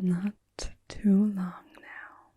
not too long now.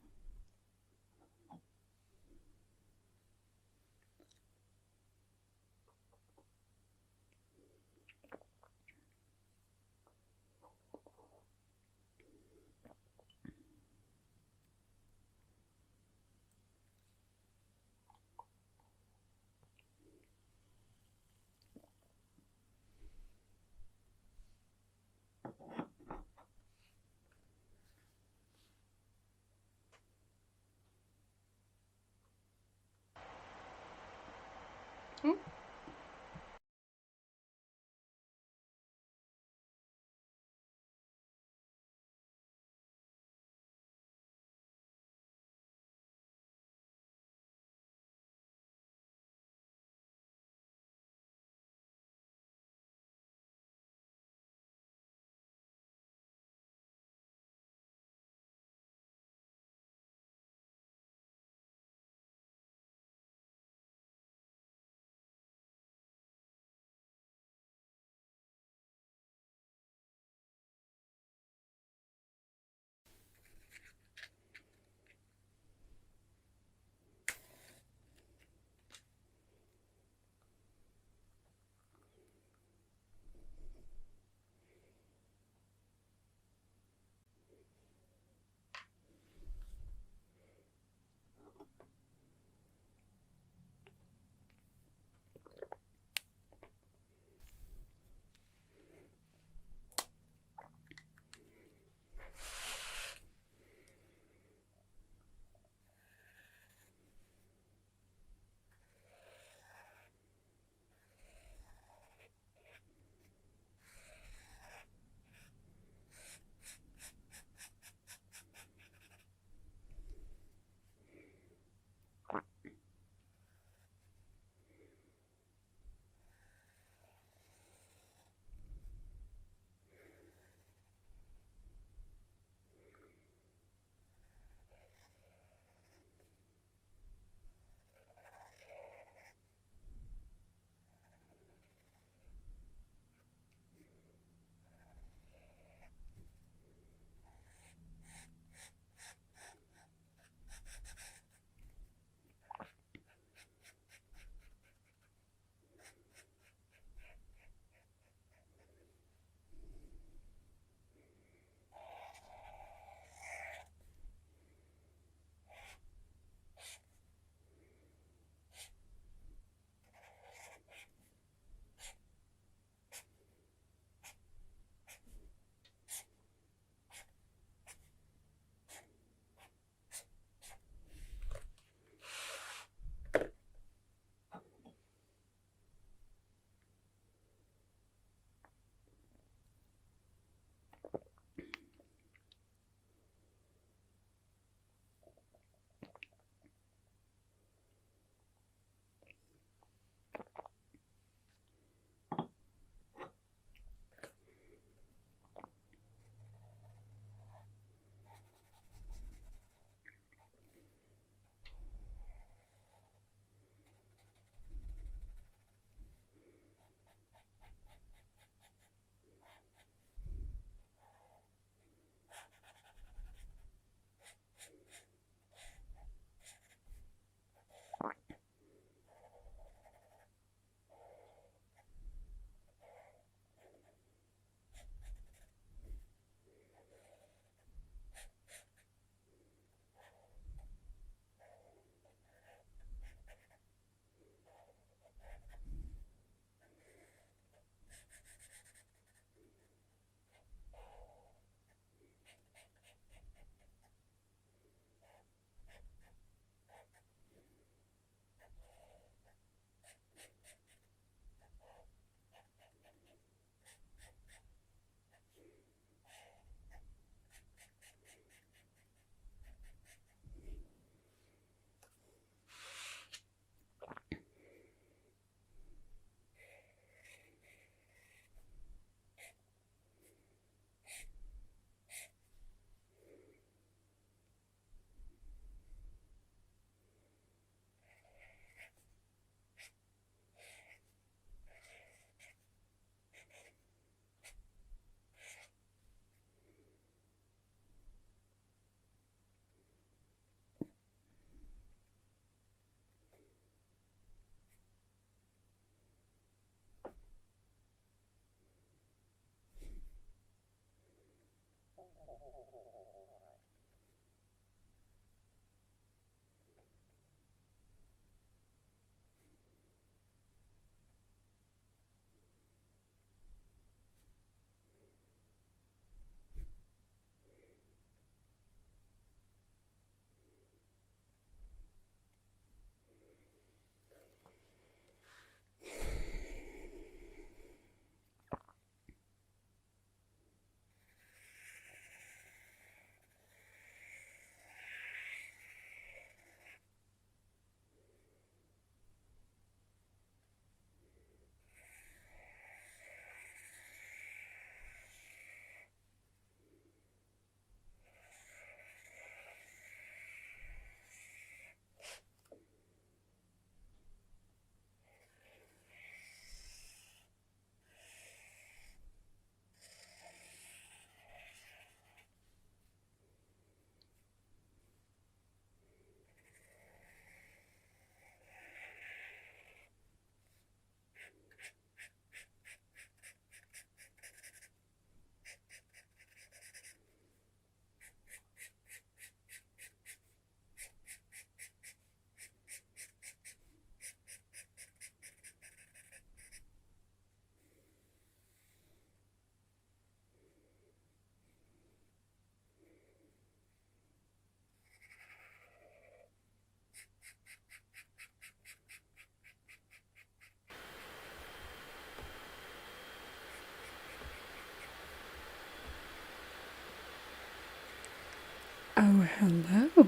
Oh, hello.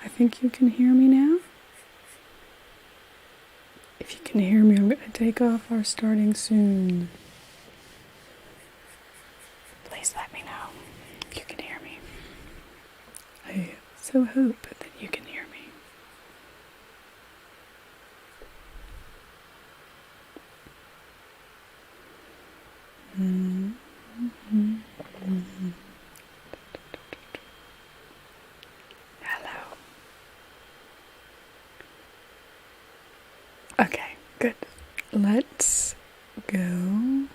I think you can hear me now. If you can hear me, I'm going to take off our starting soon. Please let me know if you can hear me. I so hope that you can hear me. Hello. Okay, good. Let's go.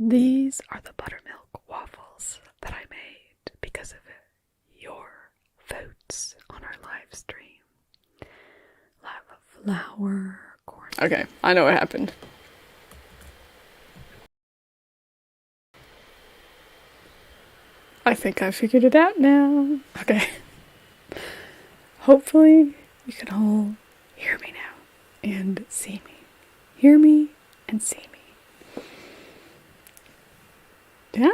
These are the buttermilk waffles that I made because of your votes on our live stream. Flour, corn. Okay, I know what happened. I think I figured it out now. Okay. Hopefully you can all hear me now and see me. Hear me and see me. Yeah?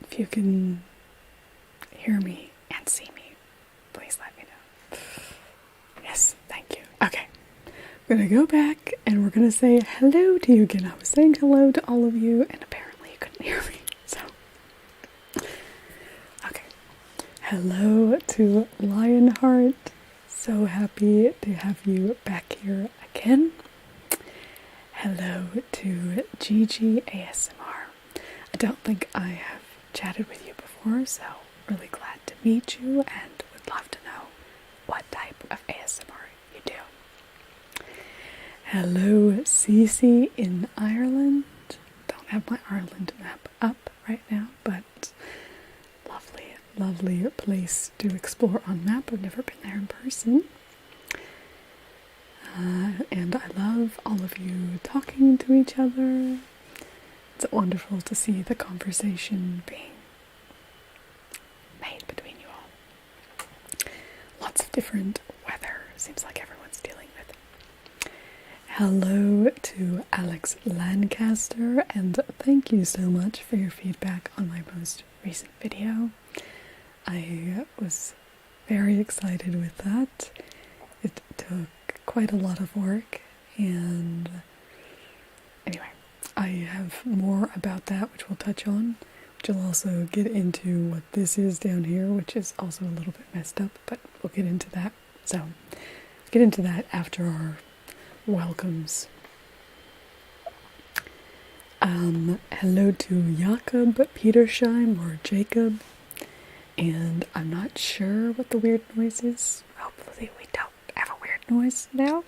If you can hear me and see me, please let me know. Yes, thank you. Okay. We're gonna go back and we're gonna say hello to you again. I was saying hello to all of you and apparently you couldn't hear me. So, okay. Hello to Lionheart. So happy to have you back here again. Hello to Gigi ASMR. I don't think I have chatted with you before, so really glad to meet you and would love to know what type of ASMR you do. Hello Cece in Ireland. Don't have my Ireland map up right now, but lovely, lovely place to explore on map. I've never been there in person. And I love all of you talking to each other. It's wonderful to see the conversation being made between you all. Lots of different weather. Seems like everyone's dealing with. Hello to Alex Lancaster, and thank you so much for your feedback on my most recent video. I was very excited with that. It took quite a lot of work, and anyway, I have more about that which we'll touch on, which will also get into what this is down here, which is also a little bit messed up, but we'll get into that. So, let's get into that after our welcomes. Hello to Jakob Petersheim, or Jacob, and I'm not sure what the weird noise is. Hopefully we don't have a weird noise now,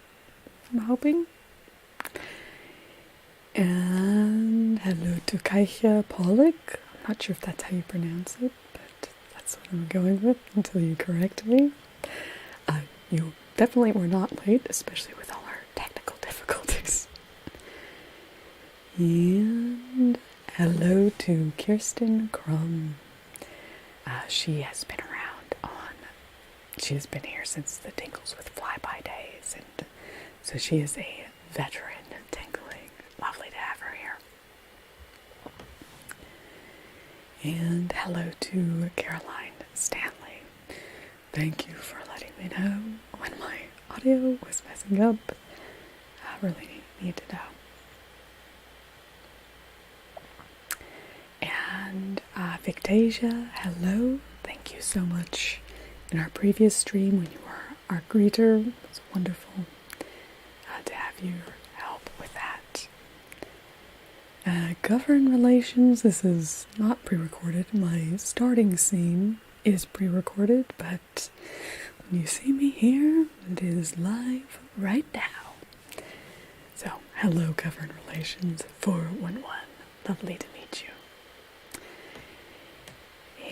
I'm hoping. And hello to Kaija Pollock. I'm not sure if that's how you pronounce it, but that's what I'm going with until you correct me. You definitely were not late, especially with all our technical difficulties. And hello to Kirsten Crum. She has been around she has been here since the Tingles with Flyby days, and so she is a veteran tingling. Lovely to have her here. And hello to Caroline Stanley. Thank you for letting me know when my audio was messing up. I really need to know. And Victasia, hello. Thank you so much. In our previous stream, when you were our greeter, it was wonderful to have you help with that. Govern relations, this is not pre-recorded. My starting scene is pre-recorded, but when you see me here, it is live right now. So, hello Govern Relations 411. Lovely to meet you.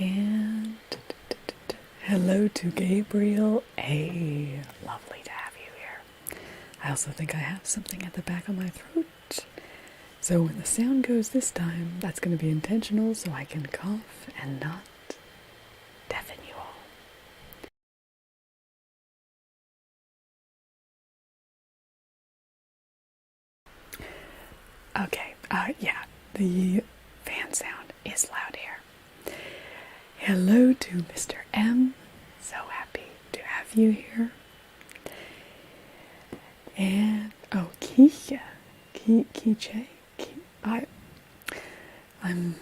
And hello to Gabriel A. Lovely to have you here. I also think I have something at the back of my throat. So when the sound goes this time, that's going to be intentional so I can cough and not deafen you all. Okay, yeah, the fan sound is loud here. Hello to Mr. M. So happy to have you here. And, Keisha. Kiche. I'm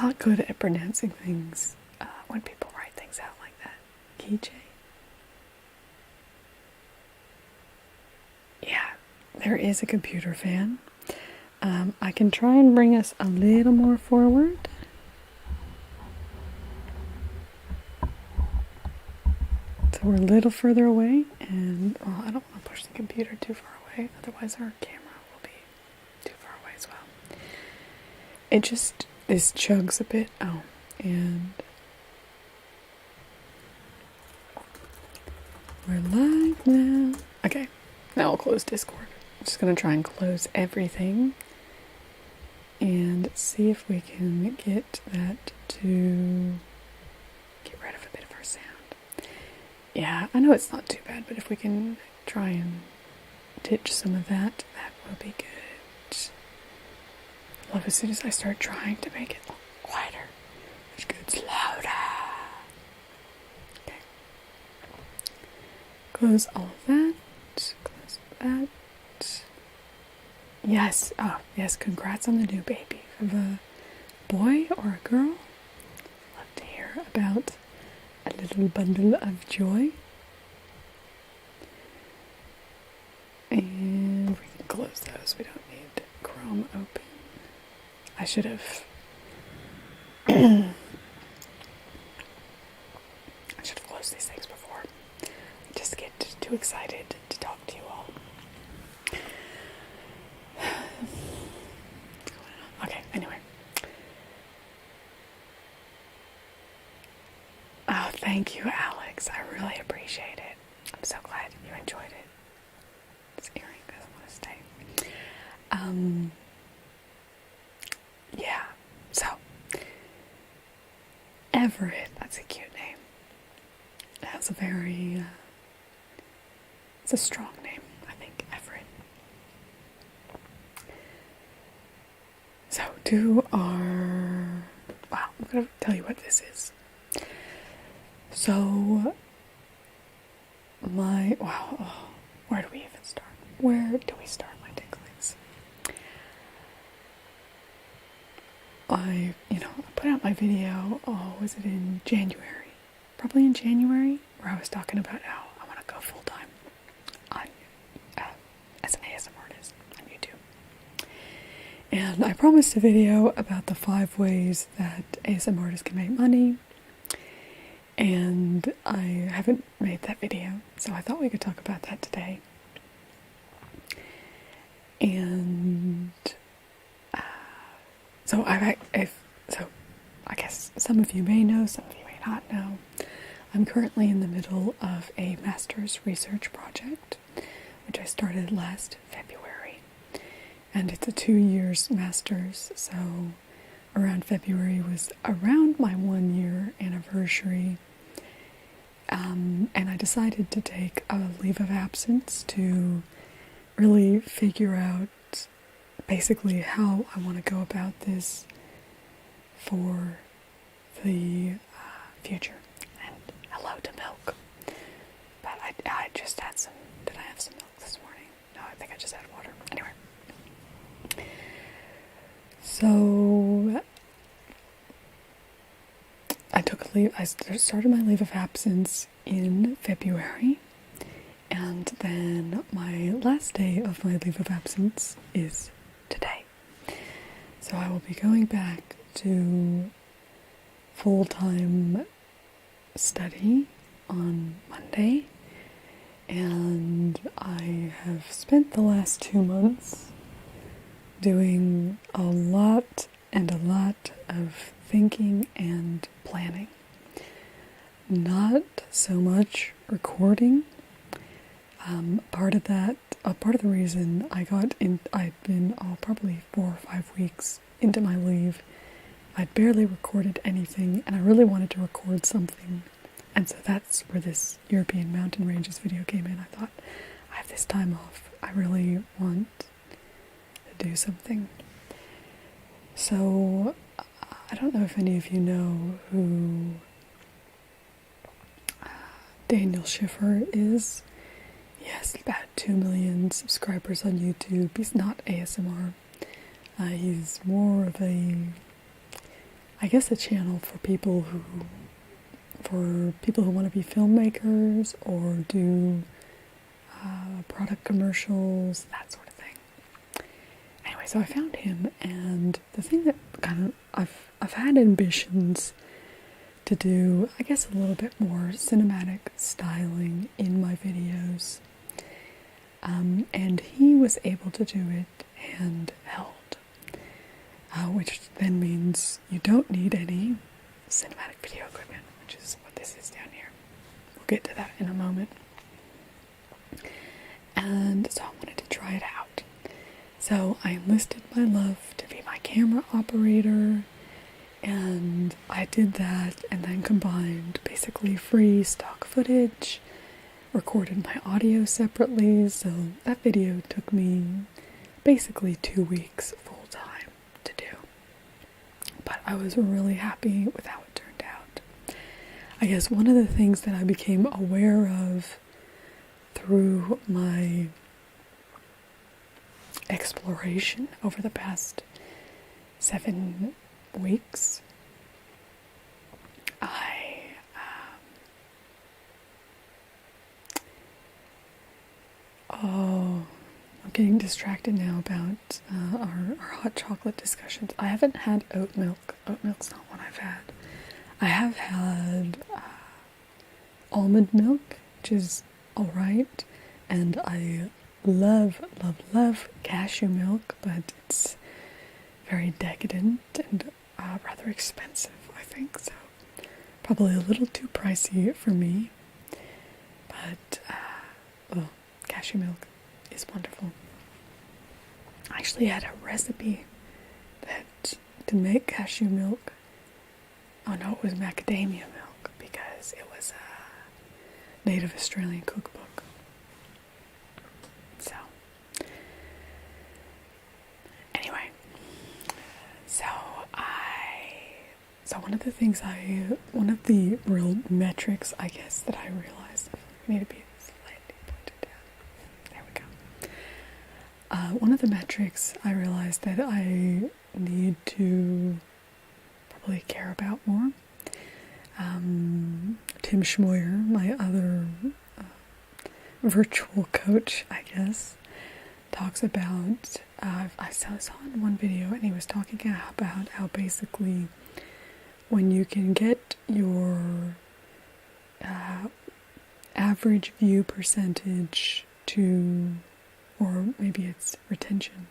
not good at pronouncing things when people write things out like that. Kiche? Yeah, there is a computer fan. I can try and bring us a little more forward. So we're a little further away, and I don't want to push the computer too far away, otherwise our camera will be too far away as well. This chugs a bit. And we're live now. Okay, now I'll close Discord. I'm just going to try and close everything and see if we can get that to get rid of a bit of our sound. Yeah, I know it's not too bad, but if we can try and ditch some of that, that will be good. I love as soon as I start trying to make it quieter, it gets louder. Okay. Close all of that. Close that. Yes. Oh, yes. Congrats on the new baby. Of a boy or a girl? Love to hear about a little bundle of joy. And we can close those. We don't need Chrome open. I should have closed these things before. I just get too excited to talk to you all. Okay, anyway. Oh, thank you, Alex. I really appreciate it. I'm so glad you enjoyed it. This earring doesn't want to stay. Yeah, so Everett, that's That's a very, it's a strong name, I think, Everett. So I'm going to tell you what this is. So, where do we even start? Where do we start, my tinklings? I put out my video, was it in January? Probably in January, where I was talking about how I want to go full-time as an ASMRtist on YouTube. And I promised a video about the 5 ways that ASMRtists can make money. And I haven't made that video, so I thought we could talk about that today. And so I guess some of you may know, some of you may not know. I'm currently in the middle of a master's research project, which I started last February. And it's a 2 years master's, so around February was around my 1-year anniversary. And I decided to take a leave of absence to really figure out basically how I want to go about this for the future. And hello to milk. But I just had some, did I have some milk this morning? No, I think I just had water. Anyway. So I started my leave of absence in February, and then my last day of my leave of absence is today. So I will be going back to full-time study on Monday, and I have spent the last 2 months doing a lot of thinking and planning. Not so much recording. Part of the reason I'd been probably 4 or 5 weeks into my leave. I'd barely recorded anything, and I really wanted to record something. And so that's where this European mountain ranges video came in. I thought, I have this time off. I really want to do something. So, I don't know if any of you know who Daniel Schiffer is. He has about 2 million subscribers on YouTube. He's not ASMR. He's more of a channel for people who want to be filmmakers or do product commercials, that sort of thing. Anyway, so I found him, and the thing that I've had ambitions to do, I guess, a little bit more cinematic styling in my videos. And he was able to do it handheld, which then means you don't need any cinematic video equipment, which is what this is down here. We'll get to that in a moment. And so I wanted to try it out. So I enlisted my love to be my camera operator, and I did that and then combined basically free stock footage, recorded my audio separately, so that video took me basically 2 weeks full time to do. But I was really happy with how it turned out. I guess one of the things that I became aware of through my exploration over the past 7 weeks, I'm getting distracted now about our hot chocolate discussions. I haven't had oat milk. Oat milk's not one I've had. I have had almond milk, which is alright, and I love cashew milk, but it's very decadent and rather expensive, I think, so probably a little too pricey for me, but cashew milk is wonderful. I actually had a recipe to make cashew milk. Oh no, it was macadamia milk, because it was native Australian cookbook. So, anyway, one of the real metrics, I guess, that I realized, I need to be slightly pointed down. There we go. One of the metrics I realized that I need to probably care about more. Tim Schmoyer, my other virtual coach, I guess, talks about, I saw in one video, and he was talking about how basically when you can get your average view percentage to, or maybe it's retention,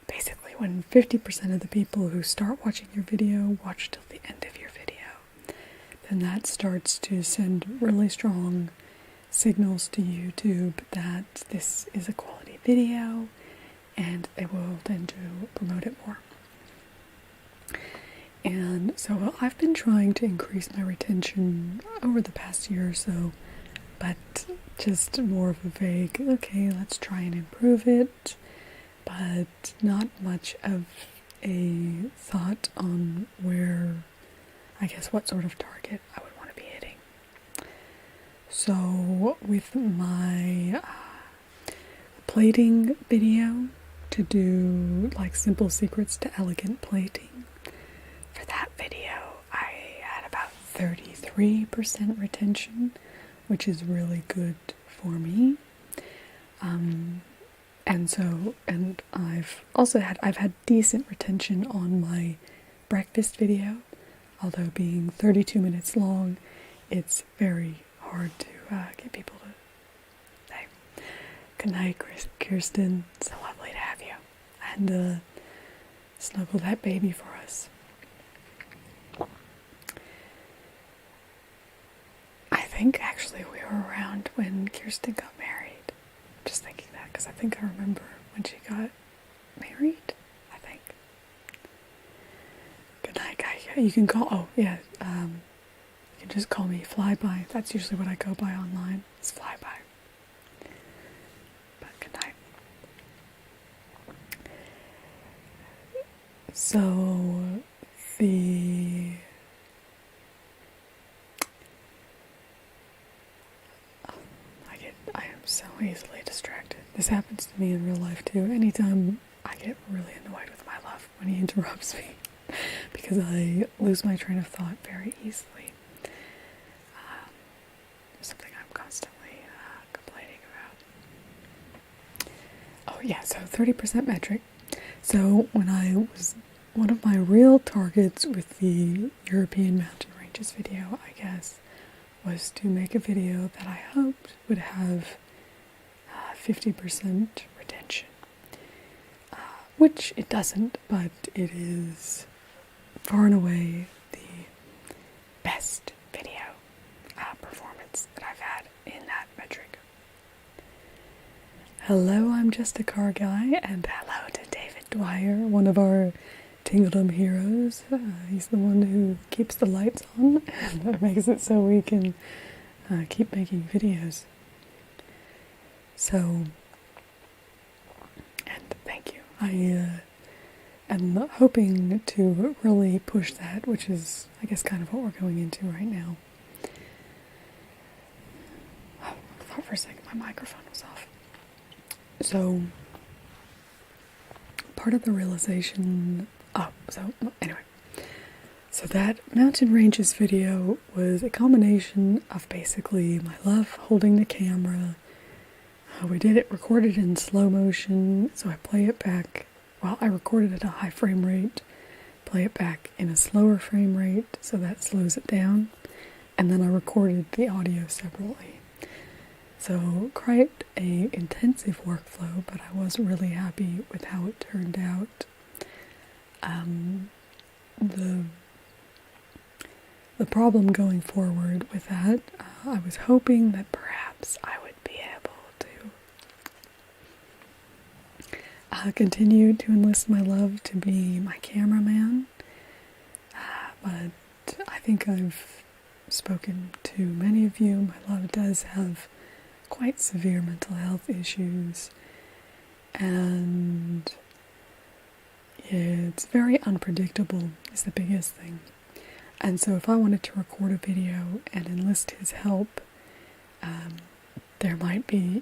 basically when 50% of the people who start watching your video watch till the end of your video, then that starts to send really strong signals to YouTube that this is a quality video, and they will tend to promote it more. And so I've been trying to increase my retention over the past year or so, but just more of a vague, okay, let's try and improve it, but not much of a thought on where, I guess, what sort of target I would want to be hitting. So with my plating video, to do like simple secrets to elegant plating, for that video I had about 33% retention, which is really good for me. And I've had decent retention on my breakfast video, although being 32 minutes long, it's very hard to get people to say, good night, Kirsten, so lovely to have you, and snuggle that baby for us. I think actually we were around when Kirsten got married. Just thinking that, because I think I remember when she got married, I think. Good night, guy. Yeah, you can call, you can just call me Flyby. That's usually what I go by online. It's Flyby. But good night. So, I am so easily distracted. This happens to me in real life too. Anytime I get really annoyed with my love when he interrupts me, because I lose my train of thought very easily. Something I'm constantly complaining about. Oh yeah, so 30% metric. So one of my real targets with the European mountain ranges video, I guess, was to make a video that I hoped would have 50% retention. Which it doesn't, but it is far and away the best video performance that I've had in that metric. Hello, I'm just a car guy, and hello to David Dwyer, one of our Tingledom heroes. He's the one who keeps the lights on and makes it so we can keep making videos. So, and thank you. I am hoping to really push that, which is, I guess, kind of what we're going into right now. I thought for a second my microphone was off. So, part of the realization... So that mountain ranges video was a combination of basically my love holding the camera. We recorded in slow motion, so I play it back. Well, I recorded at a high frame rate, play it back in a slower frame rate, so that slows it down, and then I recorded the audio separately. So quite a intensive workflow, but I was really happy with how it turned out. The problem going forward with that, I was hoping that perhaps I would be able to continue to enlist my love to be my cameraman, but I think I've spoken to many of you, my love does have quite severe mental health issues, and it's very unpredictable is the biggest thing. And so if I wanted to record a video and enlist his help, there might be,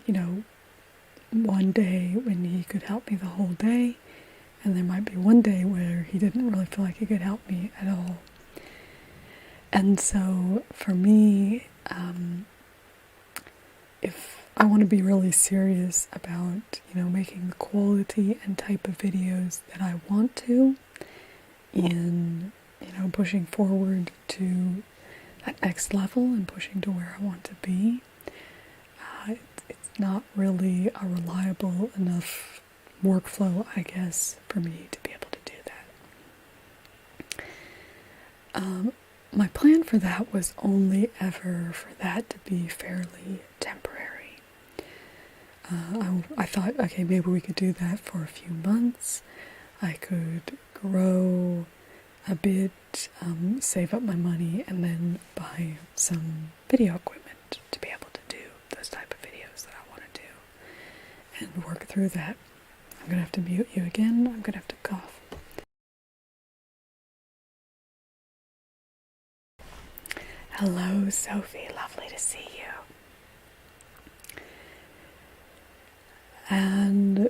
one day when he could help me the whole day, and there might be one day where he didn't really feel like he could help me at all. And so for me, if I want to be really serious about, making the quality and type of videos that I want to, in, pushing forward to that next level and pushing to where I want to be, it's not really a reliable enough workflow, I guess, for me to be able to do that. My plan for that was only ever for that to be fairly temporary. I thought, okay, maybe we could do that for a few months. I could grow a bit, save up my money, and then buy some video equipment to be able to do those type of videos that I want to do and work through that. I'm going to have to mute you again. I'm going to have to cough. Hello, Sophie. Lovely to see you. And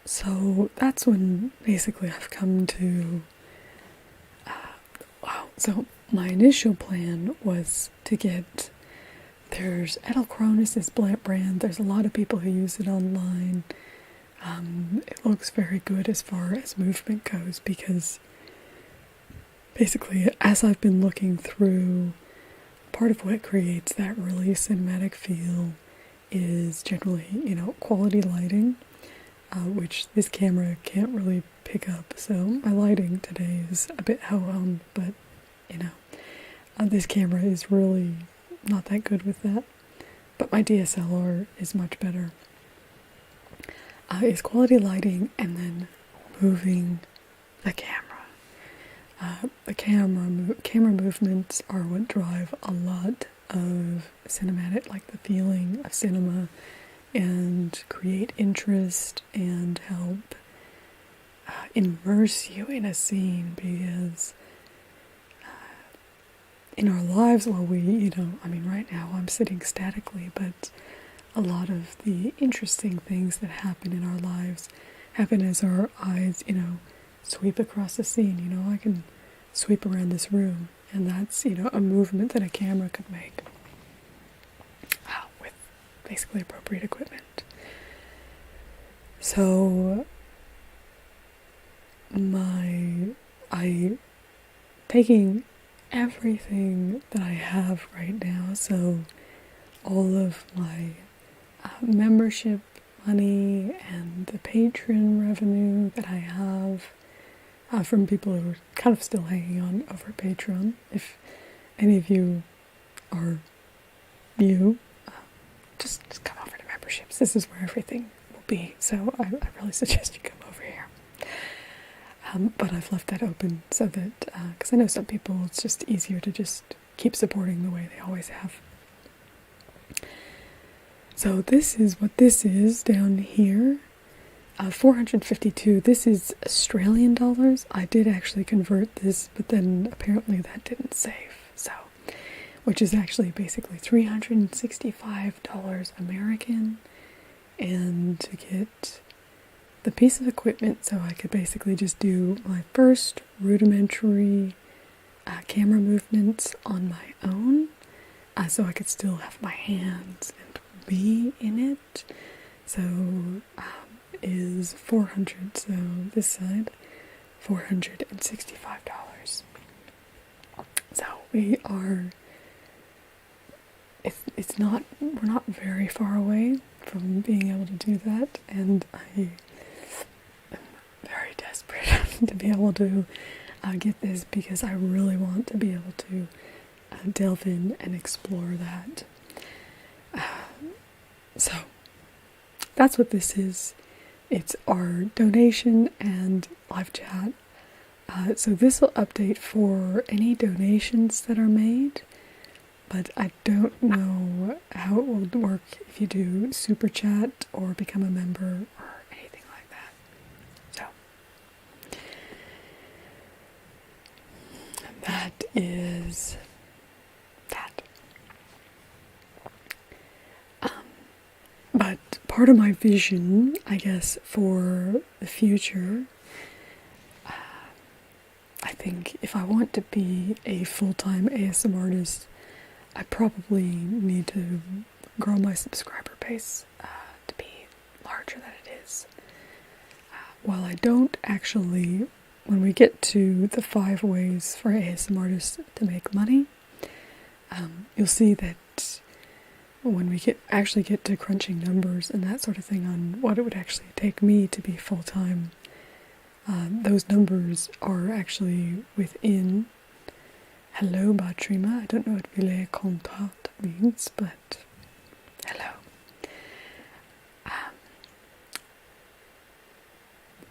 so that's when basically I've come to, so my initial plan was to get, there's Edelchronis' brand, there's a lot of people who use it online. It looks very good as far as movement goes, because basically as I've been looking through, part of what creates that really cinematic feel is generally, quality lighting, which this camera can't really pick up. So my lighting today is a bit ho-hum, but, this camera is really not that good with that. But my DSLR is much better. Is quality lighting and then moving the camera. The camera movements are what drive a lot of cinematic, like the feeling of cinema, and create interest and help immerse you in a scene, because in our lives, while we, right now I'm sitting statically, but a lot of the interesting things that happen in our lives happen as our eyes, sweep across the scene. I can sweep around this room, and that's, a movement that a camera could make with basically appropriate equipment. So taking everything that I have right now, so all of my membership money and the patron revenue that I have from people who are kind of still hanging on over Patreon. If any of you are new, just come over to memberships. This is where everything will be, so I really suggest you come over here. But I've left that open so that, because I know some people, it's just easier to just keep supporting the way they always have. So this is what this is down here. 452. This is Australian dollars. I did actually convert this, but then apparently that didn't save. So, which is actually basically $365 American. And to get the piece of equipment, so I could basically just do my first rudimentary camera movements on my own, so I could still have my hands and be in it. So is 400, so this side, $465. So we're not very far away from being able to do that, and I am very desperate to be able to get this, because I really want to be able to delve in and explore that. So that's what this is. It's our donation and live chat. So this will update for any donations that are made. but I don't know how it will work if you do SuperChat or become a member or anything like that. So that is that. But part of my vision, I guess, for the future, I think if I want to be a full-time ASMRtist, I probably need to grow my subscriber base to be larger than it is. While I don't actually, when we get to the 5 ways for ASMRtists to make money, you'll see that when we actually get to crunching numbers and that sort of thing on what it would actually take me to be full-time, those numbers are actually within. Hello, Batrima. I don't know what Ville Contact means, but hello.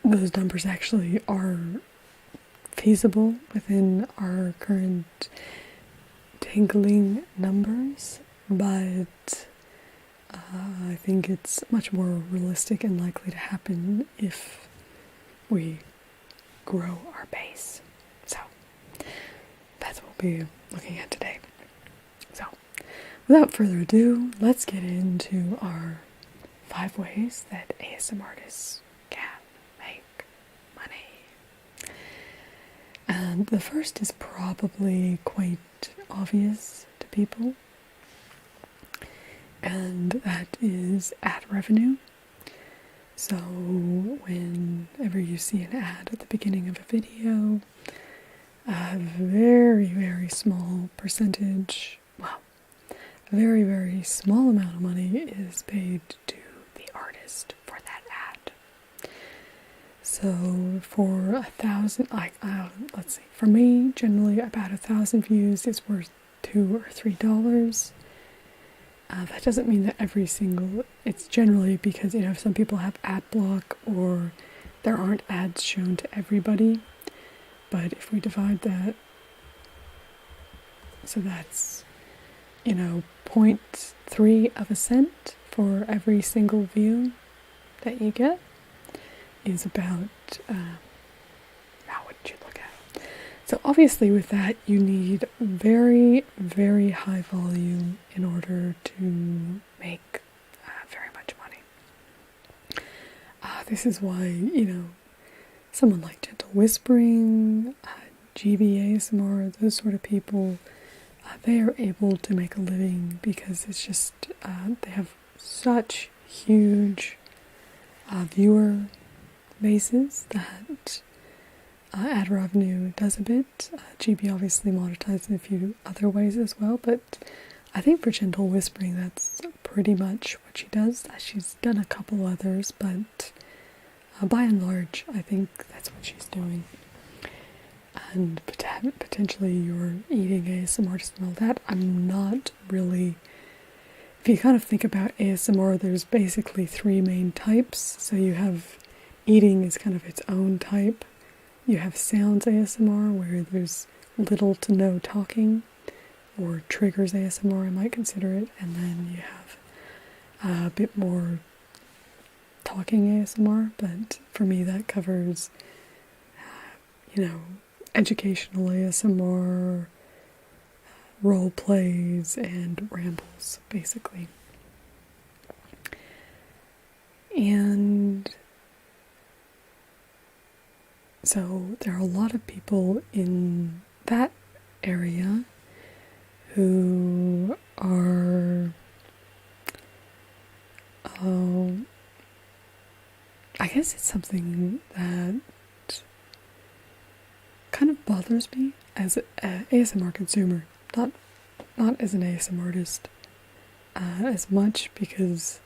Those numbers actually are feasible within our current tingling numbers, but I think it's much more realistic and likely to happen if we grow our base. So that's what we'll be looking at today. So without further ado, let's get into our 5 ways that ASMRtists can make money. And the first is probably quite obvious to people, and that is ad revenue. So whenever you see an ad at the beginning of a video, a very, very small percentage, well, a very, very small amount of money is paid to the artist for that ad. So for 1,000, let's see, for me, generally about 1,000 views is worth $2 or $3. That doesn't mean that it's generally because, some people have ad block or there aren't ads shown to everybody. But if we divide that, so that's, 0.3 of a cent for every single view that you get is about, how would you look at it? So obviously with that, you need very, very high volume in order to make very much money. This is why, someone like Gentle Whispering, GBASMR, those sort of people, they are able to make a living because it's just, they have such huge viewer bases that ad revenue does a bit. GB obviously monetizes in a few other ways as well, but I think for Gentle Whispering that's pretty much what she does. She's done a couple others, but by and large I think that's what she's doing. And potentially you're eating ASMRtist and all that. I'm not really... If you kind of think about ASMR, there's basically 3 main types. So you have eating is kind of its own type. You have sounds ASMR, where there's little to no talking, or triggers ASMR, I might consider it. And then you have a bit more talking ASMR, but for me that covers, educational ASMR, role plays, and rambles, basically. And so there are a lot of people in that area who are, I guess it's something that kind of bothers me as an ASMR consumer, not as an ASMRtist as much, because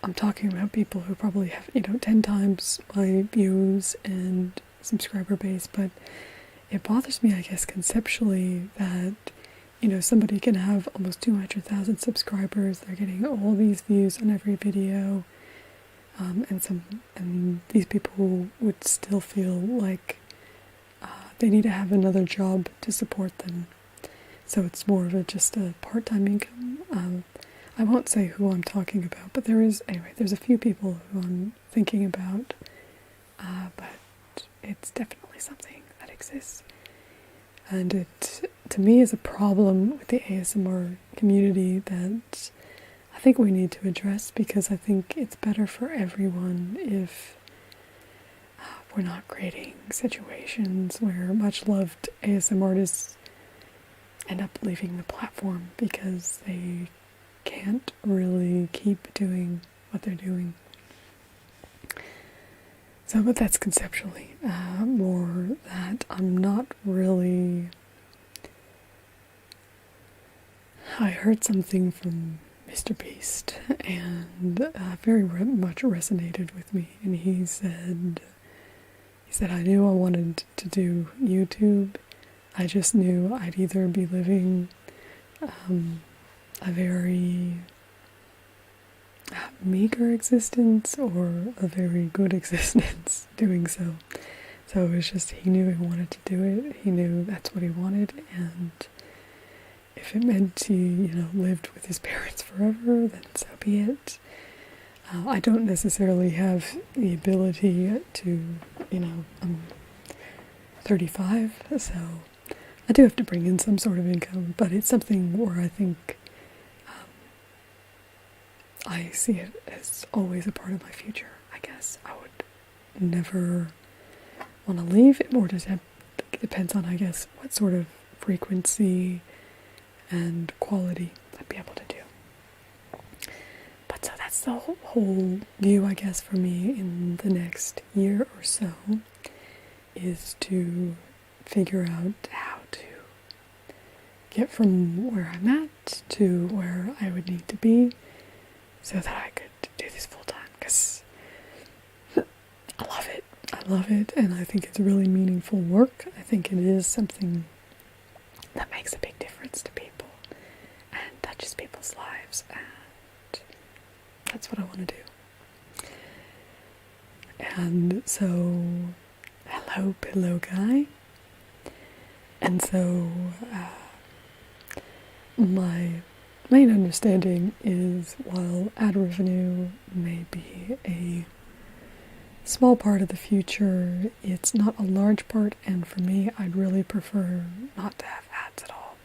I'm talking about people who probably have 10 times my views and subscriber base, but it bothers me, I guess, conceptually that somebody can have almost 200,000 subscribers, they're getting all these views on every video, and these people would still feel like they need to have another job to support them, so it's more of just a part-time income. I won't say who I'm talking about, but there's a few people who I'm thinking about, but it's definitely something that exists. And it, to me, is a problem with the ASMR community that I think we need to address, because I think it's better for everyone if we're not creating situations where much-loved ASMR artists end up leaving the platform because they can't really keep doing what they're doing. So, but that's conceptually more that I'm not really... I heard something from Mr. Beast, and very much resonated with me, and he said, I knew I wanted to do YouTube. I just knew I'd either be living a very meager existence or a very good existence doing so. So it was just, he knew he wanted to do it. He knew that's what he wanted, and if it meant he, lived with his parents forever, then so be it. I don't necessarily have the ability to, I'm 35, so I do have to bring in some sort of income, but it's something where I think I see it as always a part of my future, I guess. I would never want to leave. It more just depends on, I guess, what sort of frequency and quality I'd be able to do. But so that's the whole view, I guess, for me in the next year or so, is to figure out how to get from where I'm at to where I would need to be so that I could do this full time, because I love it, and I think it's really meaningful work. I think it is something that makes a big difference to people and touches people's lives, and that's what I want to do. And so, hello, pillow guy. And so, my main understanding is, while ad revenue may be a small part of the future, it's not a large part, and for me, I'd really prefer not to have ads at all,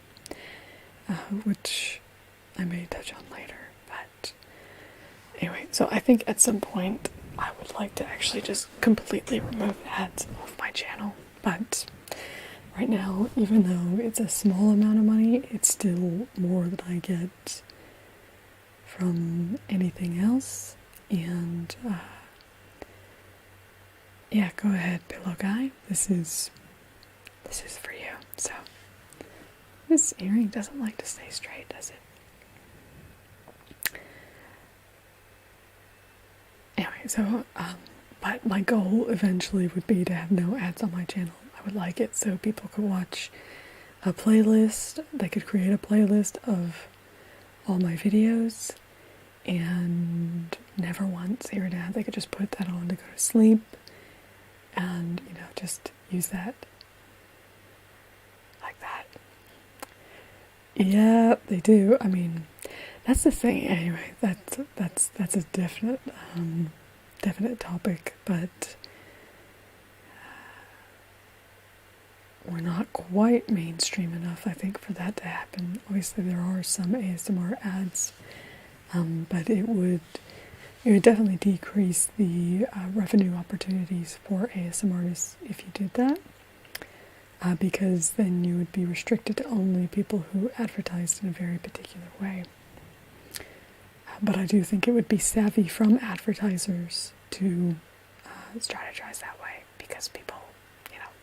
which I may touch on later. But anyway, so I think at some point I would like to actually just completely remove ads off my channel, but right now, even though it's a small amount of money, it's still more than I get from anything else. And yeah, go ahead, pillow guy. This is for you. So this earring doesn't like to stay straight, does it? Anyway, so but my goal eventually would be to have no ads on my channel. I would like it so people could watch a playlist. They could create a playlist of all my videos and never once hear an ad. They could just put that on to go to sleep and, just use that like that. Yeah, they do. I mean, that's the thing. Anyway, that's a definite topic, but we're not quite mainstream enough, I think, for that to happen. Obviously, there are some ASMR ads, but it would definitely decrease the revenue opportunities for ASMRtists if you did that, because then you would be restricted to only people who advertised in a very particular way. But I do think it would be savvy from advertisers to strategize that way, because people,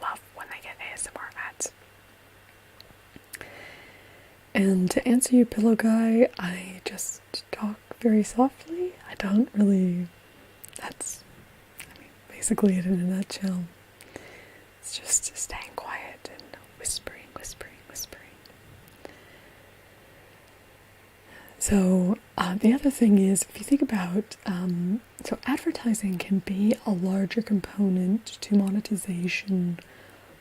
love when they get ASMR ads. And to answer you, pillow guy, I just talk very softly. I don't really, basically it in a nutshell. It's just staying quiet and whispering. So the other thing is, if you think about, so advertising can be a larger component to monetization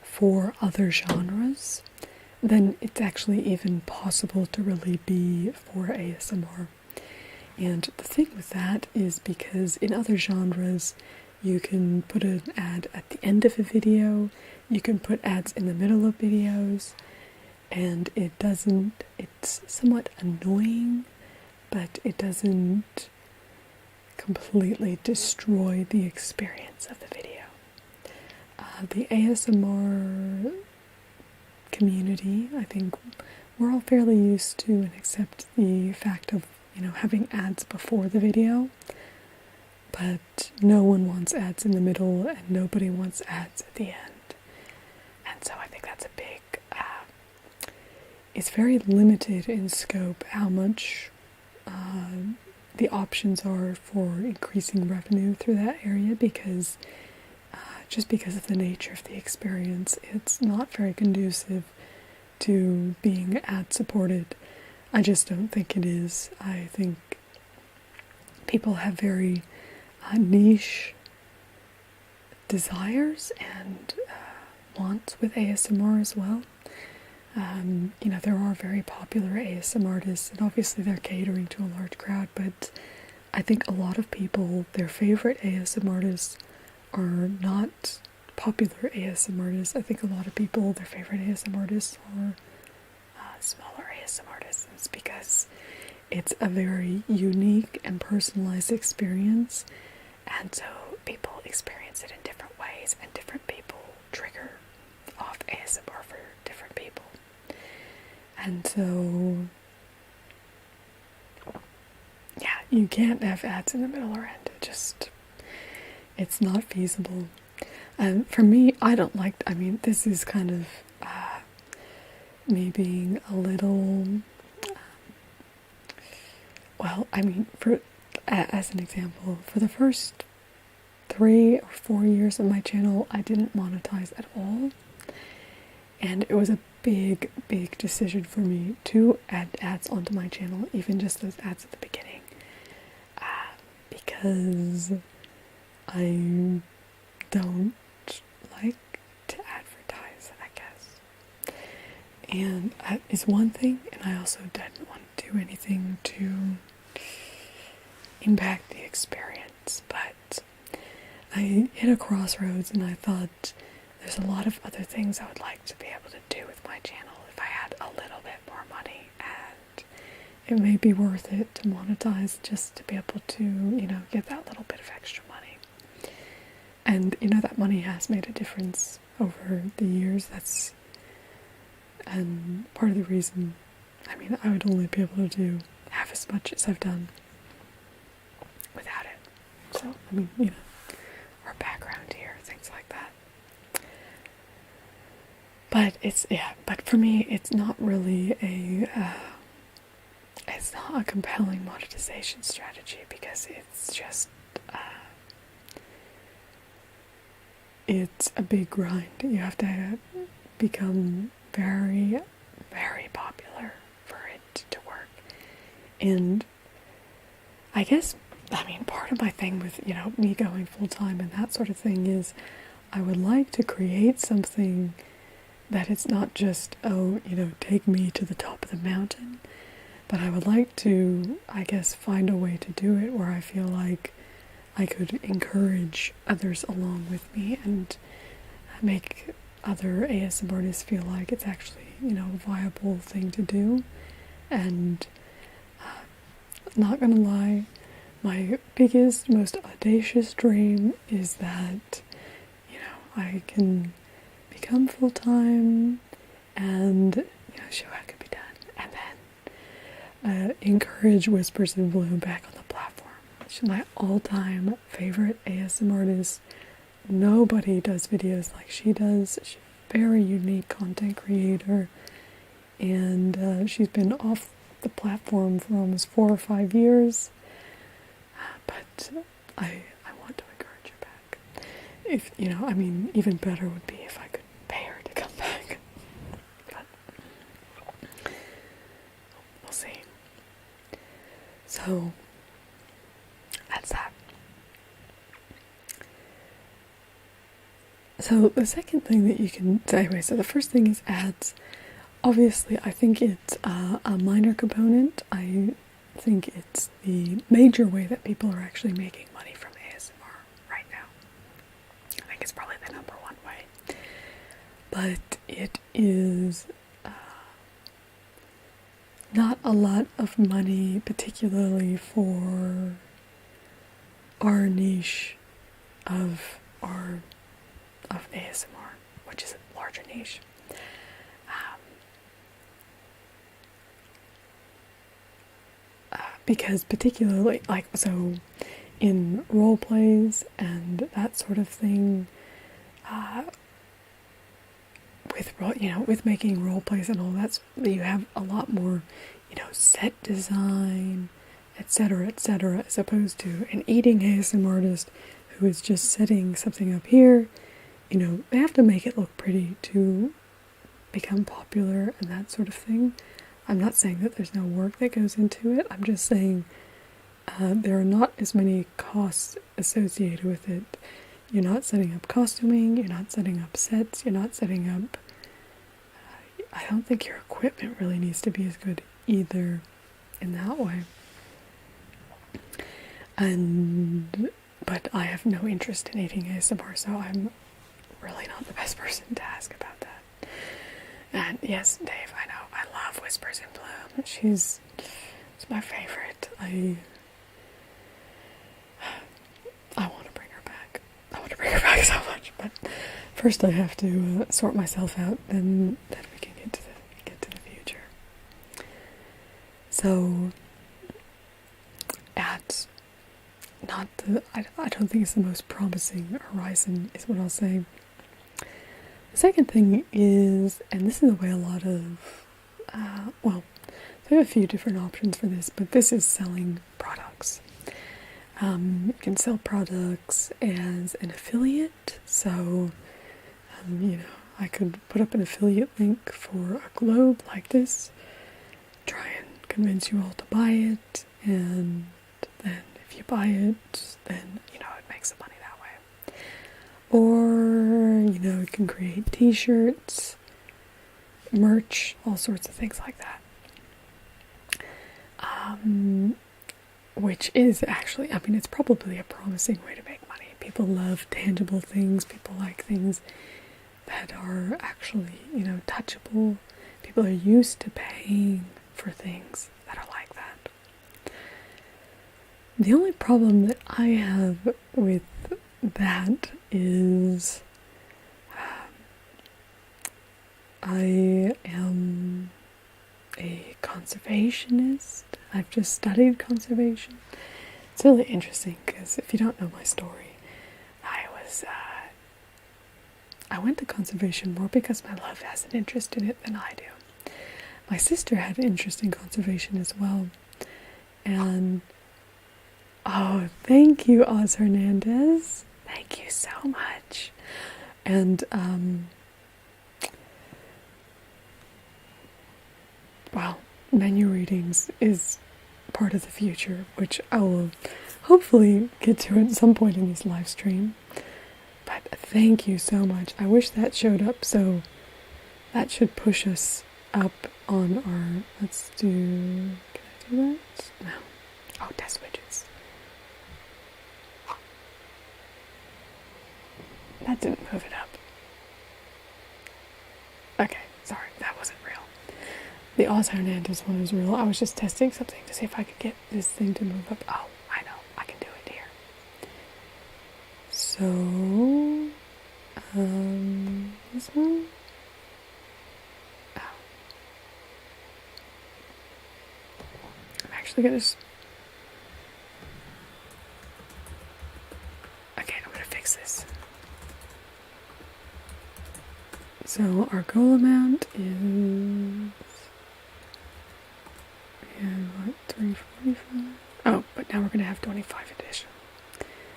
for other genres, then it's actually even possible to really be for ASMR. And the thing with that is because in other genres, you can put an ad at the end of a video, you can put ads in the middle of videos, and it's somewhat annoying, but it doesn't completely destroy the experience of the video. The ASMR community, I think we're all fairly used to and accept the fact of, having ads before the video, but no one wants ads in the middle and nobody wants ads at the end. And so I think that's a big, it's very limited in scope how much the options are for increasing revenue through that area, because just because of the nature of the experience, it's not very conducive to being ad supported. I just don't think it is. I think people have very niche desires and wants with ASMR as well. There are very popular ASMRtists, and obviously they're catering to a large crowd, but I think a lot of people, their favorite ASMRtists are not popular ASMRtists. I think a lot of people, their favorite ASMRtists are smaller ASMRtists. It's because it's a very unique and personalized experience, and so people experience it in different ways, and different people trigger off ASMR for different people. And so, yeah, you can't have ads in the middle or end. It's not feasible. And for me, I don't like, this is kind of me being a little, as an example, for the first 3 or 4 years of my channel, I didn't monetize at all. And it was a big, big decision for me to add ads onto my channel, even just those ads at the beginning, because I don't like to advertise, I guess. And that is one thing, and I also didn't want to do anything to impact the experience, but I hit a crossroads and I thought there's a lot of other things I would like to be able to do with my channel if I had a little bit more money, and it may be worth it to monetize just to be able to, get that little bit of extra money. And, that money has made a difference over the years. And part of the reason, I would only be able to do half as much as I've done without it. So, our background here, things like that. But for me, it's not really it's not a compelling monetization strategy, because it's just, it's a big grind. You have to become very, very popular for it to work. And I guess, part of my thing with, me going full-time and that sort of thing is I would like to create something that it's not just, take me to the top of the mountain, but I would like to, I guess, find a way to do it where I feel like I could encourage others along with me and make other ASMRtists feel like it's actually, a viable thing to do. And not gonna lie, my biggest, most audacious dream is that, I can become full-time and, show how it can be done. And then encourage Whispers in Bloom back on the platform. She's my all-time favorite ASMRtist. Nobody does videos like she does. She's a very unique content creator. And she's been off the platform for almost 4 or 5 years. But I want to encourage her back. If, even better would be if I could pay her to come back. But we'll see. So that's that. So the second thing that you can, so the first thing is ads. obviously, I think it's a minor component. I think it's the major way that people are actually making money from ASMR right now. I think it's probably the number one way. But it is not a lot of money, particularly for our niche of ASMR, which is a larger niche. Because particularly, like, so in role plays and that sort of thing, with making role plays and all that, you have a lot more, set design, etc., as opposed to an eating ASMRtist who is just setting something up here. They have to make it look pretty to become popular and that sort of thing. I'm not saying that there's no work that goes into it. I'm just saying there are not as many costs associated with it. You're not setting up costuming, you're not setting up sets, you're not setting up... I don't think your equipment really needs to be as good either in that way. But I have no interest in eating ASMR, so I'm really not the best person to ask about that. And yes, Dave, I know, I love Whispers in Bloom. It's my favorite. I want to bring her back. I want to bring her back so much, but first I have to sort myself out, then we can get to the future. So, I don't think it's the most promising horizon, is what I'll say. The second thing is, and this is the way a lot of, there are a few different options for this, but this is selling products. You can sell products as an affiliate, so, I could put up an affiliate link for a globe like this, try and convince you all to buy it, and then if you buy it, then, it makes the money that way. Or, you can create t-shirts, merch, all sorts of things like that. Which is actually, it's probably a promising way to make money. People love tangible things, people like things that are actually, touchable. People are used to paying for things that are like that. The only problem that I have with that is I am a conservationist. I've just studied conservation. It's really interesting because if you don't know my story, I went to conservation more because my love has an interest in it than I do. My sister had an interest in conservation as well. And, oh, thank you, Oz Hernandez. Thank you so much. And, menu readings is part of the future, which I will hopefully get to at some point in this live stream. But thank you so much. I wish that showed up, so that should push us up on our... Let's do... Can I do that? No. Oh, test widgets. That didn't move it up. Okay, sorry, that wasn't real. The Oz Hernandez one was real. I was just testing something to see if I could get this thing to move up. Oh, I know, I can do it here. So, this one? Oh. I'm actually gonna okay, I'm gonna fix this. So our goal amount is... what, 345? Oh, but now we're going to have 25 edition.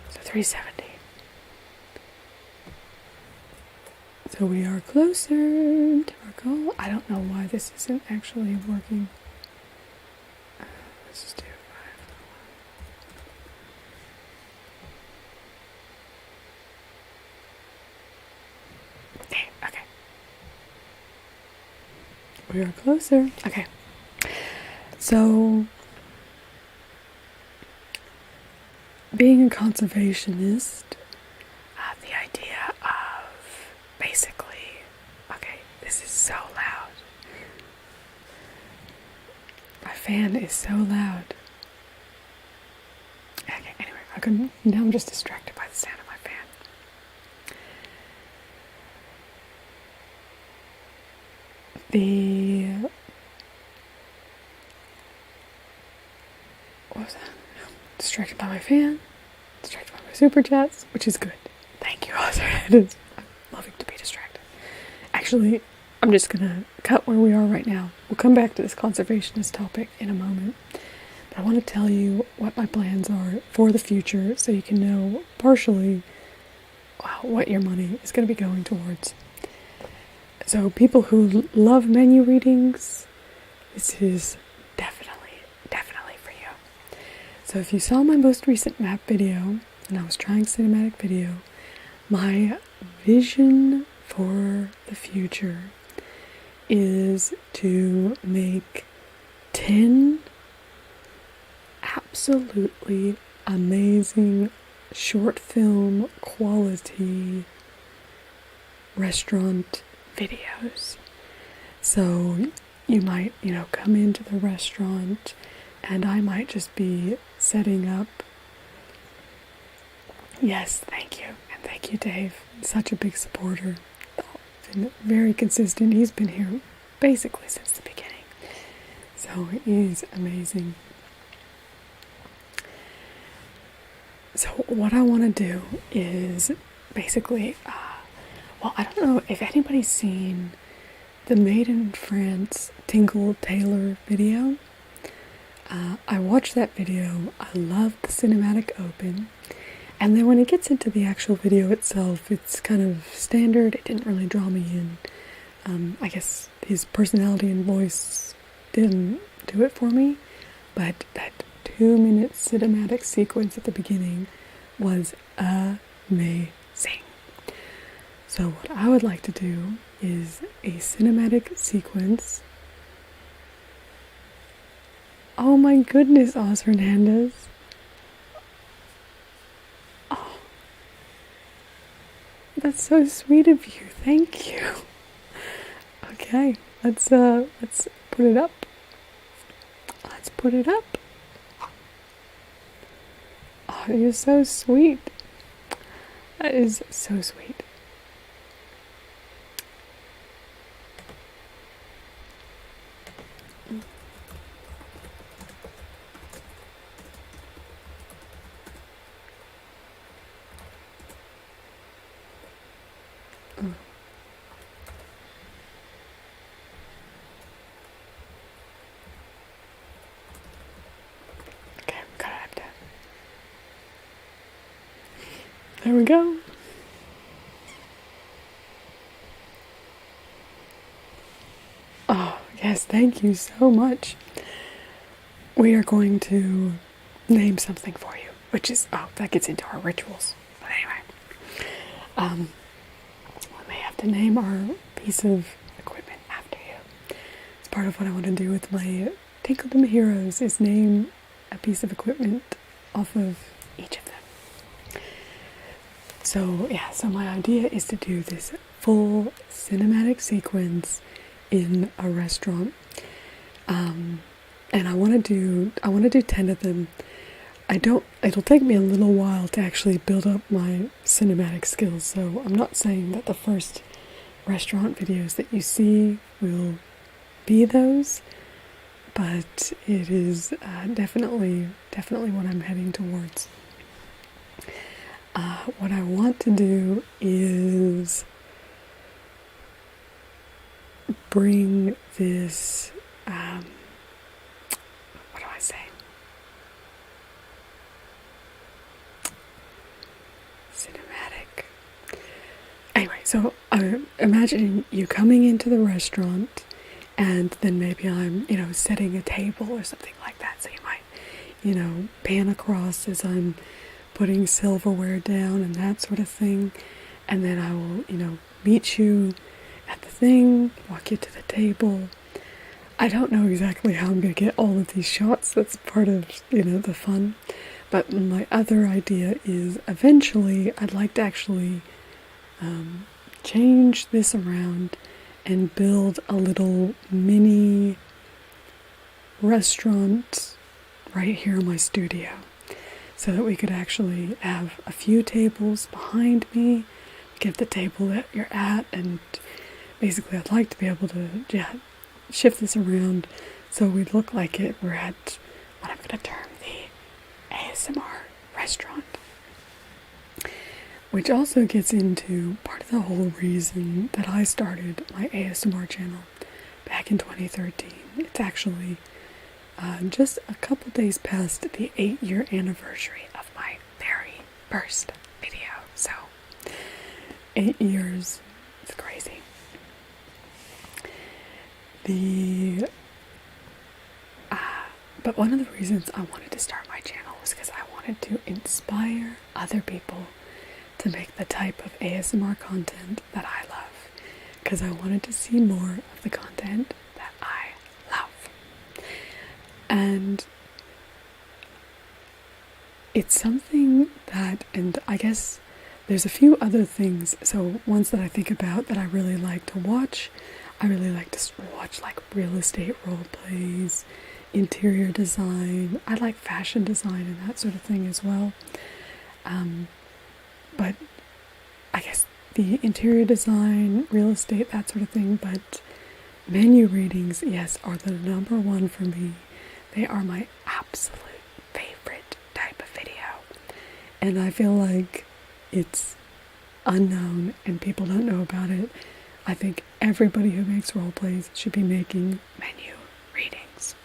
So 370. So we are closer to our goal. I don't know why this isn't actually working. Let's just do 5. Okay. We are closer. Okay. So, being a conservationist, the idea of basically, okay, this is so loud. My fan is so loud. Okay, anyway, now I'm just distracted by the sound of my fan. What was that? Distracted by my fan, distracted by my super chats, which is good. Thank you, ASMRtists. I'm loving to be distracted. Actually, I'm just gonna cut where we are right now. We'll come back to this conservationist topic in a moment. But I want to tell you what my plans are for the future so you can know partially what your money is going to be going towards. So people who love menu readings, this is definitely for you. So if you saw my most recent map video, and I was trying cinematic video, my vision for the future is to make 10 absolutely amazing short film quality restaurant videos. So you might, come into the restaurant and I might just be setting up. Yes, thank you. And thank you, Dave. Such a big supporter. Been very consistent. He's been here basically since the beginning. So he's amazing. So what I want to do is basically, I don't know if anybody's seen the Made in France Tingle Tailor video. I watched that video. I loved the cinematic open. And then when it gets into the actual video itself, it's kind of standard. It didn't really draw me in. I guess his personality and voice didn't do it for me. But that 2-minute cinematic sequence at the beginning was amazing. So what I would like to do is a cinematic sequence. Oh my goodness, Oz Hernandez. Oh, that's so sweet of you. Thank you. Okay, let's put it up. Let's put it up. Oh, you're so sweet. That is so sweet. There we go. Oh, yes, thank you so much. We are going to name something for you, which is, that gets into our rituals. But anyway, we may have to name our piece of equipment after you. It's part of what I want to do with my Tinkle Them Heroes is name a piece of equipment off of each of them. So my idea is to do this full cinematic sequence in a restaurant. And I want to do 10 of them. It'll take me a little while to actually build up my cinematic skills. So I'm not saying that the first restaurant videos that you see will be those, but it is definitely what I'm heading towards. What I want to do is bring this, what do I say? Cinematic. Anyway, so I'm imagining you coming into the restaurant and then maybe I'm, setting a table or something like that. So you might, pan across as I'm putting silverware down and that sort of thing. And then I will, meet you at the thing, walk you to the table, I don't know exactly how I'm going to get all of these shots. That's part of, the fun. But my other idea is eventually I'd like to actually change this around and build a little mini restaurant right here in my studio, so that we could actually have a few tables behind me, get the table that you're at, and basically I'd like to be able to shift this around so we look like we're at what I'm going to term the ASMR restaurant. Which also gets into part of the whole reason that I started my ASMR channel back in 2013. It's actually just a couple days past the 8-year anniversary of my very first video. So, 8 years, it's crazy. But one of the reasons I wanted to start my channel was because I wanted to inspire other people to make the type of ASMR content that I love, because I wanted to see more of the content that I love. And it's something that, and I guess there's a few other things, so ones that I think about that I really like to watch. I really like to watch like real estate role plays, interior design. I like fashion design and that sort of thing as well. But I guess the interior design, real estate, that sort of thing, but menu readings, yes, are the number one for me. They are my absolute favorite type of video. And I feel like it's unknown and people don't know about it. I think everybody who makes role plays should be making menu readings.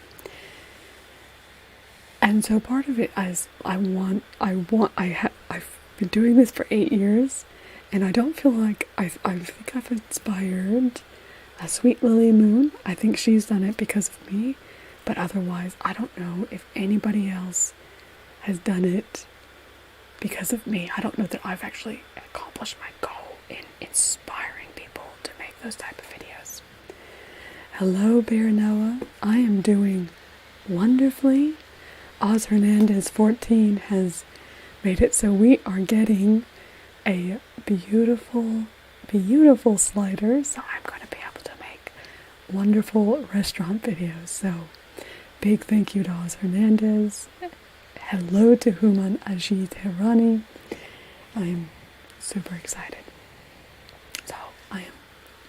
And so part of it is I've been doing this for 8 years, and I don't feel like I think I've inspired a Sweet Lily Moon. I think she's done it because of me, but otherwise I don't know if anybody else has done it because of me. I don't know that I've actually accomplished my goal in inspiring people to make those type of videos. Hello, Bear Noah. I am doing wonderfully. Oz Hernandez 14 has made it so we are getting a beautiful, beautiful slider. So I'm going to be able to make wonderful restaurant videos. So big thank you to Oz Hernandez. Hello to Human Ajit Hirani. I am super excited. So I am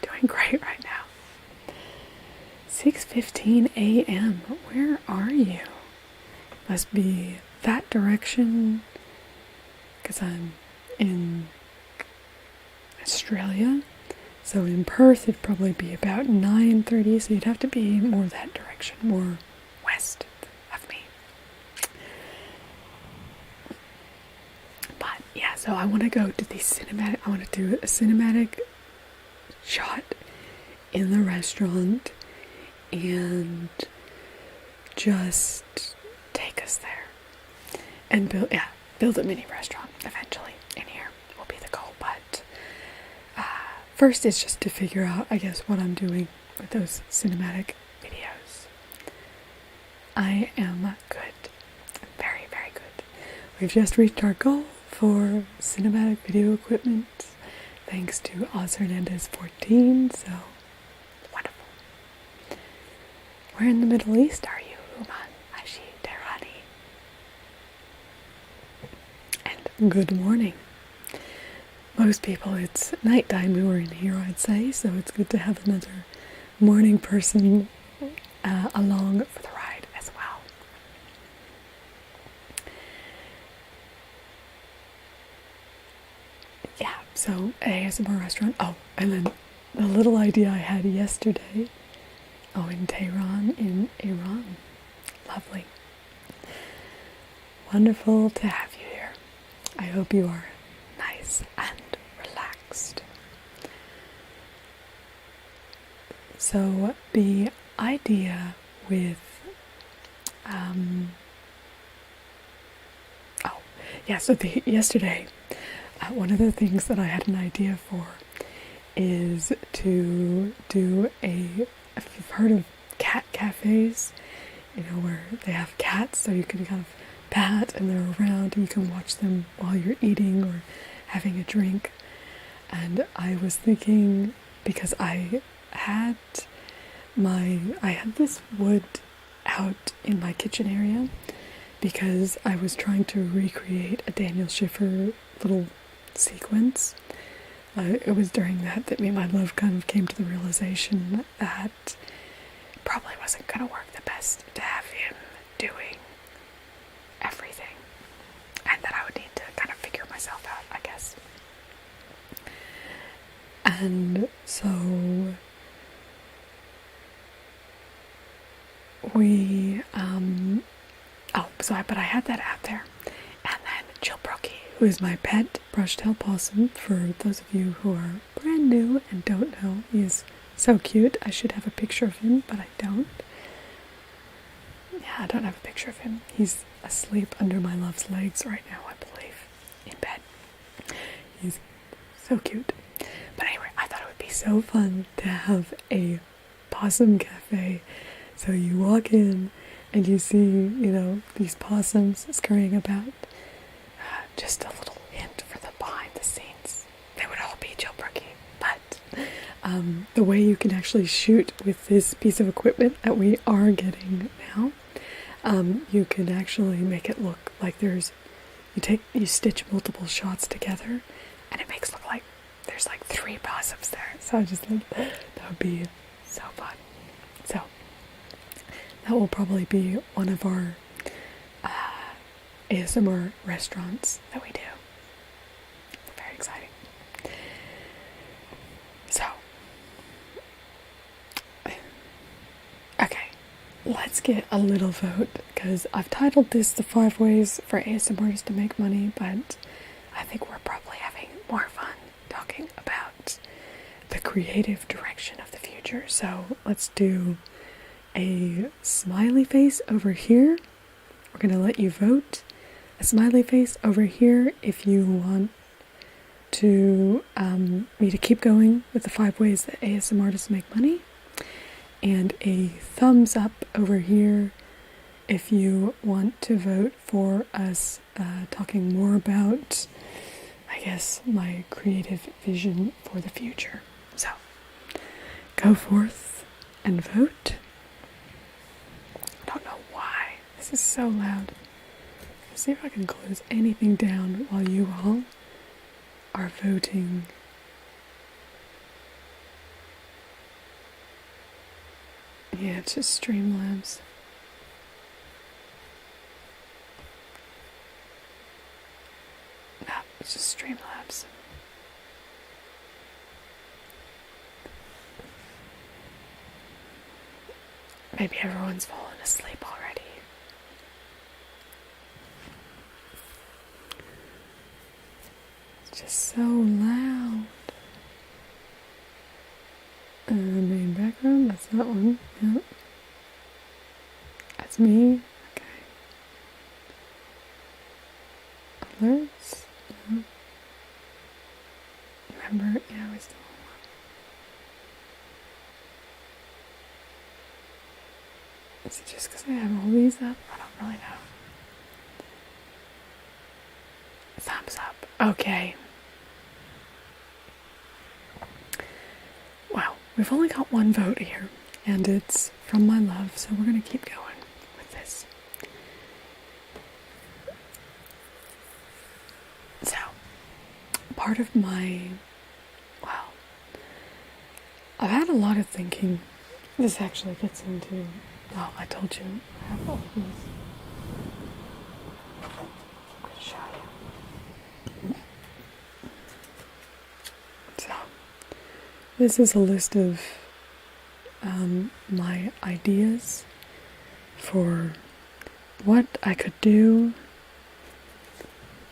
doing great right now. 6:15 a.m. Where are you? Must be that direction, because I'm in Australia. So in Perth it'd probably be about 9:30, so you'd have to be more that direction, more west of me. But yeah, so I want to go to the cinematic, I want to do a cinematic shot in the restaurant and just take us there and build a mini restaurant eventually in here will be the goal. But first it's just to figure out, I guess, what I'm doing with those cinematic videos. I am good. Very, very good. We've just reached our goal for cinematic video equipment thanks to Oz Hernandez 14, so wonderful. Where in the Middle East are you, Uman Ashi Terani? And good morning. Most people, it's nighttime who are in here, I'd say, so it's good to have another morning person along for the ride as well. Yeah, so ASMR restaurant. Oh, and then the little idea I had yesterday. Oh, in Tehran, in Iran. Lovely. Wonderful to have you here. I hope you are nice and relaxed. So the idea with yesterday, one of the things that I had an idea for is to do if you've heard of cat cafes, you know, where they have cats, so you can kind of pat and they're around and you can watch them while you're eating or having a drink. And I was thinking, because I had this wood out in my kitchen area because I was trying to recreate a Daniel Schiffer little sequence. It was during that me and my love kind of came to the realization that it probably wasn't going to work the best to have him doing everything, and that I would need to kind of figure myself out, I guess. And so but I had that out there. And then Jill Brookie, who is my pet brush-tailed possum, for those of you who are brand new and don't know, he is so cute. I should have a picture of him, but I don't. Yeah, I don't have a picture of him. He's asleep under my love's legs right now, I believe, in bed. He's so cute. But anyway, I thought it would be so fun to have a possum cafe. So you walk in and you see, you know, these possums scurrying about. Just a little hint for the behind the scenes. They would all be Jill Brookie. But the way you can actually shoot with this piece of equipment that we are getting now, you can actually make it look like you stitch multiple shots together, and it makes it look like there's like 3 possums there. So I just think that would be so fun. So that will probably be one of our ASMR restaurants that we do. Very exciting. So, okay, let's get a little vote, because I've titled this the 5 ways for ASMRtists to make money, but I think we're probably having more fun talking about the creative direction of the future. So let's do a smiley face over here. We're going to let you vote. A smiley face over here if you want to me to keep going with the 5 ways that ASMRtists make money. And a thumbs up over here if you want to vote for us talking more about, I guess, my creative vision for the future. So, go forth and vote. I don't know why this is so loud. Let's see if I can close anything down while you all are voting. Yeah, it's just Streamlabs. No, it's just Streamlabs. Maybe everyone's fallen asleep already. It's just so loud. Main background, that's that one. Yep. That's me. Okay. Alerts. Yep. Remember, yeah, we still have one. Is it just because I have all these up? I don't really know. Thumbs up. Okay. Wow, we've only got one vote here, and it's from my love, so we're going to keep going with this. So, part of I've had a lot of thinking. This actually gets into, I told you, I have all these. I'm going to show you. So, this is a list of my ideas for what I could do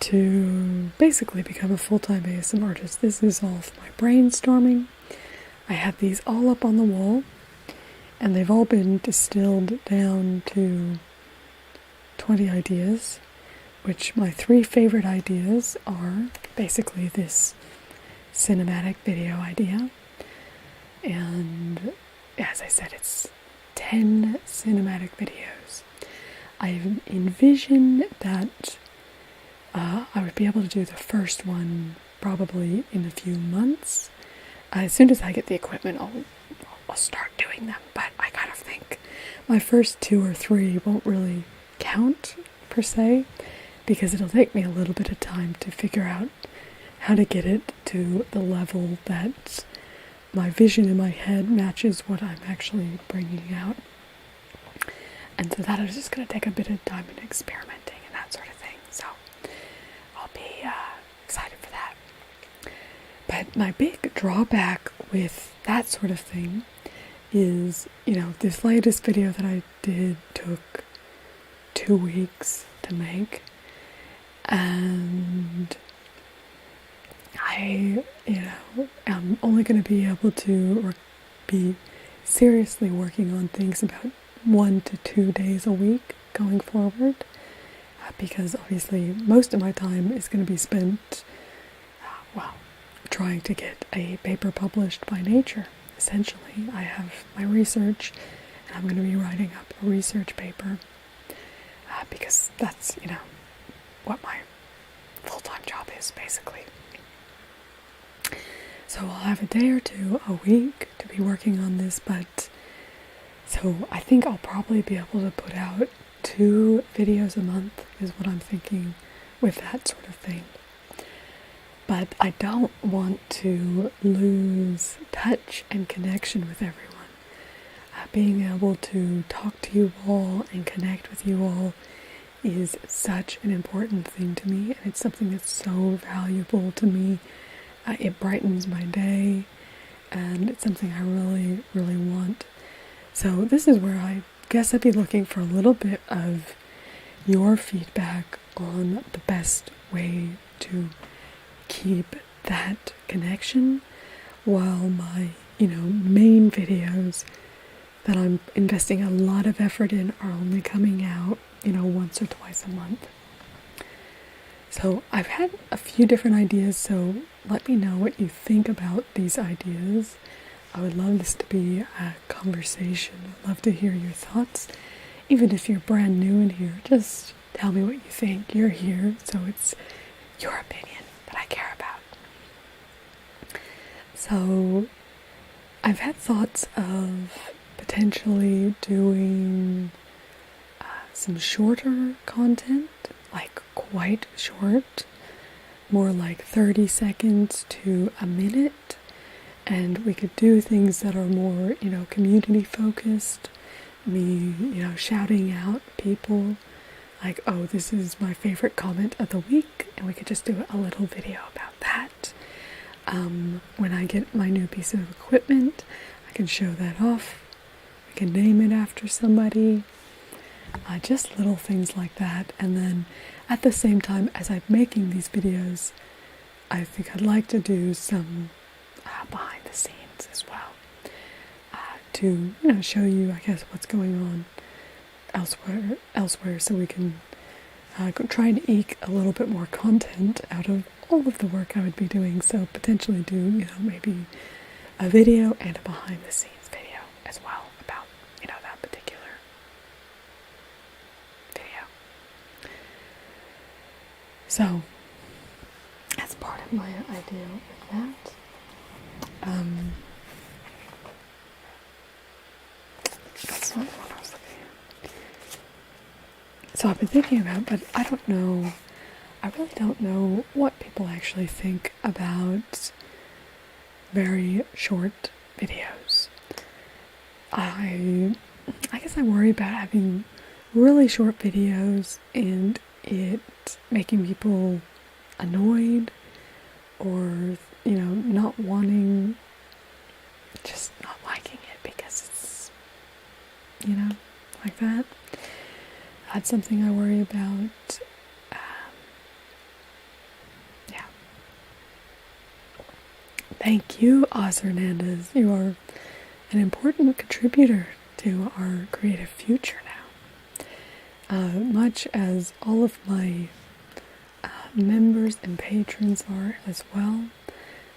to basically become a full-time ASMRtist. This is all of my brainstorming. I have these all up on the wall, and they've all been distilled down to 20 ideas, which my 3 favorite ideas are basically this cinematic video idea. And as I said, it's 10 cinematic videos. I envision that I would be able to do the first one probably in a few months. As soon as I get the equipment, I'll start doing them, but I kind of think my first 2 or 3 won't really count per se, because it'll take me a little bit of time to figure out how to get it to the level that my vision in my head matches what I'm actually bringing out. And so that is just going to take a bit of time and experimenting and that sort of thing. So I'll be excited for that. But my big drawback with that sort of thing is, this latest video that I did took 2 weeks to make. And I'm only going to be able to be seriously working on things about 1 to 2 days a week going forward, because obviously most of my time is going to be spent, trying to get a paper published by Nature. Essentially, I have my research, and I'm going to be writing up a research paper, because that's, what my full-time job is, basically. So I'll have a day or 2 a week to be working on this, so I think I'll probably be able to put out 2 videos a month is what I'm thinking with that sort of thing. But I don't want to lose touch and connection with everyone. Being able to talk to you all and connect with you all is such an important thing to me, and it's something that's so valuable to me. It brightens my day, and it's something I really, really want. So this is where I guess I'd be looking for a little bit of your feedback on the best way to keep that connection while my, main videos that I'm investing a lot of effort in are only coming out, once or twice a month. So I've had a few different ideas, so let me know what you think about these ideas. I would love this to be a conversation. I'd love to hear your thoughts. Even if you're brand new in here, just tell me what you think. You're here, so it's your opinion that I care about. So I've had thoughts of potentially doing some shorter content, like quite short, more like 30 seconds to a minute, and we could do things that are more, community focused, me, shouting out people, like, oh, this is my favorite comment of the week, and we could just do a little video about that. When I get my new piece of equipment, I can show that off, I can name it after somebody, just little things like that. And then at the same time as I'm making these videos, I think I'd like to do some behind the scenes as well, to show you, I guess, what's going on elsewhere, so we can try and eke a little bit more content out of all of the work I would be doing. So potentially do maybe a video and a behind the scenes video as well about that particular video. So that's part of my idea with that. That's not what I was looking at. So I've been thinking about, but I really don't know what people actually think about very short videos. I guess I worry about having really short videos and it making people annoyed, or not wanting, just not liking it because it's like that. That's something I worry about. Yeah. Thank you, Oz Hernandez. You are an important contributor to our creative future now. Much as all of my members and patrons are as well.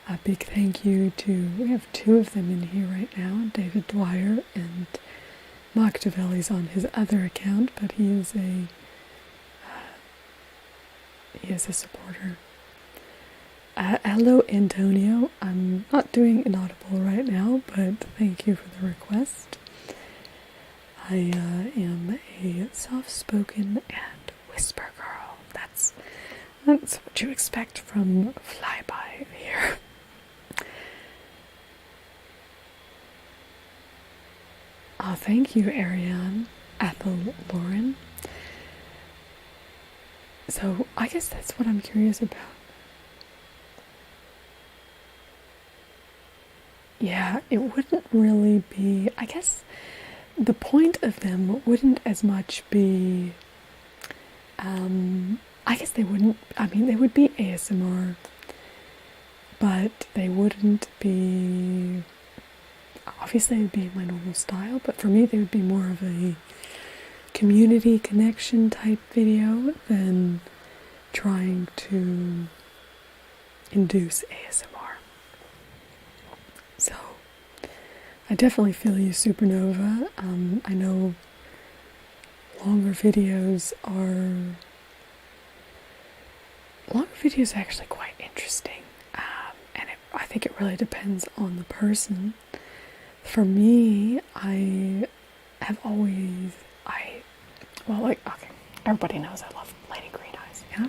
A big thank you to, we have 2 of them in here right now, David Dwyer and Machiavelli's on his other account, but he is a supporter. Hello, Antonio. I'm not doing Inaudible right now, but thank you for the request. I am a soft-spoken and whisper girl. That's what you expect from Flyby here. Oh, thank you, Ariane, Ethel, Lauren. So I guess that's what I'm curious about. Yeah, it wouldn't really be, I guess the point of them wouldn't as much be, I guess they wouldn't, they would be ASMR, but they wouldn't be, obviously it would be my normal style, but for me they would be more of a community connection type video than trying to induce ASMR. So, I definitely feel you, Supernova. I know longer videos are actually quite interesting, and I think it really depends on the person. For me, everybody knows I love Lady Green Eyes, yeah?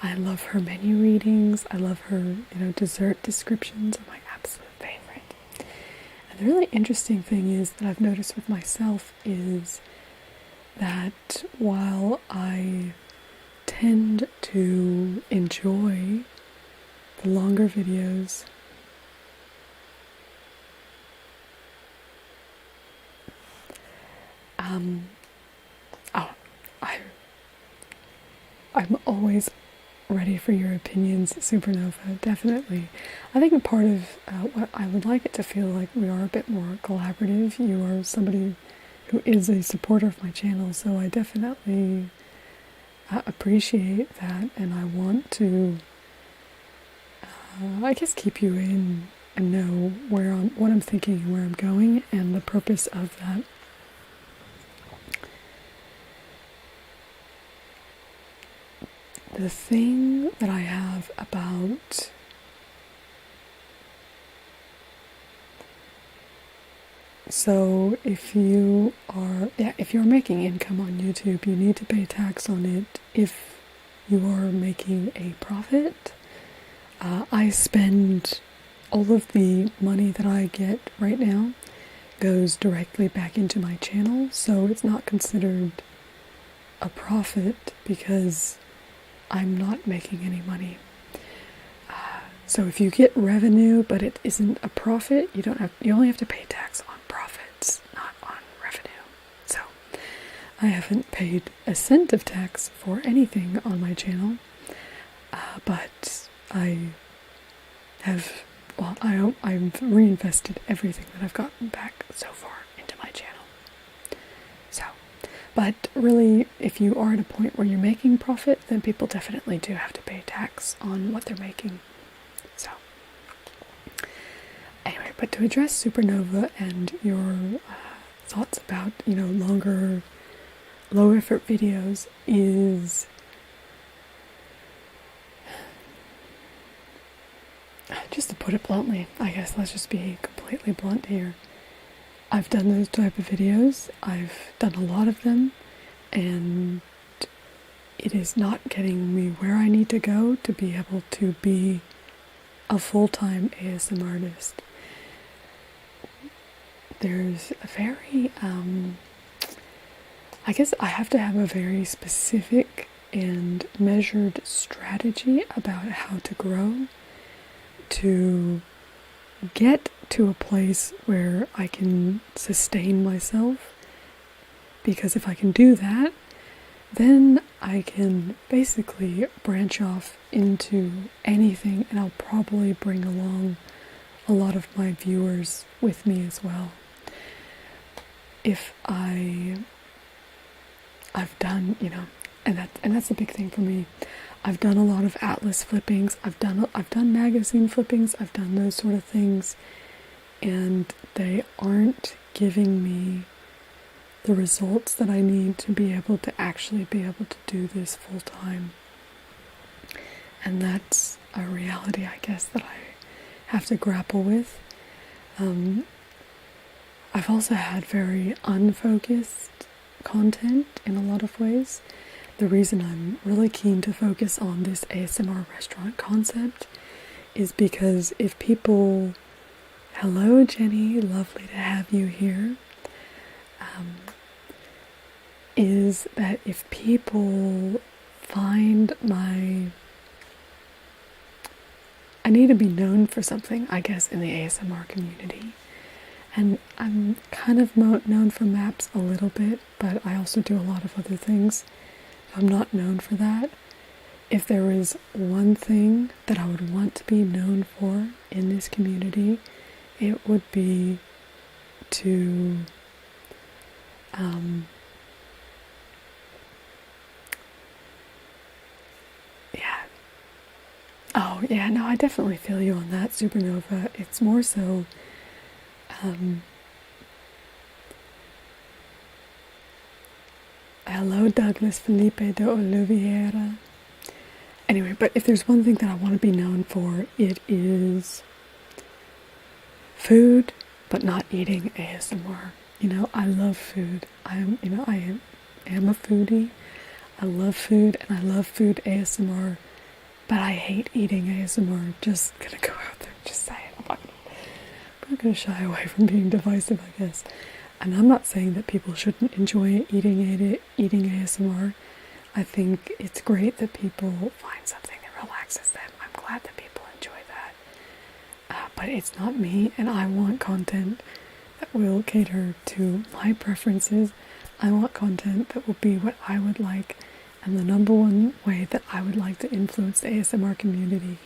I love her menu readings, I love her, dessert descriptions are my absolute favorite. And the really interesting thing is that I've noticed with myself is that while I tend to enjoy the longer videos, I'm always ready for your opinions, Supernova, definitely. I think a part of what I would like it to feel like we are a bit more collaborative. You are somebody who is a supporter of my channel, so I definitely appreciate that, and I want to, I guess, keep you in and know what I'm thinking and where I'm going, and the purpose of that. The thing that I have about if you're making income on YouTube, you need to pay tax on it if you are making a profit. I spend all of the money that I get right now goes directly back into my channel, so it's not considered a profit because I'm not making any money. So if you get revenue but it isn't a profit, you only have to pay tax on profits, not on revenue. So I haven't paid a cent of tax for anything on my channel, but I've reinvested everything that I've gotten back so far into my channel. So, but really, if you are at a point where you're making profit, then people definitely do have to pay tax on what they're making. So, anyway, but to address Supernova and your thoughts about, longer, low-effort videos is... just to put it bluntly, I guess, let's just be completely blunt here. I've done those type of videos. I've done a lot of them, and it is not getting me where I need to go to be able to be a full-time ASMRtist. There's a very, I guess I have to have a very specific and measured strategy about how to grow, to get to a place where I can sustain myself, because if I can do that, then I can basically branch off into anything, and I'll probably bring along a lot of my viewers with me as well. If I've done, and that's a big thing for me. I've done a lot of atlas flippings. I've done magazine flippings. I've done those sort of things, and they aren't giving me the results that I need to be able to actually be able to do this full time. And that's a reality, I guess, that I have to grapple with. I've also had very unfocused content in a lot of ways. The reason I'm really keen to focus on this ASMR restaurant concept is because if people... Hello, Jenny, lovely to have you here. Is that if people find I need to be known for something, I guess, in the ASMR community. And I'm kind of known for maps a little bit, but I also do a lot of other things. I'm not known for that. If there is one thing that I would want to be known for in this community, it would be to Oh, yeah, no, I definitely feel you on that, Supernova. It's more so, hello, Douglas Felipe de Oliveira. Anyway, but if there's one thing that I want to be known for, it is food, but not eating ASMR. I love food. I am a foodie. I love food, and I love food ASMR. But I hate eating ASMR. Just gonna go out there and just say it. I'm not gonna shy away from being divisive, I guess. And I'm not saying that people shouldn't enjoy eating ASMR. I think it's great that people find something that relaxes them. I'm glad that people enjoy that. But it's not me, and I want content that will cater to my preferences. I want content that will be what I would like. And the number one way that I would like to influence the ASMR community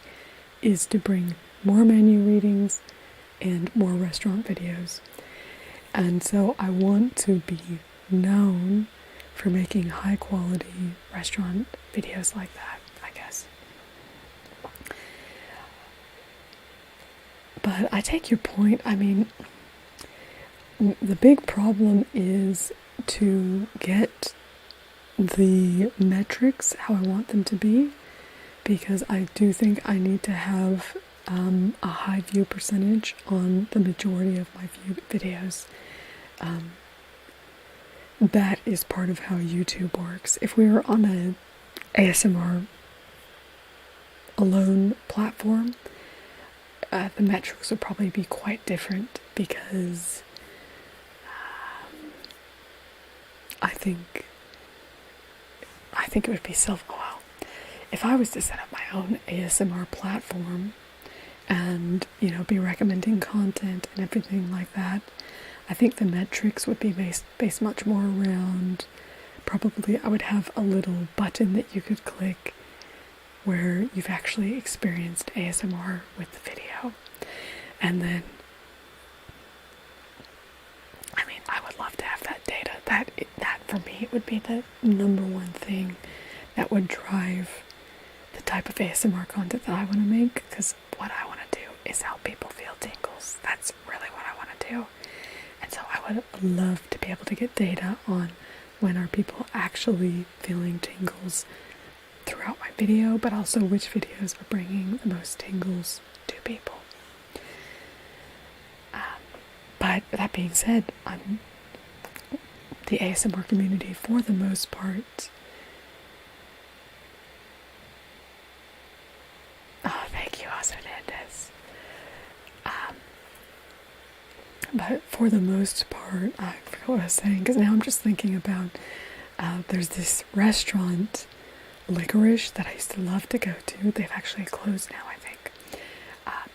is to bring more menu readings and more restaurant videos. And so I want to be known for making high quality restaurant videos like that, I guess. But I take your point. I mean, the big problem is to get the metrics how I want them to be, because I do think I need to have a high view percentage on the majority of my videos. That is part of how YouTube works. If we were on a ASMR alone platform, the metrics would probably be quite different, because I think it would be well, if I was to set up my own ASMR platform and, be recommending content and everything like that, I think the metrics would be based much more around, probably I would have a little button that you could click where you've actually experienced ASMR with the video. And then, I mean, I would love to have that data. That for me would be the number one thing that would drive the type of ASMR content that I want to make, because what I want to do is help people feel tingles. That's really what I want to do. And so I would love to be able to get data on when are people actually feeling tingles throughout my video, but also which videos are bringing the most tingles to people. But that being said, the ASMR community, for the most part... Oh, thank you, Asa Hernandez. But for the most part, I forgot what I was saying, because now I'm just thinking about, there's this restaurant, Licorice, that I used to love to go to. They've actually closed now, I think.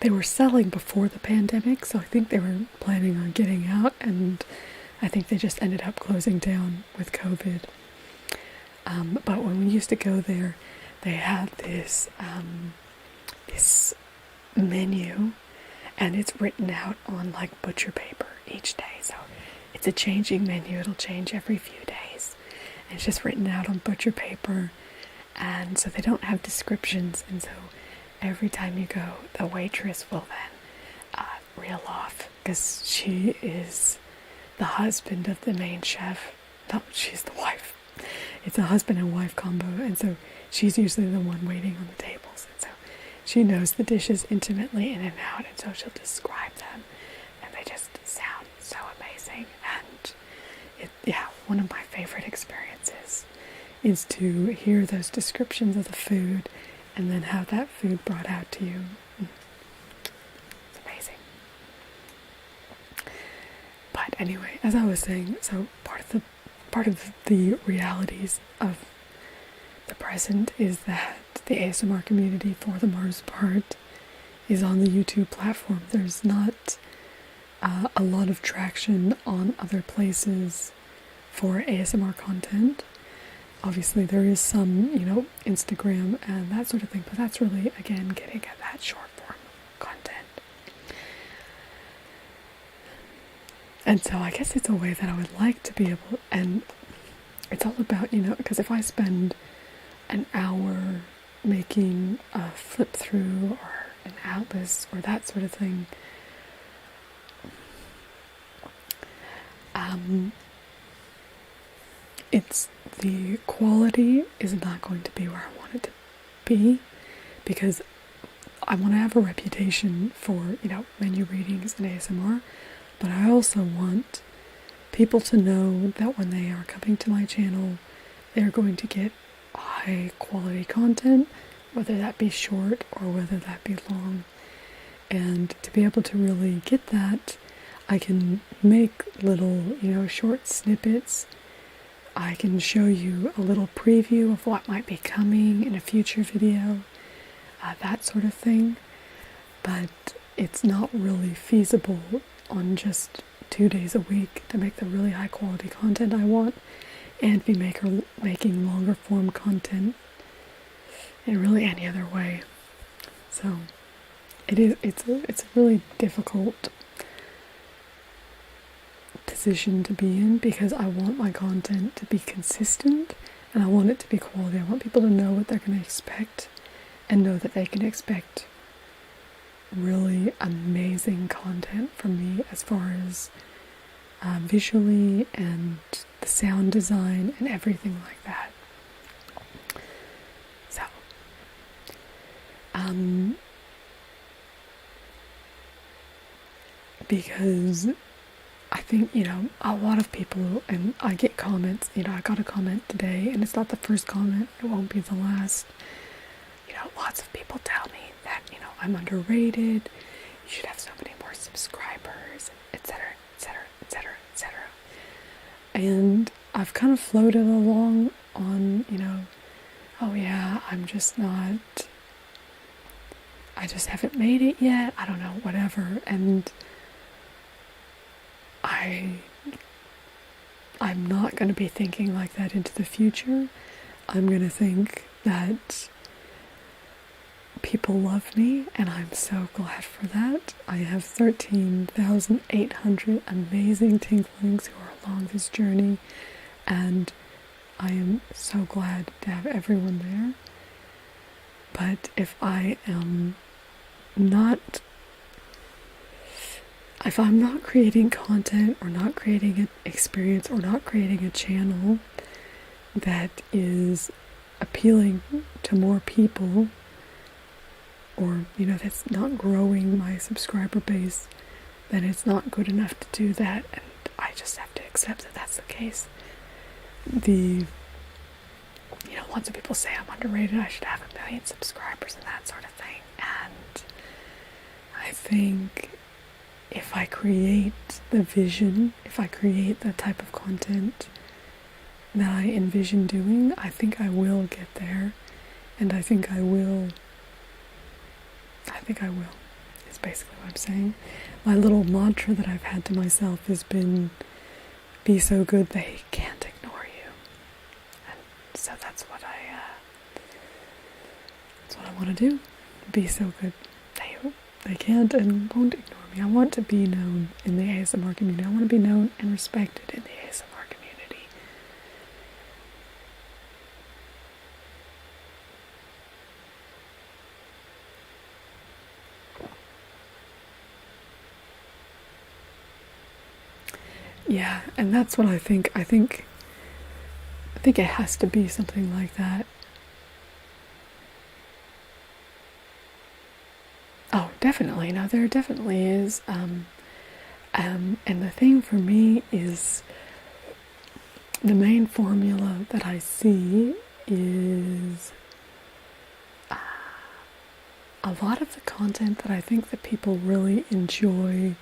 They were selling before the pandemic, so I think they were planning on getting out, and I think they just ended up closing down with COVID. But when we used to go there, they had this menu, and it's written out on like butcher paper each day. So it's a changing menu. It'll change every few days. And it's just written out on butcher paper. And so they don't have descriptions. And so every time you go, the waitress will then reel off, because she is the husband of the main chef, no, she's the wife. It's a husband and wife combo, and so she's usually the one waiting on the tables, and so she knows the dishes intimately in and out, and so she'll describe them, and they just sound so amazing. And one of my favorite experiences is to hear those descriptions of the food and then have that food brought out to you. It's amazing. But anyway, as I was saying, so part of the realities of the present is that the ASMR community, for the most part, is on the YouTube platform. There's not a lot of traction on other places for ASMR content. Obviously there is some, Instagram and that sort of thing, but that's really, again, getting at that short form content. And so I guess it's a way that I would like to be able, and it's all about, because if I spend an hour making a flip through or an atlas or that sort of thing, it's the quality is not going to be where I want it to be, because I want to have a reputation for, menu readings and ASMR, but I also want people to know that when they are coming to my channel, they're going to get high quality content, whether that be short or whether that be long. And to be able to really get that, I can make little, short snippets. I can show you a little preview of what might be coming in a future video, that sort of thing. But it's not really feasible on just 2 days a week to make the really high quality content I want and be making longer form content in really any other way. So it's a really difficult position to be in, because I want my content to be consistent and I want it to be quality. I want people to know what they're going to expect and know that they can expect really amazing content from me as far as visually and the sound design and everything like that. So because I think, a lot of people, and I get comments, I got a comment today, and it's not the first comment, it won't be the last. Lots of people tell me that, I'm underrated, you should have so many more subscribers, etc., etc., etc., etc. And I've kind of floated along on, oh yeah, I just haven't made it yet, I don't know, whatever. And I'm not going to be thinking like that into the future. I'm going to think that people love me, and I'm so glad for that. I have 13,800 amazing tinklings who are along this journey, and I am so glad to have everyone there. But if I'm not creating content or not creating an experience or not creating a channel that is appealing to more people, or, that's not growing my subscriber base, then it's not good enough to do that, and I just have to accept that that's the case. Lots of people say I'm underrated, I should have 1 million subscribers and that sort of thing, and I think if I create the vision, if I create the type of content that I envision doing, I think I will get there, and I think I will, is basically what I'm saying. My little mantra that I've had to myself has been, be so good they can't ignore you. And so that's what I want to do. Be so good they can't and won't ignore me. I want to be known in the ASMR community. I want to be known and respected in the ASMR community. Yeah, and that's what I think. I think I think it has to be something like that. Oh, definitely. No, there definitely is. And the thing for me is the main formula that I see is a lot of the content that I think that people really enjoy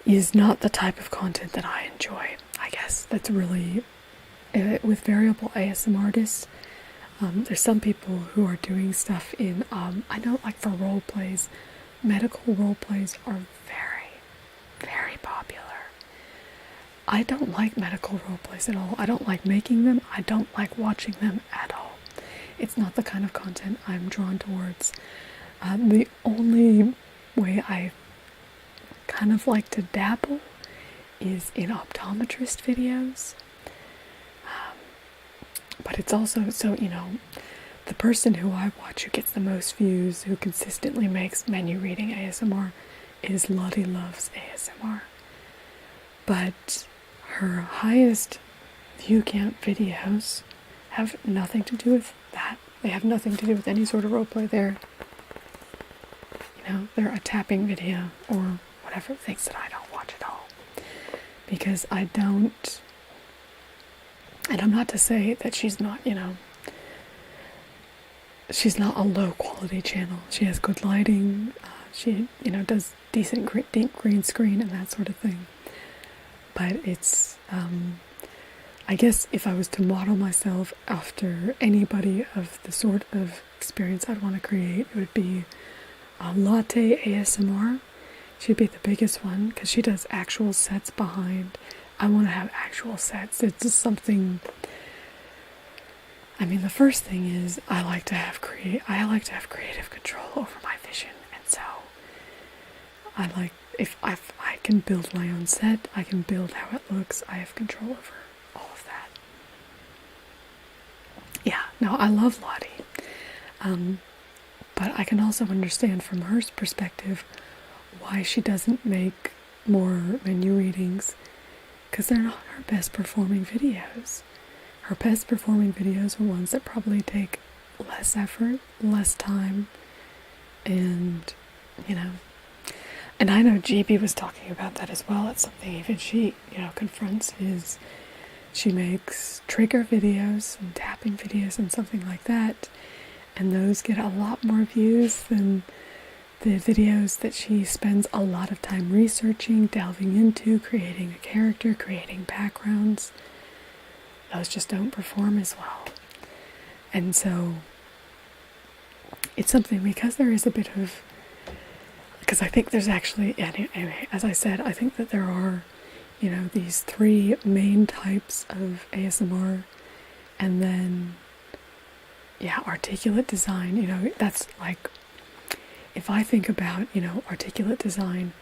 is not the type of content that I enjoy. I guess that's really, with variable ASMRtists, there's some people who are doing stuff in, I know like for role plays, medical role plays are very, very popular. I don't like medical role plays at all. I don't like making them. I don't like watching them at all. It's not the kind of content I'm drawn towards. The only way I kind of like to dabble is in optometrist videos. But it's also, so, the person who I watch who gets the most views, who consistently makes menu reading ASMR, is Lottie Loves ASMR. But her highest view count videos have nothing to do with that. They have nothing to do with any sort of roleplay. They're a tapping video or whatever, things that I don't watch at all. Because I don't, and I'm not to say that she's not, she's not a low quality channel. She has good lighting. She, does decent green screen and that sort of thing. But it's, I guess if I was to model myself after anybody of the sort of experience I'd want to create, it would be Latte ASMR. She'd be the biggest one because she does actual sets behind. I want to have actual sets. It's just something. I mean, the first thing is I like to have creative control over my vision, and so I like if I can build my own set, I can build how it looks. I have control over all of that. Yeah, no, I love Lottie, but I can also understand from her perspective why she doesn't make more menu readings, because they're not her best performing videos. Her best performing videos are ones that probably take less effort, less time, and, and I know GB was talking about that as well. It's something even she, confronts is she makes trigger videos and tapping videos and something like that, and those get a lot more views than the videos that she spends a lot of time researching, delving into, creating a character, creating backgrounds. Those just don't perform as well. And so it's something, because there is a bit of, because I think there's actually, anyway, as I said, I think that there are, these three main types of ASMR, and then, articulate design, that's like, if I think about, articulate design,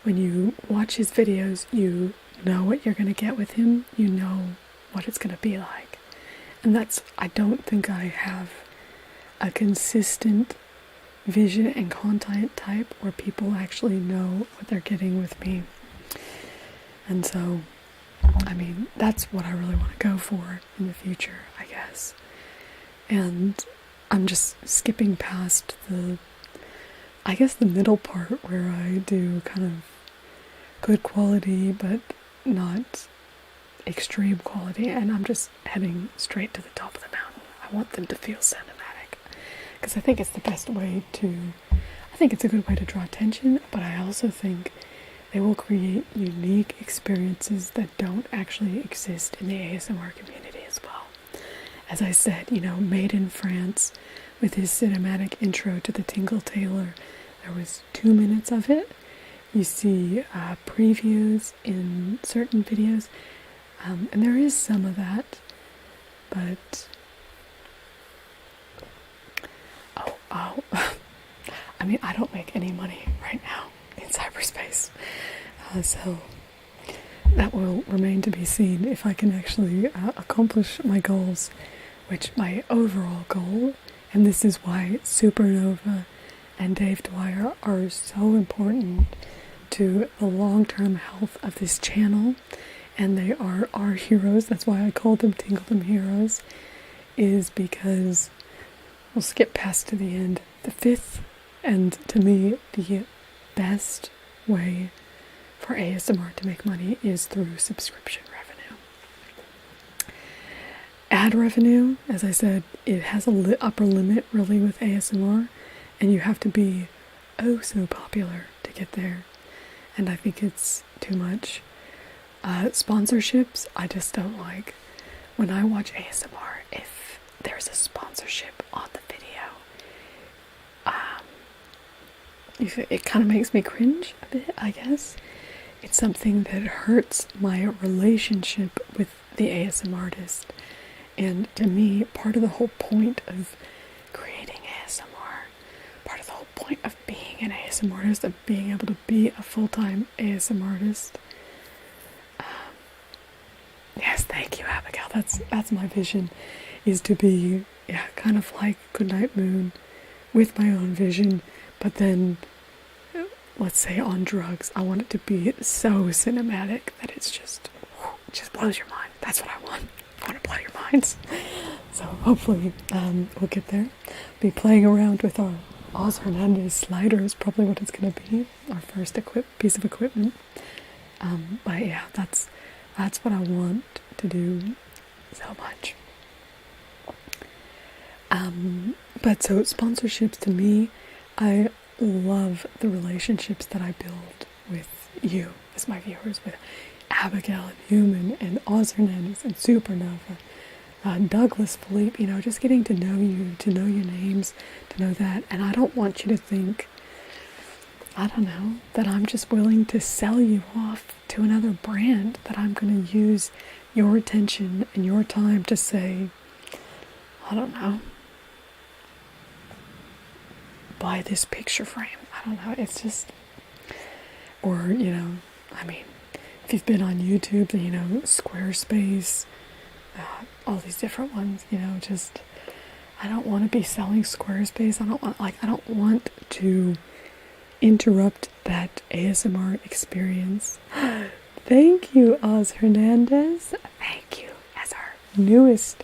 when you watch his videos, you know what you're going to get with him, you know what it's going to be like. And that's, I don't think I have a consistent vision and content type where people actually know what they're getting with me. And so, I mean, that's what I really want to go for in the future, I guess. And I'm just skipping past the middle part where I do kind of good quality but not extreme quality, and I'm just heading straight to the top of the mountain. I want them to feel cinematic because I think it's the best way to, I think it's a good way to draw attention, but I also think they will create unique experiences that don't actually exist in the ASMR community as well. As I said, Made in France with his cinematic intro to the Tingle Tailor, there was 2 minutes of it. You see previews in certain videos, and there is some of that, but I mean, I don't make any money right now in cyberspace, so that will remain to be seen if I can actually accomplish my goals, which my overall goal, and this is why Supernova and Dave Dwyer are so important to the long-term health of this channel and they are our heroes. That's why I call them Tingledom heroes, is because we'll skip past to the end. The fifth, and to me, the best way for ASMR to make money is through subscription revenue. Ad revenue, as I said, it has a upper limit really with ASMR, and you have to be oh so popular to get there, and I think it's too much. Sponsorships, I just don't like. When I watch ASMR, if there's a sponsorship on the video, it kind of makes me cringe a bit, I guess. It's something that hurts my relationship with the ASMRtist. And to me, part of the whole point of creating ASMR, part of the whole point of being an ASMRtist, of being able to be a full-time ASMRtist. Yes, thank you, Abigail. That's my vision, is to be, kind of like Goodnight Moon with my own vision, but then, let's say on drugs. I want it to be so cinematic that it just blows your mind. That's what I want. I want to blow your minds. So hopefully we'll get there. Be playing around with our Oz Hernandez slider is probably what it's going to be. Our first piece of equipment. But yeah, that's what I want to do so much. But so sponsorships, to me, I love the relationships that I build with you as my viewers, with Abigail and Human and Oz Hernandez and Supernova, Douglas, Philippe, just getting to know you, to know your names, to know that. And I don't want you to think, that I'm just willing to sell you off to another brand, that I'm going to use your attention and your time to say, buy this picture frame. It's just, or, if you've been on YouTube, Squarespace, all these different ones, I don't want to be selling Squarespace. I don't want to interrupt that ASMR experience. Thank you, Oz Hernandez. Thank you, as our newest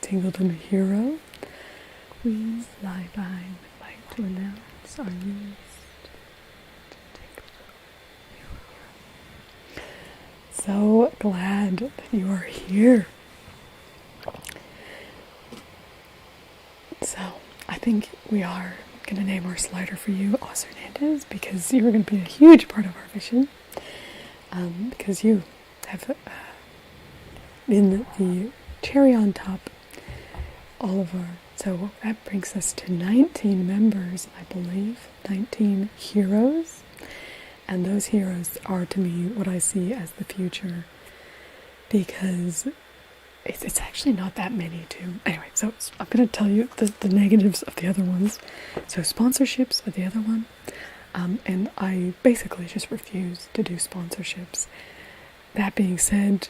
Tingledom hero. Please lie by. We'd like to announce our newest Tingledom hero. So glad that you are here. So I think we are going to name our slider for you Oz Hernandez, because you are going to be a huge part of our vision. Because you have been the cherry on top. So that brings us to 19 members, I believe, 19 heroes. And those heroes are, to me, what I see as the future, because it's actually not that many too. Anyway, so I'm going to tell you the negatives of the other ones. So sponsorships are the other one. And I basically just refuse to do sponsorships. That being said,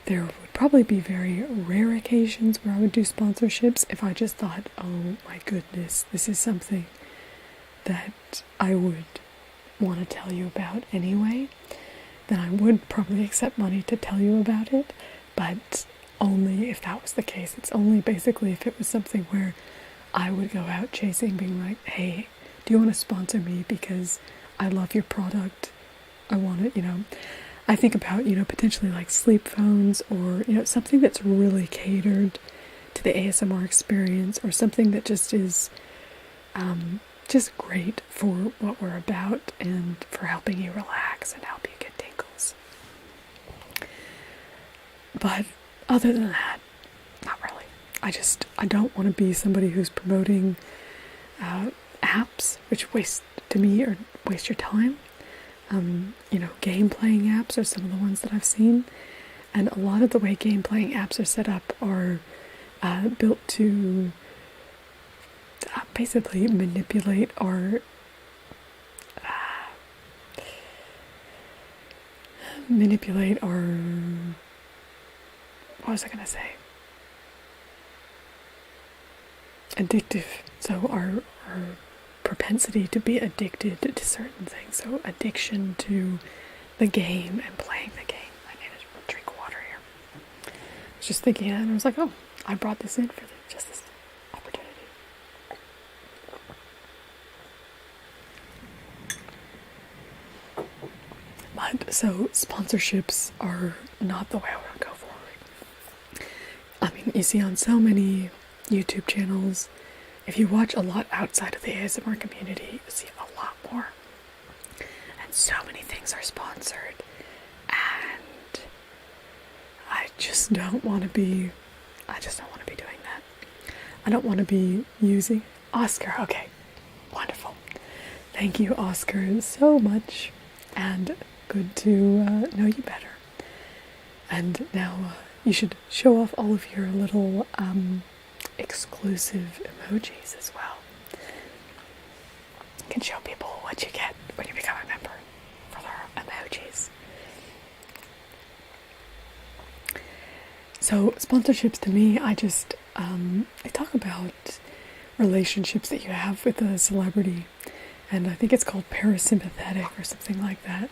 there would probably be very rare occasions where I would do sponsorships if I just thought, oh my goodness, this is something that I would want to tell you about anyway. Then I would probably accept money to tell you about it, but only if that was the case. It's only basically if it was something where I would go out chasing, being like, hey, do you want to sponsor me because I love your product? I want it, I think about, potentially like sleep phones, or, something that's really catered to the ASMR experience, or something that just is just great for what we're about and for helping you relax and help you get tingles. But other than that, not really. I don't want to be somebody who's promoting apps, which waste your time. Game playing apps are some of the ones that I've seen, and a lot of the way game playing apps are set up are built to basically manipulate our what was I gonna say? Addictive. So our propensity to be addicted to certain things. So addiction to the game and playing the game. was just thinking it, and I was like, oh, I brought this in for just this opportunity. But so sponsorships are not the way I want to go forward. I mean, you see on so many YouTube channels, if you watch a lot outside of the ASMR community, you see a lot more. And so many things are sponsored. And I just don't want to be doing that. I don't want to be using Oscar. Okay, wonderful. Thank you, Oscar, so much. And good to know you better. And now you should show off all of your little exclusive emojis as well. You can show people what you get when you become a member for their emojis. So sponsorships to me, they talk about relationships that you have with a celebrity, and I think it's called parasympathetic or something like that.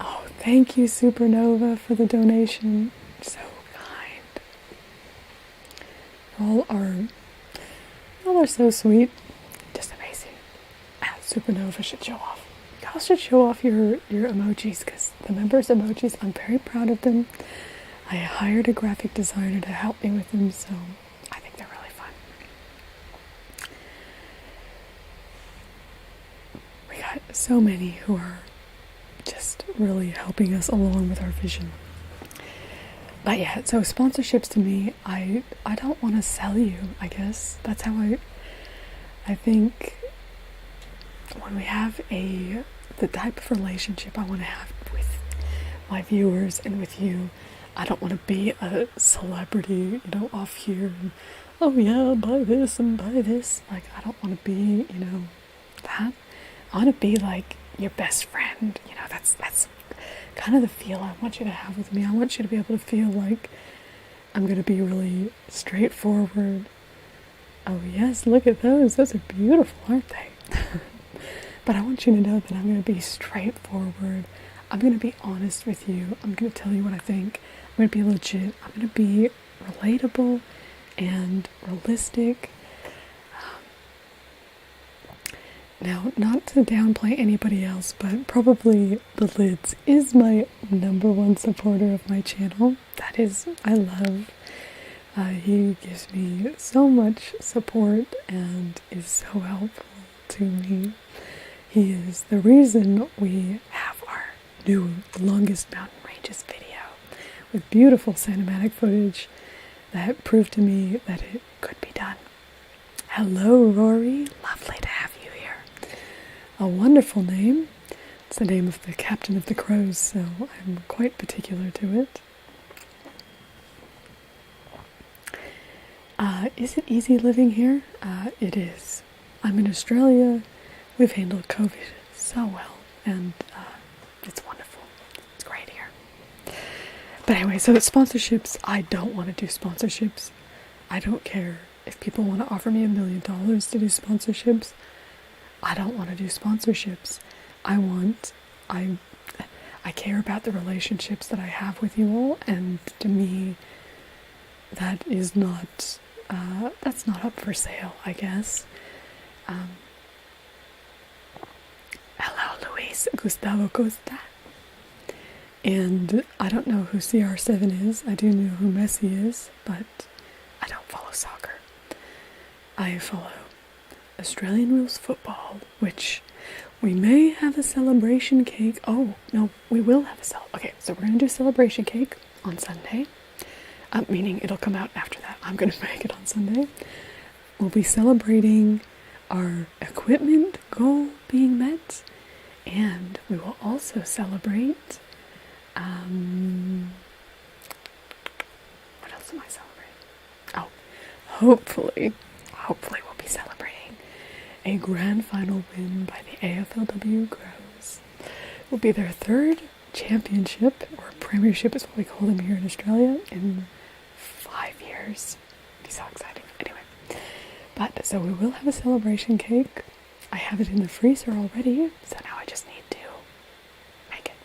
Oh, thank you, Supernova, for the donation. So kind. All are so sweet. Just amazing. Supernova should show off. You all should show off your emojis, because the members' emojis, I'm very proud of them. I hired a graphic designer to help me with them, so I think they're really fun. We got so many who are just really helping us along with our vision. But yeah, so sponsorships to me, I don't want to sell you, I guess. That's how I think when we have the type of relationship I want to have with my viewers and with you, I don't want to be a celebrity, off here and, oh yeah, buy this and buy this. Like, I don't want to be, that. I want to be like your best friend. That's kind of the feel I want you to have with me. I want you to be able to feel like I'm going to be really straightforward. Oh yes, look at those. Those are beautiful, aren't they? But I want you to know that I'm going to be straightforward. I'm going to be honest with you. I'm going to tell you what I think. I'm going to be legit. I'm going to be relatable and realistic. Now, not to downplay anybody else, but probably the Lids is my #1 supporter of my channel. That is, I love. He gives me so much support and is so helpful to me. He is the reason we have our new Longest Mountain Ranges video with beautiful cinematic footage that proved to me that it could be done. Hello, Rory. Lovely to have you here. A wonderful name. It's the name of the captain of the crows, so I'm quite particular to it. Is it easy living here? It is. I'm in Australia. We've handled COVID so well, and it's wonderful. It's great here. But anyway, so sponsorships, I don't want to do sponsorships. I don't care if people want to offer me $1 million to do sponsorships. I don't want to do sponsorships. I care about the relationships that I have with you all, and to me, that is not, that's not up for sale, I guess. Hello, Luis Gustavo Costa. And I don't know who CR7 is. I do know who Messi is, but I don't follow soccer. I follow Australian rules football, which we may have a celebration cake. Oh, no, we will have a okay, so we're going to do celebration cake on Sunday. Meaning it'll come out after that. I'm going to make it on Sunday. We'll be celebrating our equipment goal being met, and we will also celebrate, what else am I celebrating? Oh, hopefully we'll be celebrating a grand final win by the AFLW Crows. It will be their 3rd championship, or premiership is what we call them here in Australia, in 5 years. It'll be so exciting. Anyway, but so we will have a celebration cake. I have it in the freezer already, so now I just need to make it.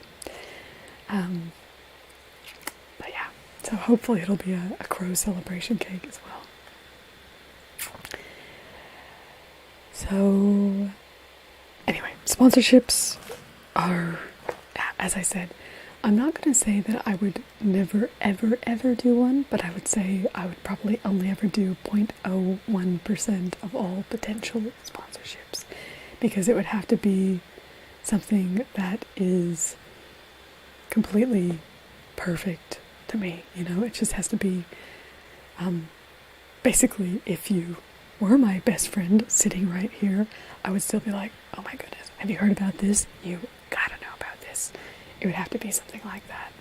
But yeah, So hopefully it'll be a crow celebration cake as well. So anyway, sponsorships are, as I said, I'm not going to say that I would never, ever, ever do one, but I would say I would probably only ever do 0.01% of all potential sponsorships, because it would have to be something that is completely perfect to me. You know, it just has to be, basically, if you were my best friend sitting right here, I would still be like, oh my goodness, have you heard about this? You gotta know about this. It would have to be something like that.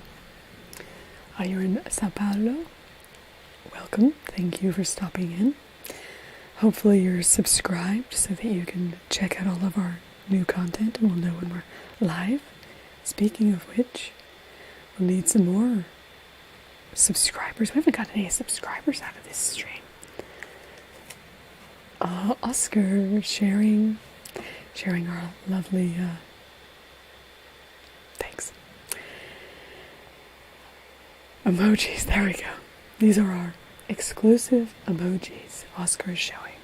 Are you in Sao Paulo? Welcome. Thank you for stopping in. Hopefully you're subscribed so that you can check out all of our new content and we'll know when we're live. Speaking of which, we'll need some more subscribers. We haven't got any subscribers out of this stream. Oscar sharing our lovely thanks emojis. There we go. These are our exclusive emojis Oscar is showing.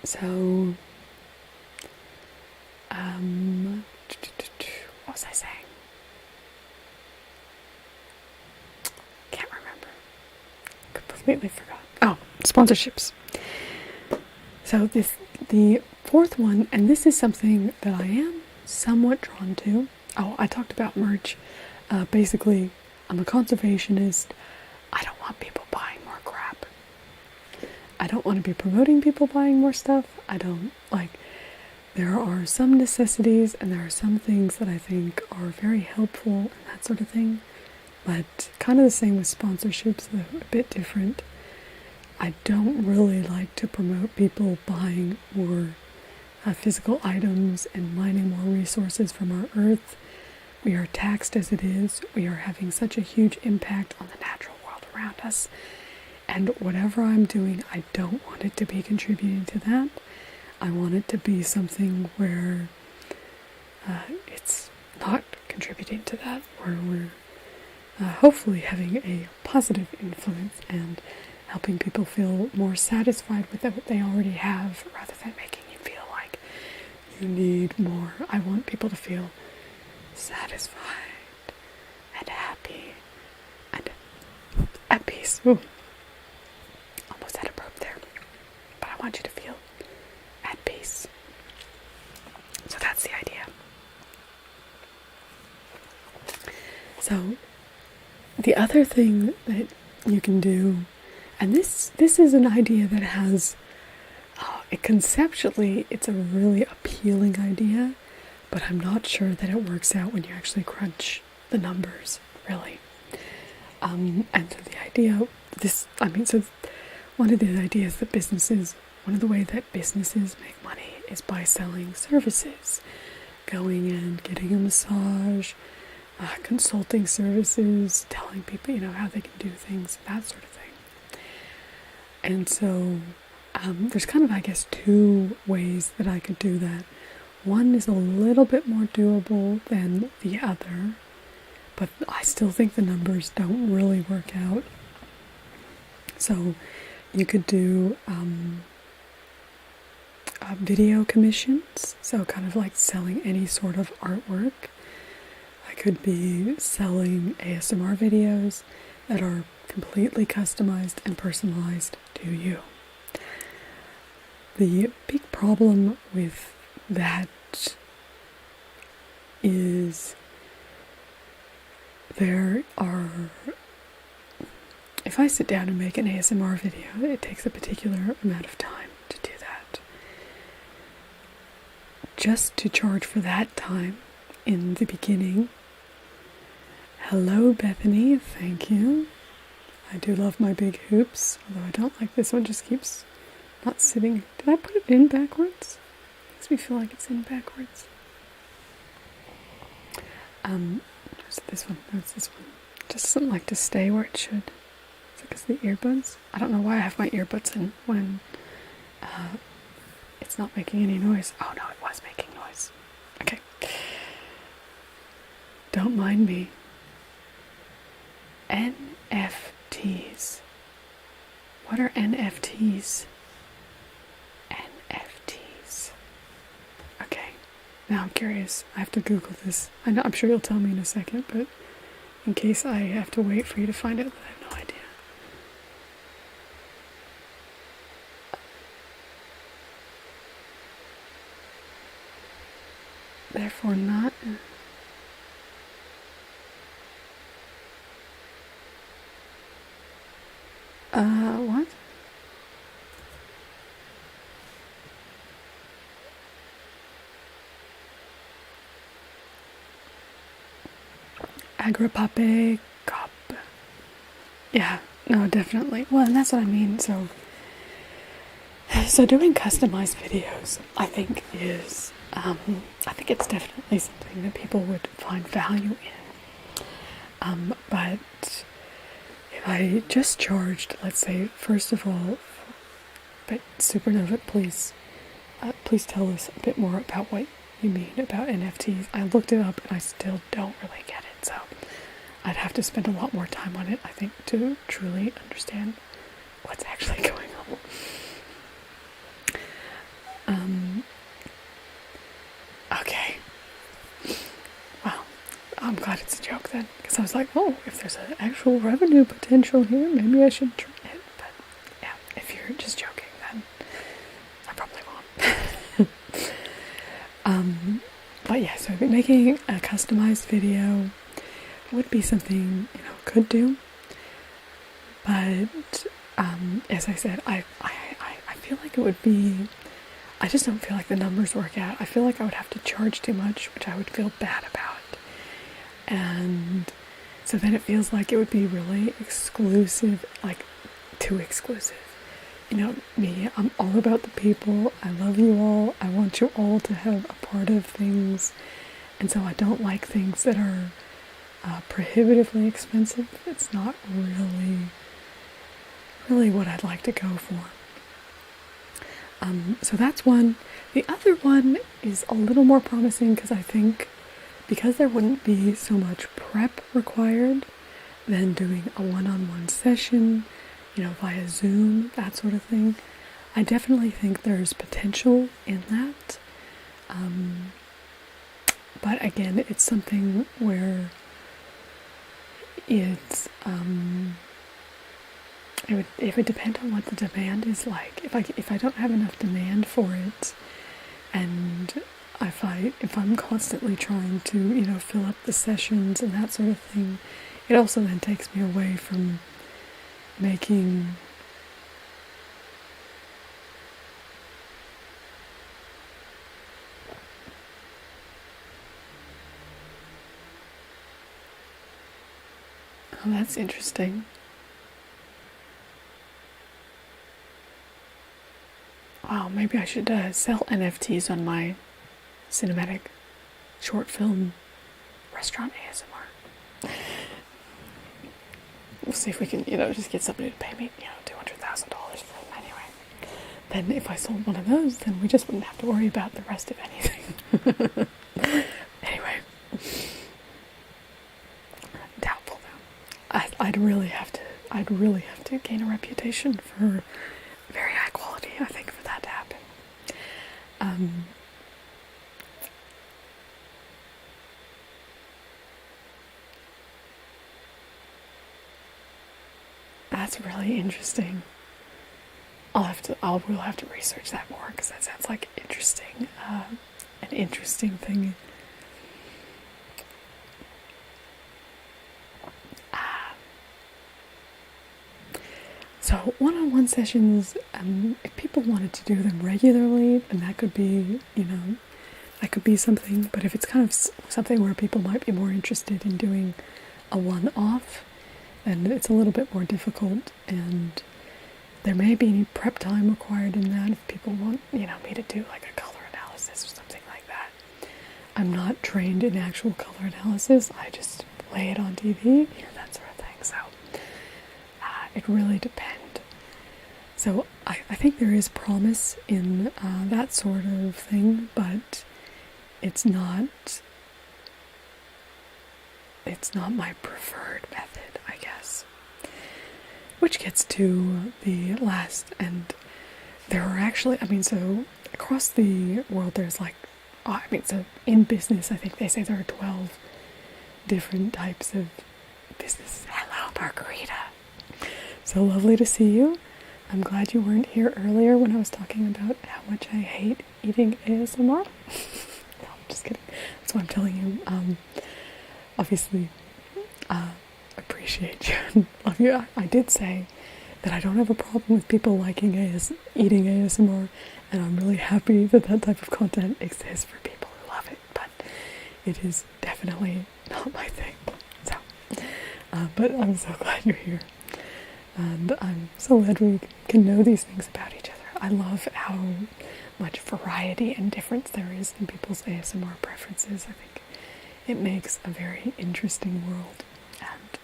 So what was I saying? Can't remember. Completely forgot. Oh, sponsorships. So the fourth one, and this is something that I am somewhat drawn to. Oh, I talked about merch. Basically, I'm a conservationist. I don't want people buying more crap. I don't want to be promoting people buying more stuff. I don't like. There are some necessities and there are some things that I think are very helpful and that sort of thing. But kind of the same with sponsorships, though a bit different. I don't really like to promote people buying more physical items and mining more resources from our earth. We are taxed as it is. We are having such a huge impact on the natural world around us. And whatever I'm doing, I don't want it to be contributing to that. I want it to be something where it's not contributing to that, where we're hopefully having a positive influence and helping people feel more satisfied with what they already have, rather than making you feel like you need more. I want people to feel satisfied and happy and at peace. Ooh. Almost had a burp there. But I want you to feel at peace. So that's the idea. So the other thing that you can do, and this is an idea that has, conceptually, it's a really appealing idea, but I'm not sure that it works out when you actually crunch the numbers, really. And so the idea, so one of the ideas that one of the ways that businesses make money is by selling services, going in, getting a massage, consulting services, telling people, how they can do things, that sort of thing. And so there's kind of, I guess, two ways that I could do that. One is a little bit more doable than the other, but I still think the numbers don't really work out. So you could do video commissions, so kind of like selling any sort of artwork. I could be selling ASMR videos that are completely customized and personalized to you. The big problem with that is if I sit down and make an ASMR video, it takes a particular amount of time to do that. Just to charge for that time in the beginning. Hello, Bethany, thank you. I do love my big hoops, although I don't like this one, just keeps not sitting. Did I put it in backwards? Makes me feel like it's in backwards. There's this one. There's this one. Just doesn't like to stay where it should. Is it because of the earbuds? I don't know why I have my earbuds in when it's not making any noise. Oh no, it was making noise. Okay. Don't mind me. NFTs. What are NFTs? NFTs. Okay, now I'm curious. I have to Google this. I'm sure you'll tell me in a second, but in case I have to wait for you to find out, I have no idea. Therefore not. What? Agripape cop. Yeah, no, definitely. Well, and that's what I mean. So doing customized videos, I think is, I think it's definitely something that people would find value in. But if I just charged, let's say, first of all, but Supernova, please tell us a bit more about what you mean about NFTs. I looked it up and I still don't really get it, so I'd have to spend a lot more time on it, I think, to truly understand what's actually going on. Okay. Well, I'm glad it's a joke then, because I was like, oh, if there's an actual revenue potential here, maybe I should try it. But yeah, if you're just joking, then I probably won't. But yeah, so making a customized video would be something, could do. But as I said, I feel like it would be, I just don't feel like the numbers work out. I feel like I would have to charge too much, which I would feel bad about. And so then it feels like it would be really exclusive, like too exclusive. Me, I'm all about the people. I love you all. I want you all to have a part of things. And so I don't like things that are prohibitively expensive. It's not really what I'd like to go for. So that's one. The other one is a little more promising because I think because there wouldn't be so much prep required than doing a one-on-one session, via Zoom, that sort of thing. I definitely think there's potential in that. But again, it's something where it's, it would depend on what the demand is like. If I don't have enough demand for it, and if I'm constantly trying to, fill up the sessions and that sort of thing, it also then takes me away from making Oh, that's interesting. Wow, maybe I should sell NFTs on my cinematic short film restaurant ASMR. We'll see if we can, just get somebody to pay me, $200,000 for it anyway. Then if I sold one of those, then we just wouldn't have to worry about the rest of anything. Anyway. Doubtful though. I'd really have to gain a reputation for very high quality, I think, for that to happen. That's really interesting. We'll have to research that more because that sounds like interesting, an interesting thing. So one-on-one sessions, if people wanted to do them regularly, then that could be, that could be something. But if it's kind of something where people might be more interested in doing a one-off, then it's a little bit more difficult, and there may be any prep time required in that if people want, me to do like a color analysis or something like that. I'm not trained in actual color analysis. I just play it on TV, that sort of thing. So it really depends. So I think there is promise in that sort of thing, but it's not it's not my preferred method, I guess. Which gets to the last, and there are actually, so across the world there's so in business I think they say there are 12 different types of business. Hello, Margarita. So lovely to see you. I'm glad you weren't here earlier when I was talking about how much I hate eating ASMR. No, I'm just kidding. That's why I'm telling you. Obviously, appreciate you and love you. I did say that I don't have a problem with people liking eating ASMR, and I'm really happy that that type of content exists for people who love it, but it is definitely not my thing. So, but I'm so glad you're here. And I'm so glad we can know these things about each other. I love how much variety and difference there is in people's ASMR preferences. I think it makes a very interesting world, and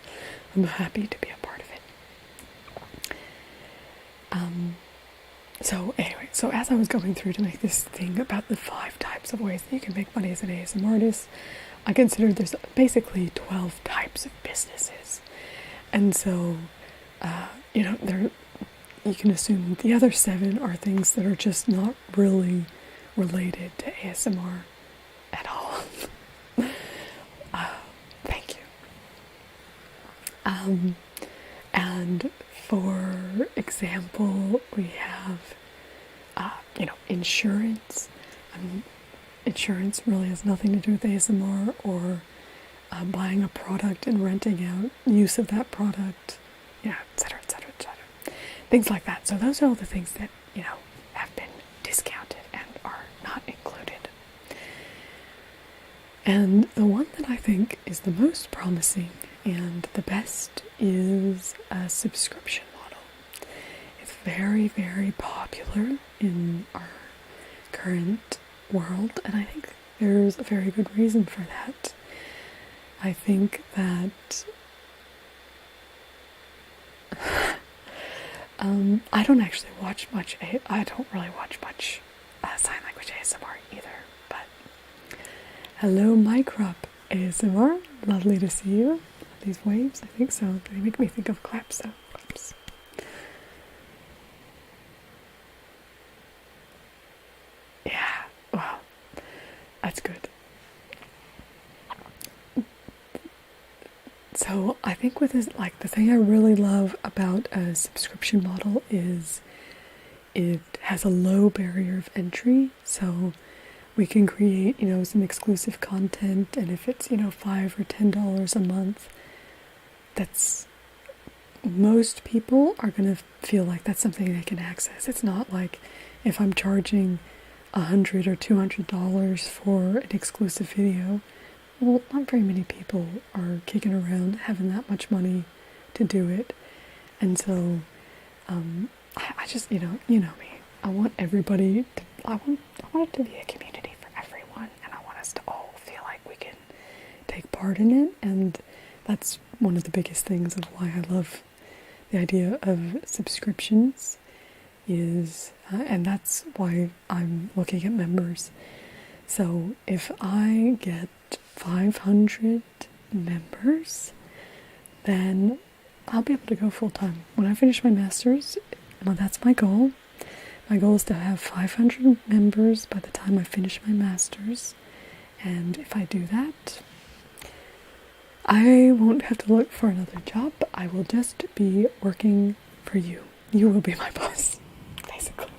I'm happy to be a part of it. So as I was going through to make this thing about the 5 types of ways that you can make money as an ASMRtist, I considered there's basically 12 types of businesses. And so you can assume the other 7 are things that are just not really related to ASMR at all. Thank you. And for example, we have, insurance. Insurance really has nothing to do with ASMR, or buying a product and renting out use of that product, etc., etc., etc. Things like that. So those are all the things that, have been discounted and are not included. And the one that I think is the most promising and the best is a subscription model. It's very, very popular in our current world, and I think there's a very good reason for that. I think that I don't actually watch much. I don't really watch much sign language ASMR either. But hello, Microp ASMR. Lovely to see you. These waves, I think so. They make me think of claps. So, oops. Yeah. Wow. That's good. So I think with this, the thing I really love about a subscription model is it has a low barrier of entry. So we can create, some exclusive content, and if it's, $5 or $10 a month, that's, most people are going to feel like that's something they can access. It's not like if I'm charging $100 or $200 for an exclusive video. Well, not very many people are kicking around having that much money to do it. And so, I just, you know me. I want everybody to, I want it to be a community for everyone, and I want us to all feel like we can take part in it. And that's one of the biggest things of why I love the idea of subscriptions is, and that's why I'm looking at members. So if I get 500 members, then I'll be able to go full time. When I finish my master's, well, that's my goal. My goal is to have 500 members by the time I finish my master's. And if I do that, I won't have to look for another job. I will just be working for you. You will be my boss, basically.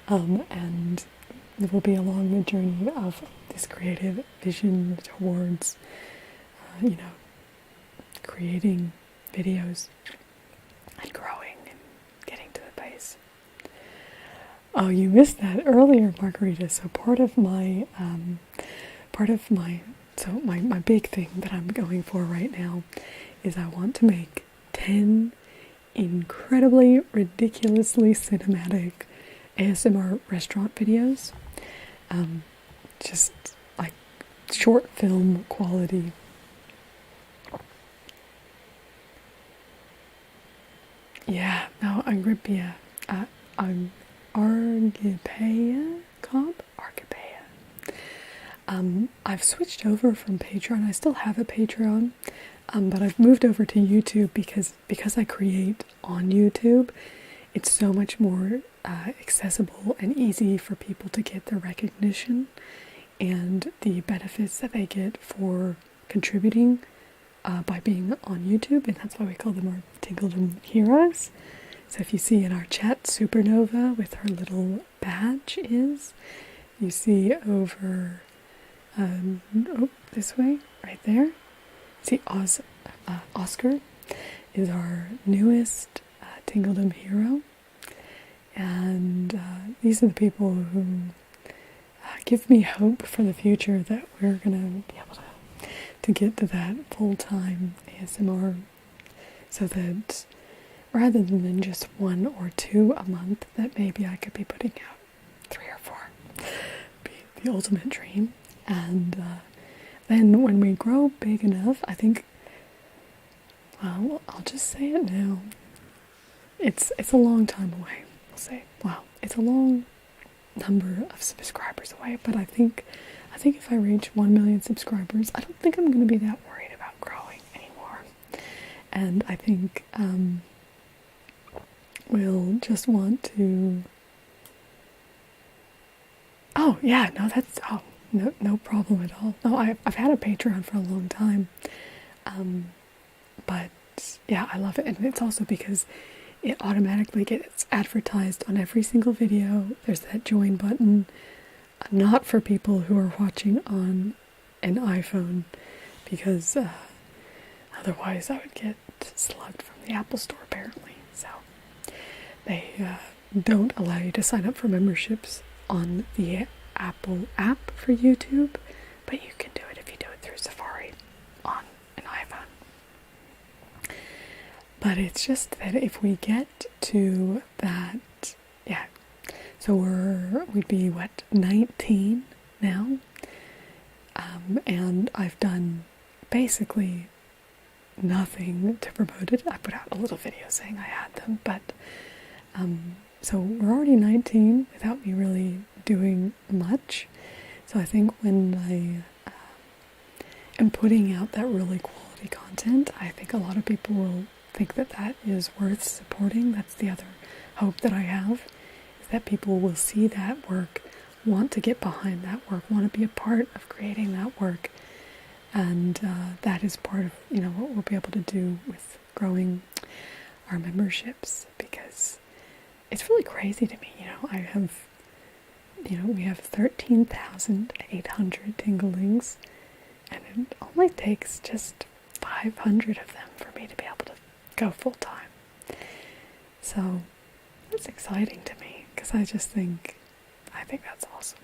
And it will be along the journey of this creative vision towards, creating videos and growing and getting to the base. Oh, you missed that earlier, Margarita. So my big thing that I'm going for right now is I want to make 10 incredibly, ridiculously cinematic ASMR restaurant videos. Just like short film quality. Yeah, no, Agripia. Argypeia? Cobb? Argypeia. I've switched over from Patreon. I still have a Patreon, but I've moved over to YouTube because I create on YouTube. It's so much more accessible and easy for people to get the recognition and the benefits that they get for contributing by being on YouTube, and that's why we call them our Tingledom heroes. So if you see in our chat, Supernova with her little badge is, you see over this way, right there, see Oscar is our newest Tingledom hero, and these are the people who give me hope for the future that we're going to be able to get to that full-time ASMR, so that rather than just 1 or 2 a month, that maybe I could be putting out 3 or 4. Be the ultimate dream. And then when we grow big enough, I think, well, I'll just say it now. It's a long time away. We'll say, wow, it's a long number of subscribers away, but I think if I reach 1 million subscribers, I don't think I'm going to be that worried about growing anymore. And I think we'll just want to... Oh, yeah, no, that's... Oh, no problem at all. No, I've had a Patreon for a long time. But, yeah, I love it. And it's also because it automatically gets advertised on every single video. There's that join button. Not for people who are watching on an iPhone, because otherwise I would get slugged from the Apple Store apparently. So they don't allow you to sign up for memberships on the Apple app for YouTube, but you can do it if you do it through Safari on an iPhone. But it's just that if we get to that, yeah, so we'd be, 19 now? And I've done basically nothing to promote it. I put out a little video saying I had them, but so we're already 19 without me really doing much. So I think when I am putting out that really quality content, I think a lot of people will think that that is worth supporting. That's the other hope that I have, is that people will see that work, want to get behind that work, want to be a part of creating that work. And that is part of, what we'll be able to do with growing our memberships, because it's really crazy to me. I have, we have 13,800 tinglings, and it only takes just 500 of them for me to be able to go full time. So it's exciting to me, because I think that's awesome.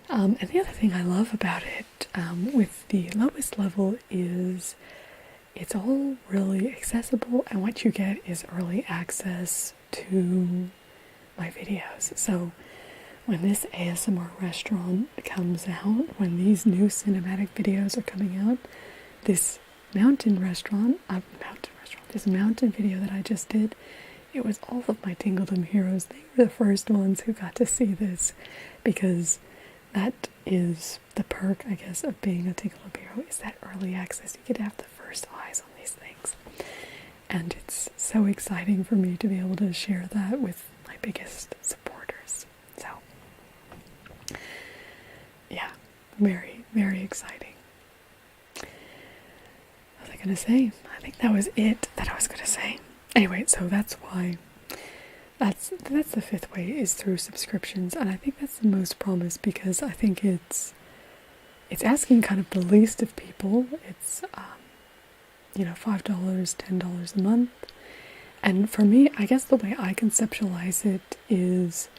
And the other thing I love about it, with the lowest level, is it's all really accessible, and what you get is early access to my videos. So when this ASMR restaurant comes out, when these new cinematic videos are coming out, this mountain video that I just did, it was all of my Tingledom heroes. They were the first ones who got to see this, because that is the perk, I guess, of being a Tingledom hero, is that early access. You get to have the first eyes on these things. And it's so exciting for me to be able to share that with my biggest supporters. So, yeah, very, very exciting. What was I going to say? I think that was it that I was going to say. Anyway, so that's why, that's the fifth way, is through subscriptions. And I think that's the most promise, because I think it's asking kind of the least of people. It's, $5, $10 a month. And for me, I guess the way I conceptualize it is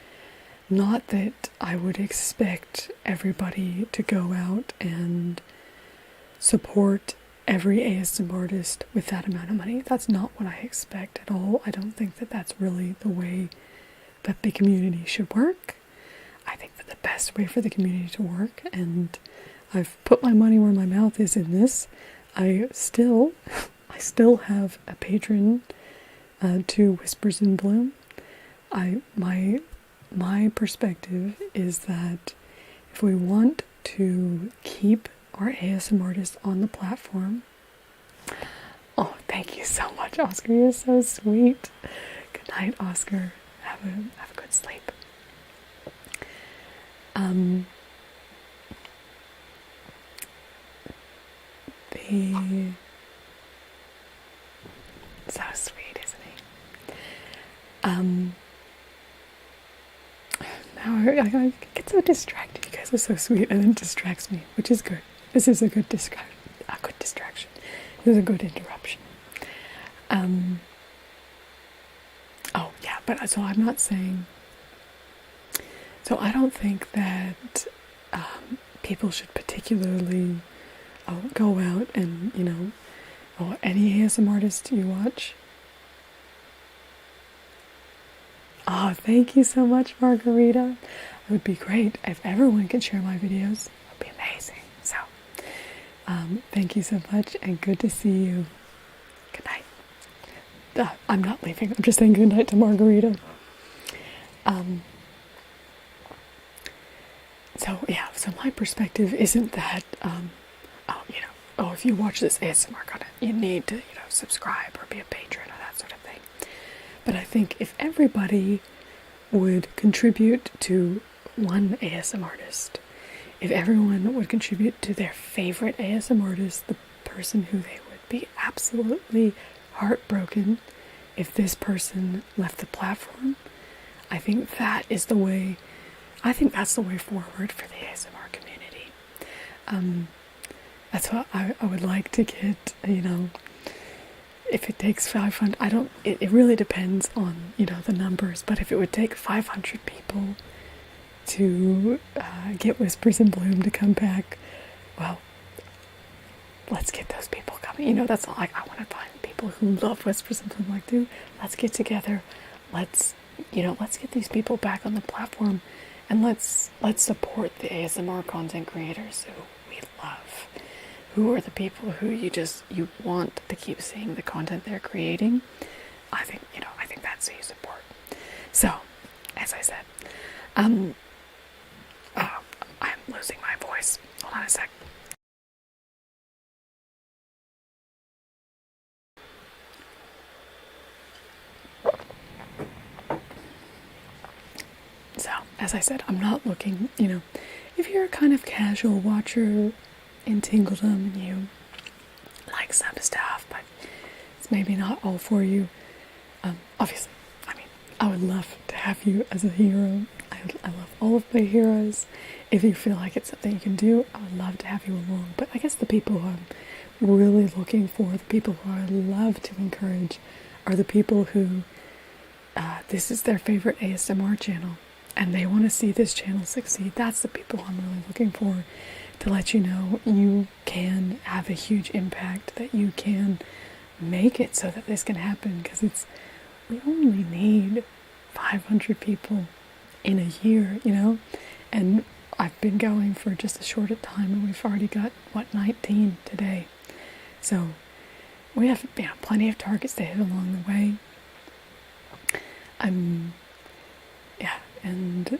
not that I would expect everybody to go out and support every ASMRtist with that amount of money. That's not what I expect at all. I don't think that that's really the way that the community should work. I think that the best way for the community to work, and I've put my money where my mouth is in this, I still have a patron to Whispers in Bloom. My perspective is that if we want to keep our ASMRtists on the platform. Oh, thank you so much, Oscar. You're so sweet. Good night, Oscar. Have a good sleep. So sweet, isn't he? Now I get so distracted. You guys are so sweet, and it distracts me, which is good. This is a good distraction. This is a good interruption. Oh yeah, but so I'm not saying. So I don't think that people should particularly go out and any ASMRtist you watch. Oh, thank you so much, Margarita. It would be great if everyone could share my videos. It would be amazing. So, thank you so much, and good to see you. Good night. I'm not leaving. I'm just saying good night to Margarita. So my perspective isn't that, if you watch this ASMR content, you need to, subscribe or be a patron or that sort of thing. But I think if everybody would contribute to one ASMRtist, if everyone would contribute to their favorite ASMRtist, the person who they would be absolutely heartbroken if this person left the platform, I think that is the way. I think that's the way forward for the ASMR community. That's what I would like to get, if it takes 500, it really depends on, the numbers, but if it would take 500 people to get Whispers in Bloom to come back, well, let's get those people coming. That's not like I want to find people who love Whispers in Bloom like do. Let's get together. Let's get these people back on the platform. And let's support the ASMR content creators who we love, who are the people who you want to keep seeing the content they're creating. I think that's who you support. So, as I said, I'm losing my voice. Hold on a sec. So, as I said, I'm not looking, if you're a kind of casual watcher in Tingledom and you like some stuff, but it's maybe not all for you, obviously, I would love to have you as a hero. I love all of my heroes. If you feel like it's something you can do, I would love to have you along. But I guess the people who I'm really looking for, the people who I love to encourage, are the people who this is their favorite ASMR channel. And they want to see this channel succeed. That's the people I'm really looking for, to let you know you can have a huge impact, that you can make it so that this can happen, because we only need 500 people in a year, and I've been going for just a short time, and we've already got 19 today. So we have plenty of targets to hit along the way. And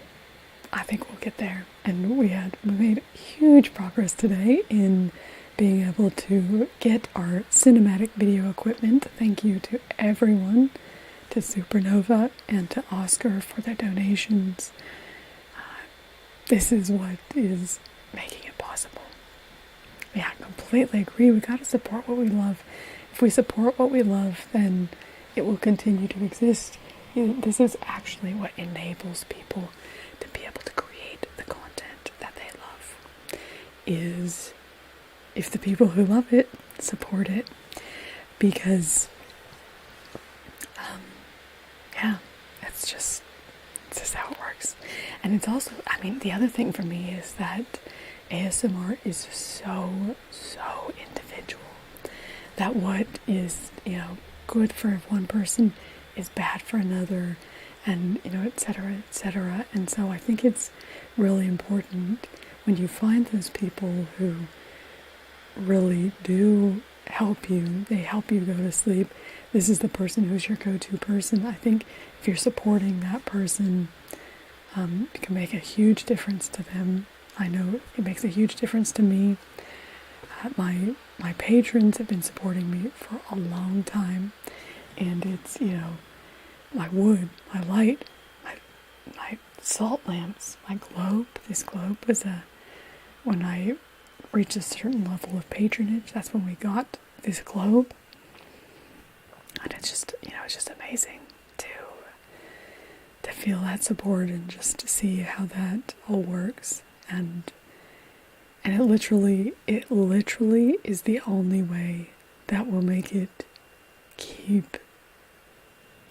I think we'll get there. And we made huge progress today in being able to get our cinematic video equipment. Thank you to everyone, to Supernova and to Oscar for their donations. This is what is making it possible. Yeah, I completely agree. We got to support what we love. If we support what we love, then it will continue to exist. This is actually what enables people to be able to create the content that they love, is if the people who love it support it. Because it's just how it works. And it's also, the other thing for me is that ASMR is so individual, that what is good for one person is bad for another, and etc. And so I think it's really important when you find those people who really do help you, they help you go to sleep. This is the person who's your go-to person. I think if you're supporting that person, it can make a huge difference to them I know it makes a huge difference to me. My patrons have been supporting me for a long time, and it's, my wood, my light, my salt lamps, my globe. This globe was when I reached a certain level of patronage, that's when we got this globe. And it's just, it's just amazing to feel that support and just to see how that all works. And it literally is the only way that will make it keep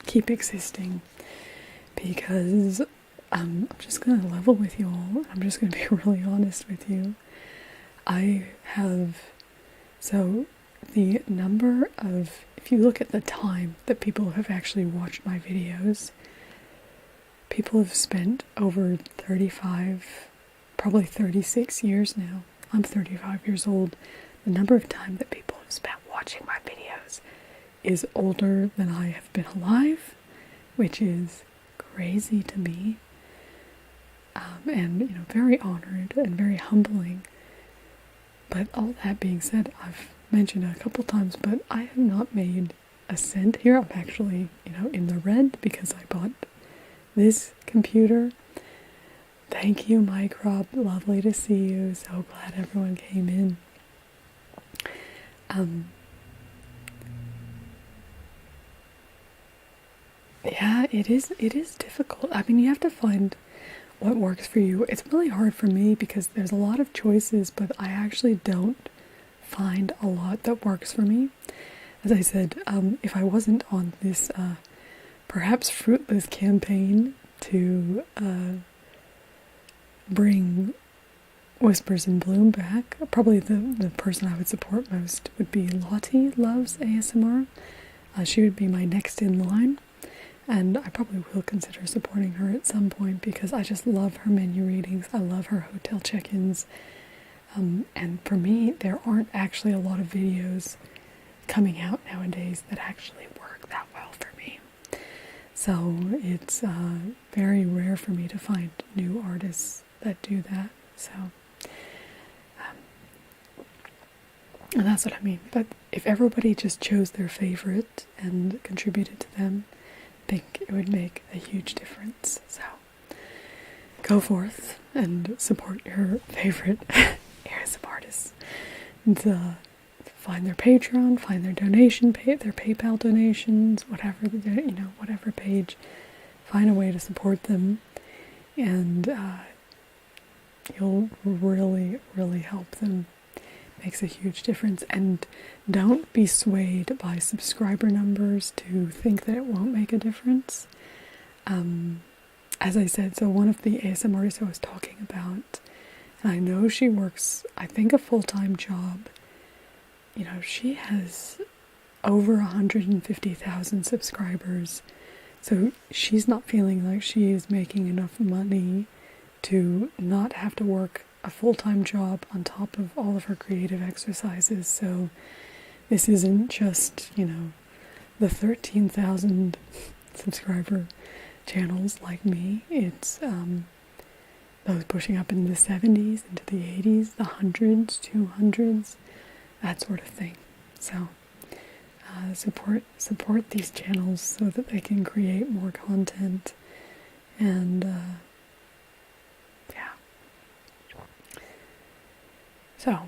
existing. Because I'm just going to level with you all. I'm just going to be really honest with you. So the number of, if you look at the time that people have actually watched my videos, people have spent over 35, probably 36 years now. I'm 35 years old. The number of time that people have spent watching my videos is older than I have been alive, which is crazy to me. And, very honored and very humbling. But all that being said, I've mentioned it a couple times, but I have not made a cent here. I'm actually, in the red because I bought this computer. Thank you, Mike Rob. Lovely to see you. So glad everyone came in. Yeah, it is difficult. I mean, you have to find what works for you. It's really hard for me because there's a lot of choices, but I actually don't find a lot that works for me. As I said, if I wasn't on this perhaps fruitless campaign to bring Whispers in Bloom back, probably the person I would support most would be Lottie Loves ASMR. She would be my next in line. And I probably will consider supporting her at some point because I just love her menu readings. I love her hotel check-ins. And for me, there aren't actually a lot of videos coming out nowadays that actually work that well for me. So it's very rare for me to find new artists that do that. So, and that's what I mean. But if everybody just chose their favorite and contributed to them, I think it would make a huge difference. So go forth and support your favorite ASMRtists. And find their Patreon, find their donation page, their PayPal donations, whatever whatever page. Find a way to support them, and you'll really, really help them. Makes a huge difference. And don't be swayed by subscriber numbers to think that it won't make a difference. As I said, so one of the ASMRtists I was talking about, and I know she works, I think, a full-time job. She has over 150,000 subscribers. So she's not feeling like she is making enough money to not have to work a full-time job on top of all of her creative exercises. So this isn't just, the 13,000 subscriber channels like me. It's those pushing up into the 70s, into the 80s, the 100s, 200s, that sort of thing. So support these channels so that they can create more content. And so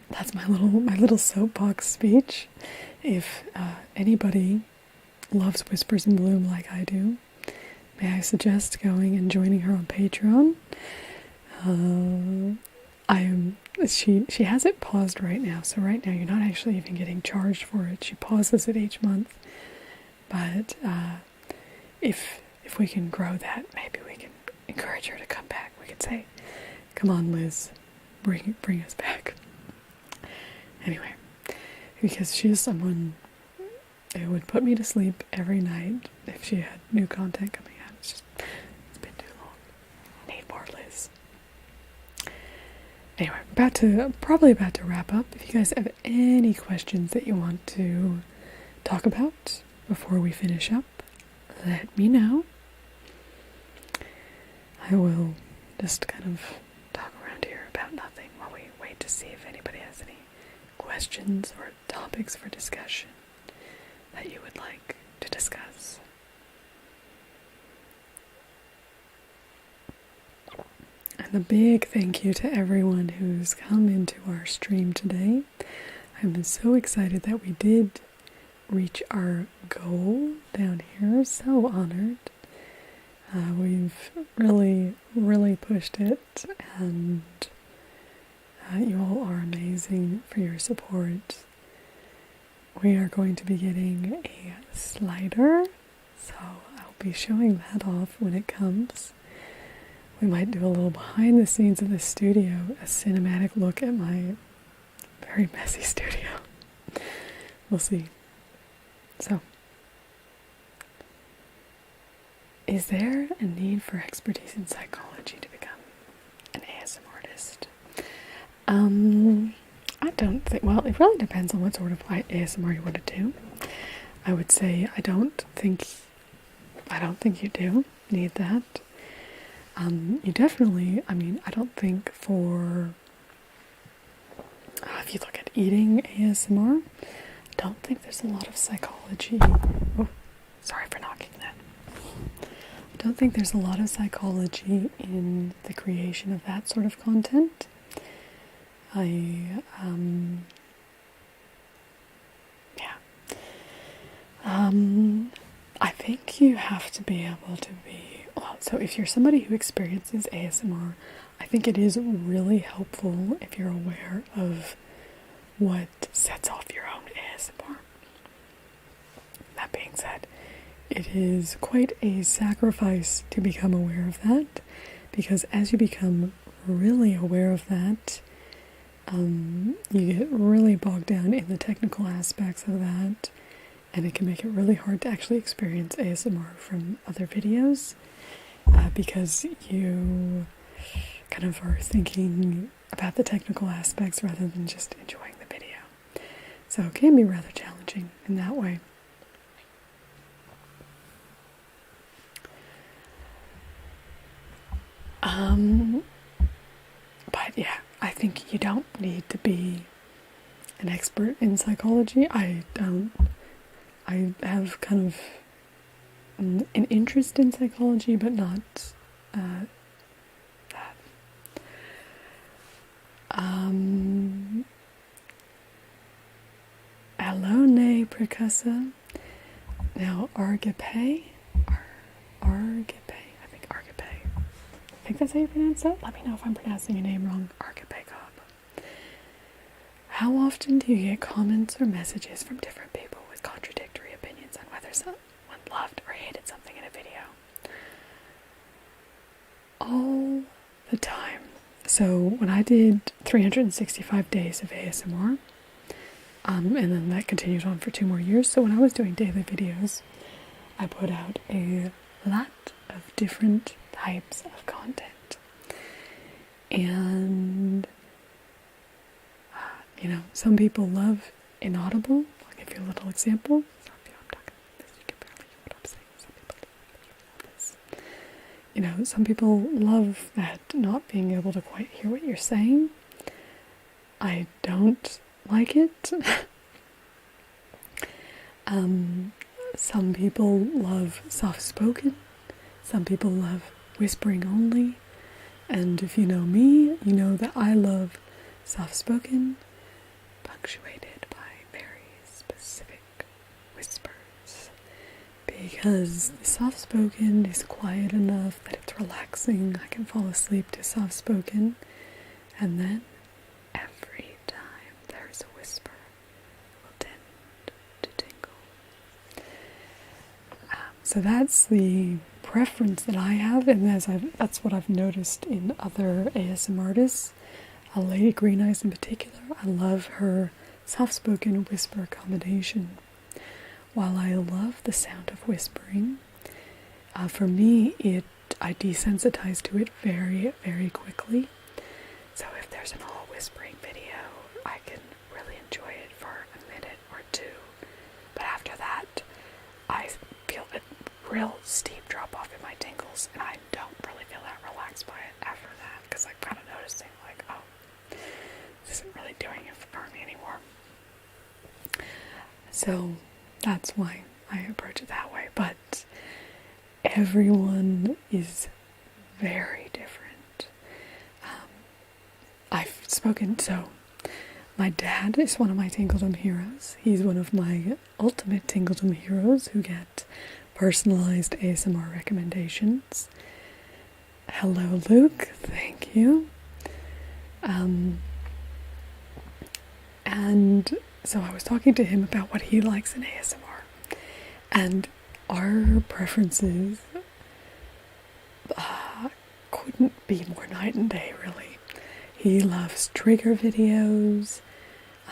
that's my little soapbox speech. If anybody loves Whispers in Bloom like I do, may I suggest going and joining her on Patreon. She has it paused right now, so right now you're not actually even getting charged for it. She pauses it each month, but if we can grow that, maybe we can encourage her to come back. We can say, "Come on, Liz, bring us back." Anyway, because she is someone who would put me to sleep every night if she had new content coming out. It's been too long. I need more Liz. Anyway, probably about to wrap up. If you guys have any questions that you want to talk about before we finish up, let me know. I will just kind of to see if anybody has any questions or topics for discussion that you would like to discuss. And a big thank you to everyone who's come into our stream today. I'm so excited that we did reach our goal down here. So honored. We've really pushed it, and you all are amazing for your support. We are going to be getting a slider, so I'll be showing that off when it comes. We might do a little behind the scenes of the studio, a cinematic look at my very messy studio. We'll see. So, is there a need for expertise in psychology to become an ASMRtist? I don't think, well, it really depends on what sort of ASMR you want to do. I would say I don't think you do need that. You definitely, I don't think for, if you look at eating ASMR, I don't think there's a lot of psychology. Oh, sorry for knocking that. I don't think there's a lot of psychology in the creation of that sort of content. I think you have to be able to be, well, so if you're somebody who experiences ASMR, I think it is really helpful if you're aware of what sets off your own ASMR. That being said, it is quite a sacrifice to become aware of that, because as you become really aware of that, you get really bogged down in the technical aspects of that, and it can make it really hard to actually experience ASMR from other videos, because you kind of are thinking about the technical aspects rather than just enjoying the video. So it can be rather challenging in that way. But yeah, I think you don't need to be an expert in psychology. I have kind of an interest in psychology, but not that. Hello, Ne Percussa. Now, Argape? Argape? I think Argape. I think that's how you pronounce that. Let me know if I'm pronouncing your name wrong. Argape Cobb. How often do you get comments or messages from different people with contradictory opinions on whether someone loved or hated something in a video? All the time. So when I did 365 days of ASMR, and then that continued on for 2 more years. So when I was doing daily videos, I put out a lot of different types of content. And, some people love inaudible. I'll give you a little example. Sorry if I'm talking like this, you can barely hear what I'm saying. Some people love this. Some people love that not being able to quite hear what you're saying. I don't like it. Some people love soft-spoken. Some people love whispering only. And if you know me, you know that I love soft-spoken, punctuated by very specific whispers. Because the soft-spoken is quiet enough that it's relaxing. I can fall asleep to soft-spoken. And then every time there's a whisper, it will tend to tingle. So that's the preference that I have, and that's what I've noticed in other ASMRtists. Lady Green Eyes in particular, I love her soft-spoken whisper combination. While I love the sound of whispering, for me, I desensitize to it very, very quickly. So if there's an all whispering video, I can really enjoy it for a minute or 2. But after that, I feel a real steep drop off in my tingles, and I don't really feel that relaxed by it after that, because I'm kind of noticing, like, oh. isn't really doing it for me anymore. So that's why I approach it that way. But everyone is very different. I've spoken, so my dad is one of my Tingledom heroes. He's one of my ultimate Tingledom heroes who get personalized ASMR recommendations. Hello, Luke. Thank you. And so I was talking to him about what he likes in ASMR. And our preferences couldn't be more night and day, really. He loves trigger videos,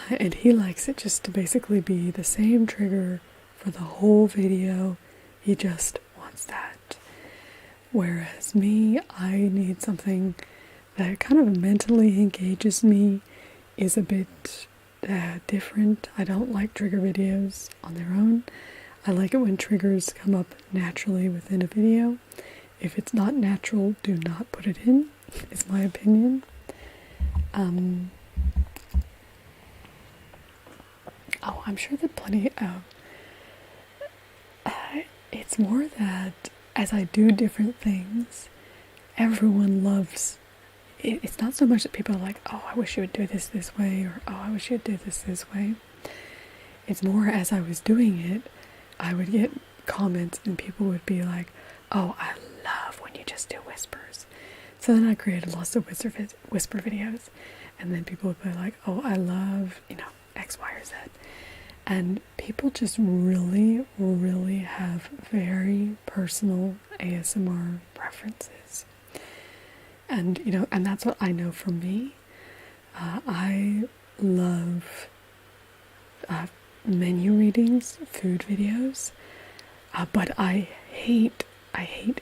and he likes it just to basically be the same trigger for the whole video. He just wants that. Whereas me, I need something that kind of mentally engages me, is a bit different. I don't like trigger videos on their own. I like it when triggers come up naturally within a video. If it's not natural, do not put it in, is my opinion. I'm sure that plenty of... it's more that as I do different things, everyone loves... It's not so much that people are like, oh, I wish you would do this way, or oh, I wish you would do this way. It's more as I was doing it, I would get comments and people would be like, oh, I love when you just do whispers. So then I created lots of whisper videos, and then people would be like, oh, I love, X, Y, or Z. And people just really, really have very personal ASMR preferences. And, and that's what I know from me. I love menu readings, food videos, but I hate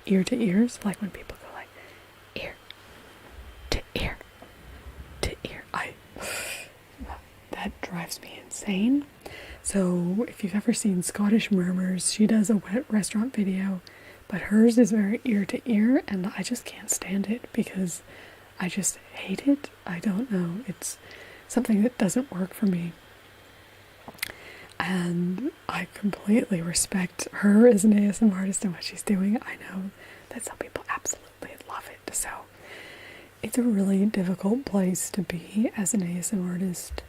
ear to ears, like when people go like, ear to ear to ear. That drives me insane. So if you've ever seen Scottish Murmurs, she does a restaurant video, but hers is very ear to ear, and I just can't stand it because I just hate it. I don't know. It's something that doesn't work for me. And I completely respect her as an ASMRtist and what she's doing. I know that some people absolutely love it. So it's a really difficult place to be as an ASMRtist.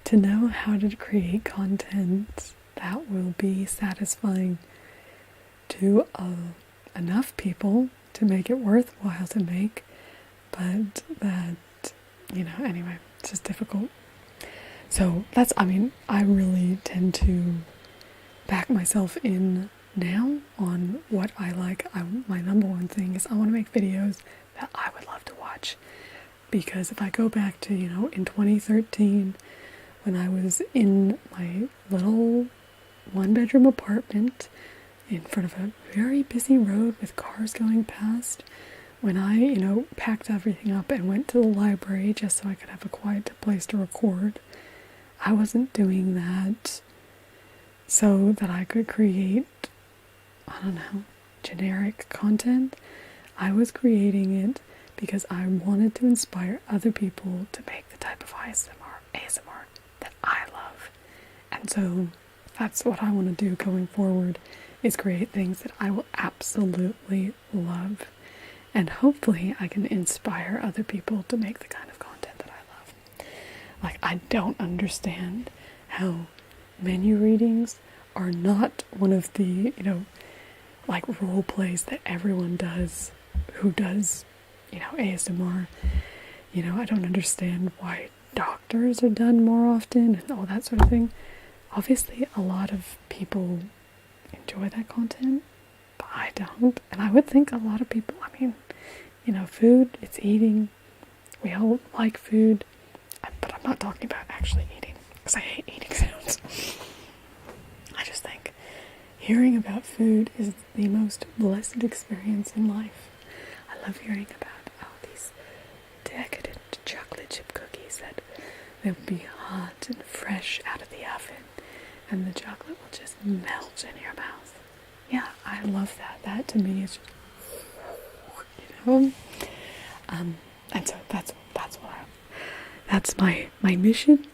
To know how to create content that will be satisfying to enough people to make it worthwhile to make, but that, anyway, it's just difficult. So I really tend to back myself in now on what I like. My number one thing is I want to make videos that I would love to watch. Because if I go back to, in 2013, when I was in my little one-bedroom apartment in front of a very busy road with cars going past, when I, packed everything up and went to the library just so I could have a quiet place to record, I wasn't doing that so that I could create, generic content. I was creating it because I wanted to inspire other people to make the type of ASMR that I love. And so that's what I want to do going forward, is create things that I will absolutely love. And hopefully I can inspire other people to make the kind of content that I love. Like, I don't understand how menu readings are not one of the, role plays that everyone does who does, ASMR. I don't understand why doctors are done more often and all that sort of thing. Obviously, a lot of people enjoy that content, but I don't. And I would think a lot of people, food, it's eating. We all like food, but I'm not talking about actually eating, because I hate eating sounds. I just think hearing about food is the most blessed experience in life. I love hearing about these decadent chocolate chip cookies that they'll be hot and fresh out of the oven, and the chocolate will just melt in your mouth. Yeah, I love that. That to me is just, and so That's my mission.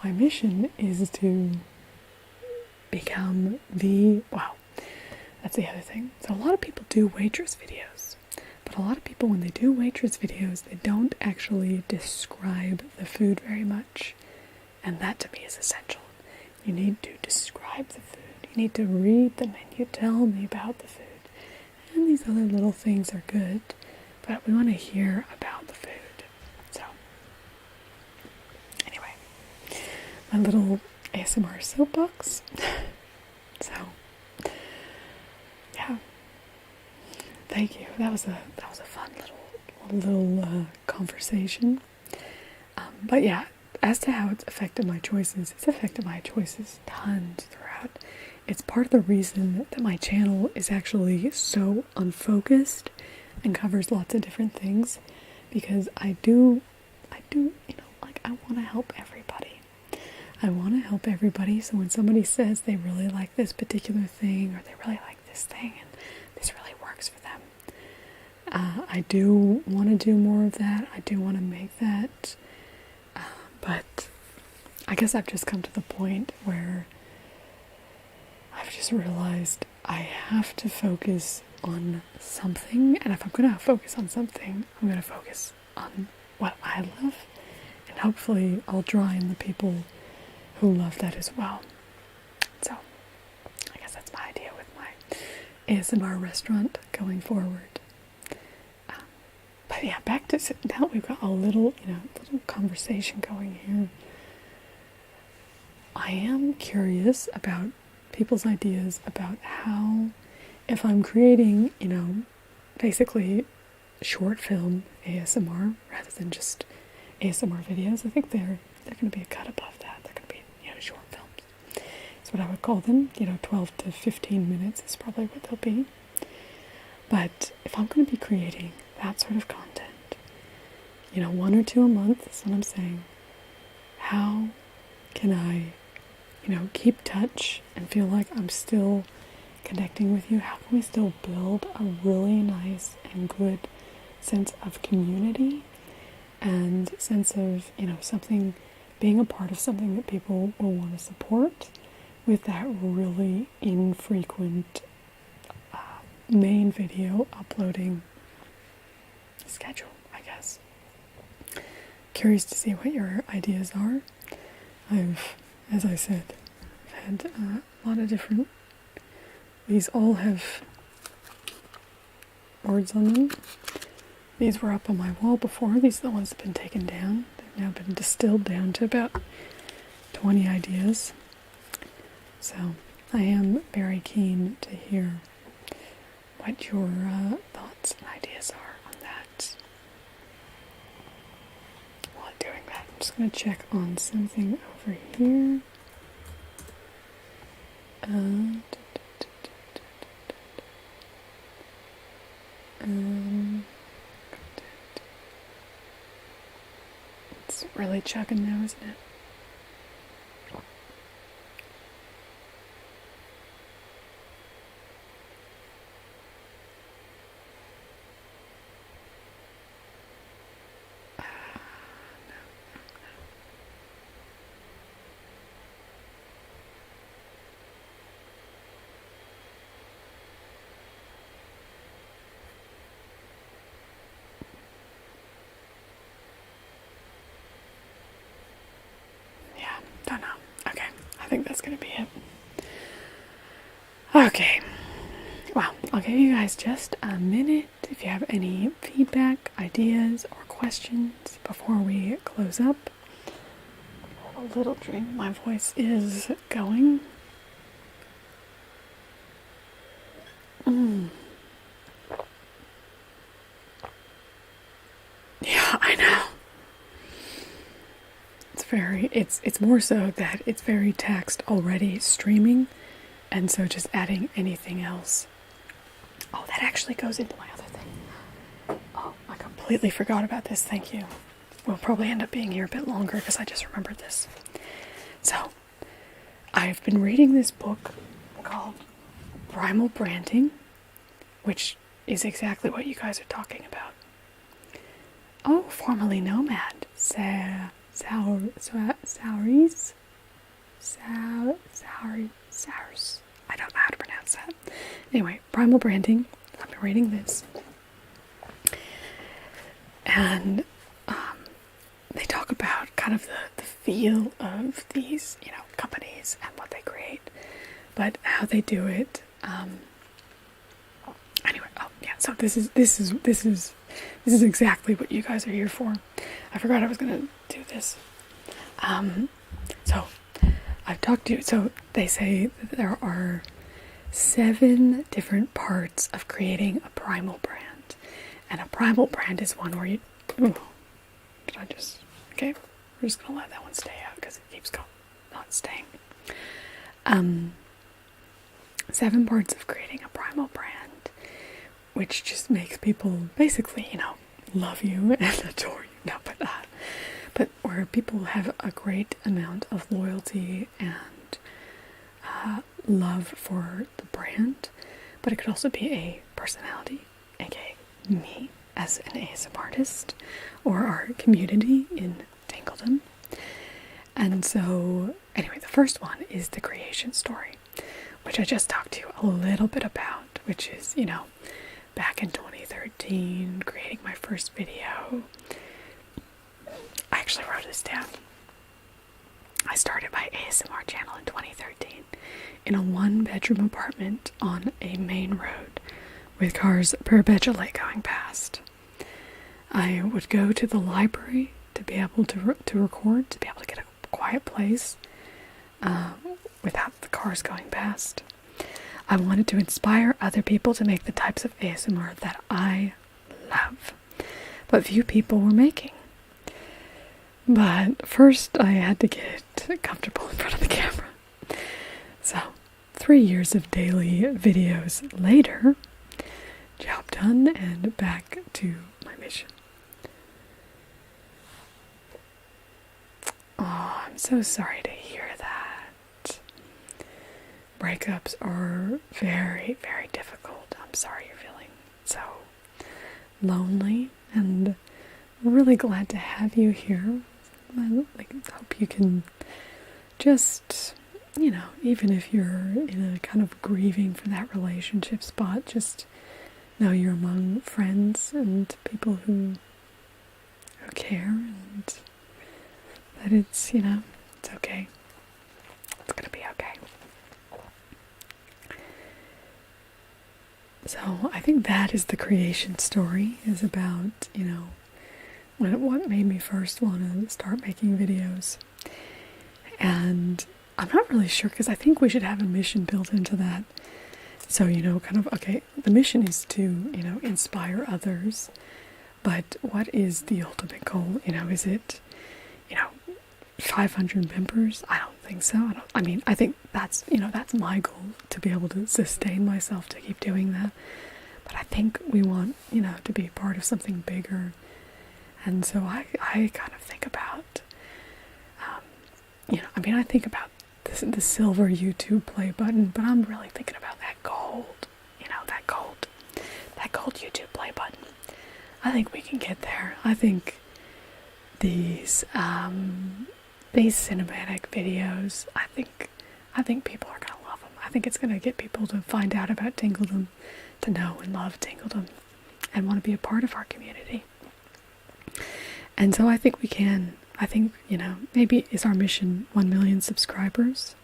My mission is to become that's the other thing. So a lot of people do waitress videos, but a lot of people, when they do waitress videos, they don't actually describe the food very much. And that to me is essential. You need to describe the food. You need to read the menu, tell me about the food. And these other little things are good, but we want to hear about the food. So, anyway, my little ASMR soapbox. So, yeah. Thank you. That was a fun little conversation. But yeah, as to how it's affected my choices, it's affected my choices tons throughout. It's part of the reason that my channel is actually so unfocused and covers lots of different things, because I want to help everybody. I want to help everybody, so when somebody says they really like this particular thing, or they really like this thing, and this really works for them, I do want to do more of that. I do want to make that. But I guess I've just come to the point where I've just realized I have to focus on something. And if I'm going to focus on something, I'm going to focus on what I love. And hopefully I'll draw in the people who love that as well. So I guess that's my idea with my ASMR restaurant going forward. But yeah, back to now we've got a little conversation going here. I am curious about people's ideas about how, if I'm creating, basically short film ASMR rather than just ASMR videos. I think they're going to be a cut above that. They're going to be, short films. That's what I would call them. 12 to 15 minutes is probably what they'll be. But if I'm going to be creating that sort of content, 1 or 2 a month is what I'm saying, how can I, keep touch and feel like I'm still connecting with you? How can we still build a really nice and good sense of community and sense of, something, being a part of something that people will want to support with that really infrequent main video uploading schedule, I guess. Curious to see what your ideas are. As I said, I've had a lot of different, these all have words on them. These were up on my wall before. These are the ones that have been taken down. They've now been distilled down to about 20 ideas. So I am very keen to hear what your thoughts and ideas are on that. While doing that, I'm just going to check on something over here. It's really chugging now, isn't it? Don't know. Okay, I think that's going to be it. Okay, well, I'll give you guys just a minute if you have any feedback, ideas, or questions before we close up. A little drink. My voice is going. Yeah, I know. It's more so that it's very taxed already streaming, and so just adding anything else. Oh, that actually goes into my other thing. Oh, I completely forgot about this. Thank you. We'll probably end up being here a bit longer because I just remembered this. So, I've been reading this book called Primal Branding, which is exactly what you guys are talking about. formerly Nomad. Sauries. I don't know how to pronounce that. Anyway, Primal Branding. I've been reading this. And they talk about kind of the feel of these, companies and what they create, but how they do it. Anyway, so this is exactly what you guys are here for. I forgot I was gonna do this. So I've talked to you. So they say that there are 7 different parts of creating a primal brand, and a primal brand is one where you. Okay, we're just gonna let that one stay out because it keeps not staying. 7 parts of creating a primal brand, which just makes people basically, love you and adore you. No, but where people have a great amount of loyalty and love for the brand, but it could also be a personality, aka me as an ASMRtist, or our community in Tingledom. And so, anyway, the first one is the creation story, which I just talked to you a little bit about, which is, back in 2013, creating my first video. I actually wrote this down. I started my ASMR channel in 2013 in a 1-bedroom apartment on a main road with cars perpetually going past. I would go to the library to be able to record, to be able to get a quiet place without the cars going past. I wanted to inspire other people to make the types of ASMR that I love, but few people were making. But first I had to get comfortable in front of the camera. So 3 years of daily videos later, job done and back to my mission. Oh, I'm so sorry to hear that. Breakups are very, very difficult. I'm sorry you're feeling so lonely, and really glad to have you here. I hope you can just, even if you're in a kind of grieving for that relationship spot, just know you're among friends and people who care, and that it's, it's okay. It's gonna be okay. So I think that is the creation story, is about, what made me first want to start making videos. And I'm not really sure, because I think we should have a mission built into that. So, the mission is to, inspire others. But what is the ultimate goal? Is it, 500 members? I don't think so. I think that's, that's my goal, to be able to sustain myself to keep doing that. But I think we want, to be part of something bigger. And so I kind of think about, I think about the silver YouTube play button, but I'm really thinking about that gold, that gold YouTube play button. I think we can get there. I think these cinematic videos, I think people are gonna love them. I think it's gonna get people to find out about Tingledom, to know and love Tingledom, and want to be a part of our community. And so I think we can. I think, maybe is our mission 1 million subscribers?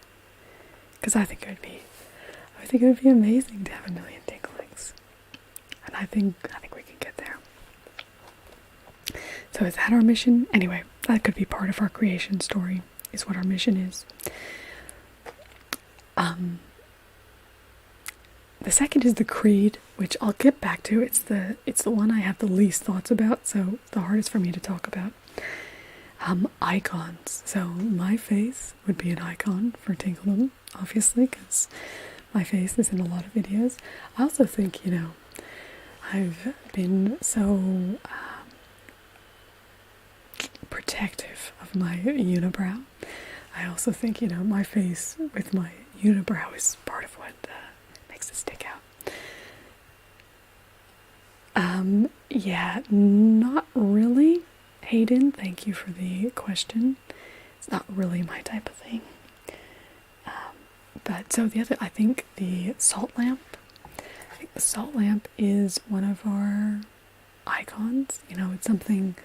Because I think it would be amazing to have 1 million tinklings. And I think we can get there. So is that our mission? Anyway, that could be part of our creation story, is what our mission is. The second is the creed, which I'll get back to. It's the one I have the least thoughts about, so the hardest for me to talk about. Icons. So my face would be an icon for Tingledom, obviously, because my face is in a lot of videos. I also think, I've been so protective of my unibrow. I also think, my face with my unibrow is part of what makes it stick out. Yeah, not really. Hayden, thank you for the question. It's not really my type of thing. But so I think the salt lamp. I think the salt lamp is one of our icons. You know, it's something,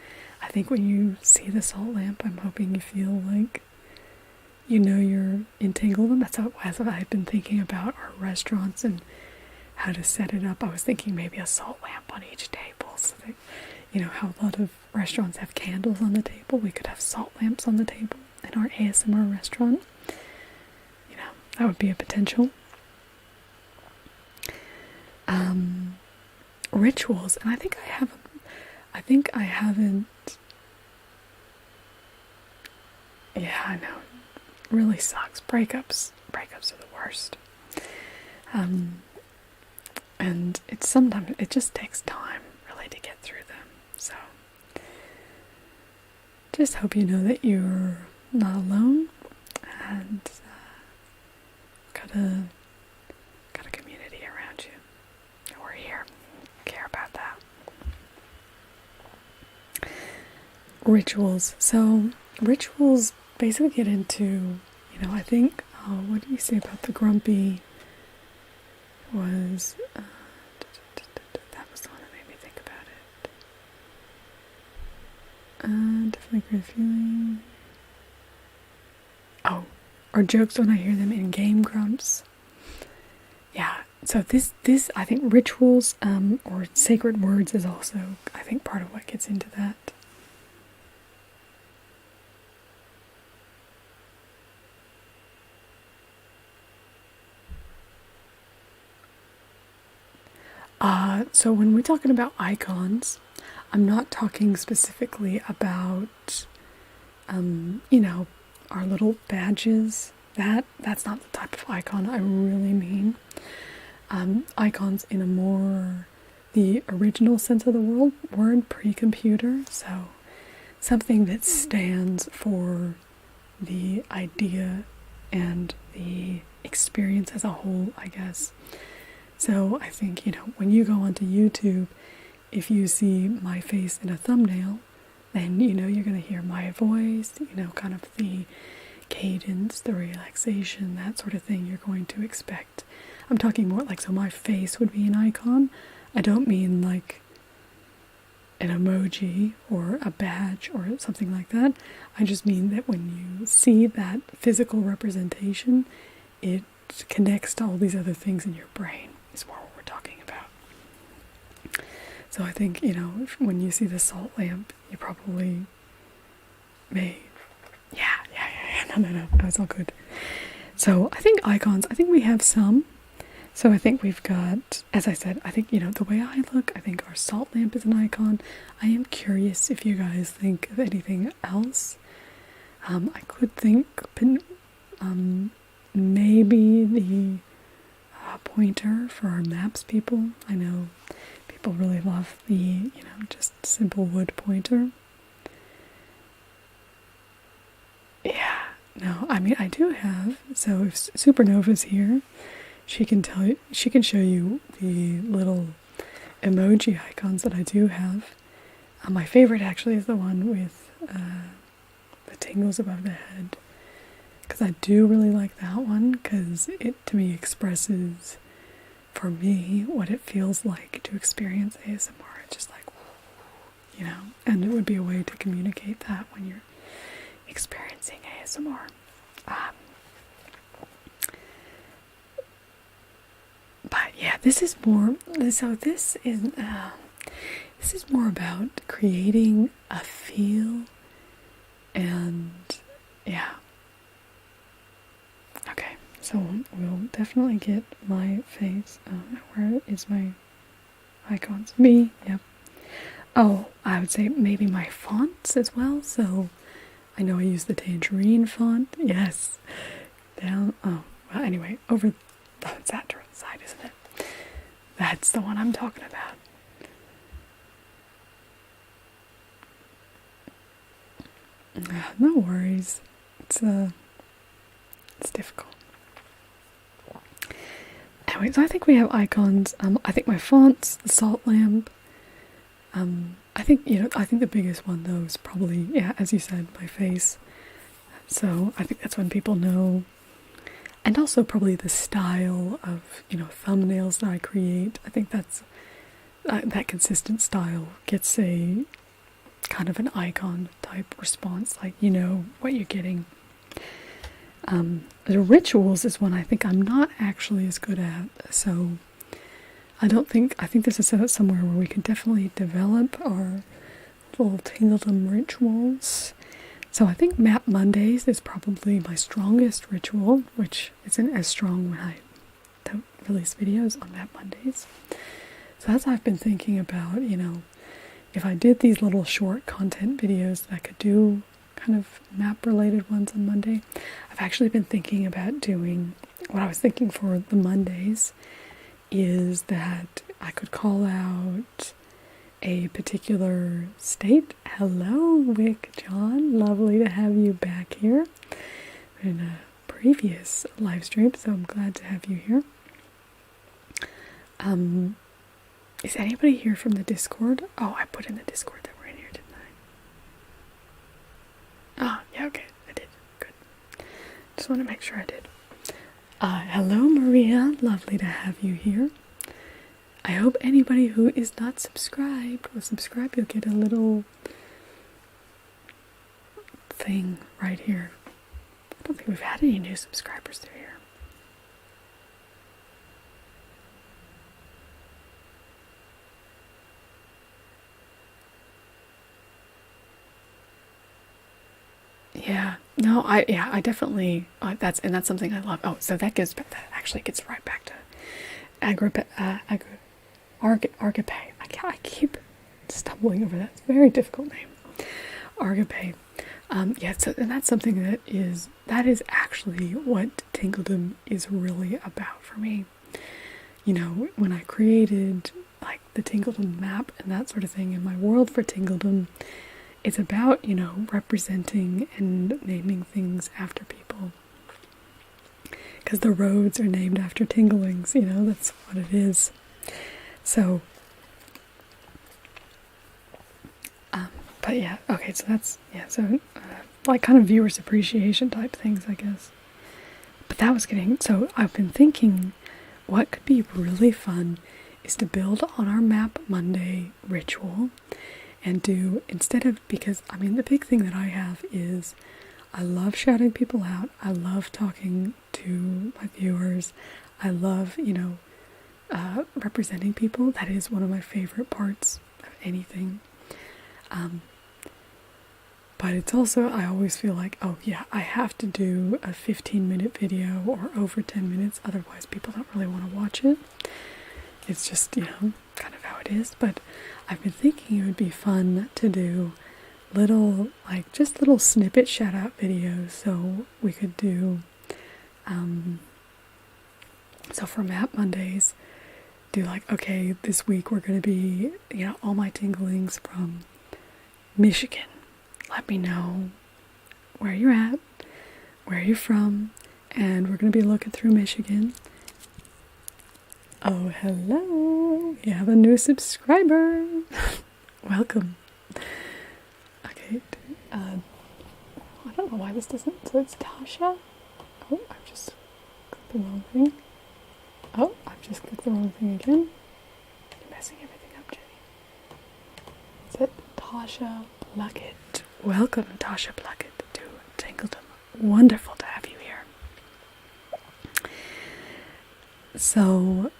I think when you see the salt lamp, I'm hoping you feel like, you know, you're entangled in. That's what I've been thinking about our restaurants and how to set it up. I was thinking maybe a salt lamp on each table, so that, you know, how a lot of restaurants have candles on the table. We could have salt lamps on the table in our ASMR restaurant. You know, that would be a potential. Rituals, and I think I haven't. Yeah, I know. It really sucks. Breakups are the worst. And sometimes it just takes time really to get through them. So just hope you know that you're not alone, and got a community around you. And we're here. Care about that. Rituals. So rituals basically get into, you know, I think, what do you say about the grumpy was, that was the one that made me think about it. Definitely great feeling. Oh, or jokes when I hear them in game grumps. Yeah, so this I think rituals, or sacred words is also, I think, part of what gets into that. So when we're talking about icons, I'm not talking specifically about, you know, our little badges. That's not the type of icon I really mean. Icons in a more, the original sense of the word, pre-computer. So something that stands for the idea and the experience as a whole, I guess. So I think, you know, when you go onto YouTube, if you see my face in a thumbnail, then, you know, you're going to hear my voice, you know, kind of the cadence, the relaxation, that sort of thing you're going to expect. I'm talking more like, so my face would be an icon. I don't mean like an emoji or a badge or something like that. I just mean that when you see that physical representation, it connects to all these other things in your brain. Is more what we're talking about. So I think, you know, when you see the salt lamp, you probably may, no, it's all good. So I think icons, I think we have some. So I think we've got, as I said, I think, you know, the way I look, I think our salt lamp is an icon. I am curious if you guys think of anything else. I could think, maybe the pointer for our maps people. I know people really love the, you know, just simple wood pointer. Yeah, no, I mean, I do have, so if Supernova's here, she can show you the little emoji icons that I do have. My favorite actually is the one with the tingles above the head. Because I do really like that one, because it, to me, expresses, for me, what it feels like to experience ASMR. It's just like, you know, and it would be a way to communicate that when you're experiencing ASMR. But yeah, this is more about creating a feel, and yeah. Okay, so we'll definitely get my face. Where is my icons? Me, yep. Oh, I would say maybe my fonts as well. So I know I use the tangerine font. Yes. Down. Oh, well, anyway, over that's that side, isn't it? That's the one I'm talking about. No worries. It's difficult. Anyway, so I think we have icons. I think my fonts, the salt lamp, I think, I think the biggest one though is probably, yeah, as you said, my face. So I think that's when people know. And also probably the style of, thumbnails that I create. I think that's, that consistent style gets a kind of an icon type response, like, what you're getting. The rituals is one I think I'm not actually as good at, so I think this is somewhere where we can definitely develop our little tingledom rituals. So I think Map Mondays is probably my strongest ritual, which isn't as strong when I don't release videos on Map Mondays. So as I've been thinking about, if I did these little short content videos that I could do kind of map related ones on Monday, I've actually been thinking about doing, what I was thinking for the Mondays is that I could call out a particular state. Hello, Wick John. Lovely to have you back here in a previous live stream, so I'm glad to have you here. Is anybody here from the Discord? Oh, I put in the Discord that we're in here, didn't I? Oh, yeah, okay, I did. Good. Just want to make sure I did. Hello, Maria. Lovely to have you here. I hope anybody who is not subscribed will subscribe. You'll get a little thing right here. I don't think we've had any new subscribers through here. Yeah, no, I definitely, that's something I love. Oh, so that actually gets right back to Agape. I keep stumbling over that. It's a very difficult name. Agape. Yeah, so, and that's something that is actually what Tingledom is really about for me. When I created like the Tingledom map and that sort of thing in my world for Tingledom, it's about, representing and naming things after people. Because the roads are named after tinglings, that's what it is. So, but yeah, okay, so that's, so like kind of viewers appreciation type things, I guess. But that was so I've been thinking what could be really fun is to build on our Map Monday ritual and do, because the big thing that I have is I love shouting people out. I love talking to my viewers. I love, representing people. That is one of my favorite parts of anything. But it's also, I always feel like, oh yeah, I have to do a 15-minute video or over 10 minutes, otherwise people don't really want to watch it. It's just, kind of how it is. But I've been thinking it would be fun to do little snippet shout out videos. So we could do, so for Map Mondays, do like, okay, this week we're going to be, all my tinglings from Michigan. Let me know where you're at, where you're from, and we're going to be looking through Michigan. Oh, hello! You have a new subscriber! Welcome. Okay, I don't know why this doesn't, so it's Tasha. Oh, I've just clicked the wrong thing. Oh, I've just clicked the wrong thing again. You're messing everything up, Jenny. Is it Tasha Pluckett? Welcome, Tasha Pluckett, to Tingledom. Wonderful to have you here. So,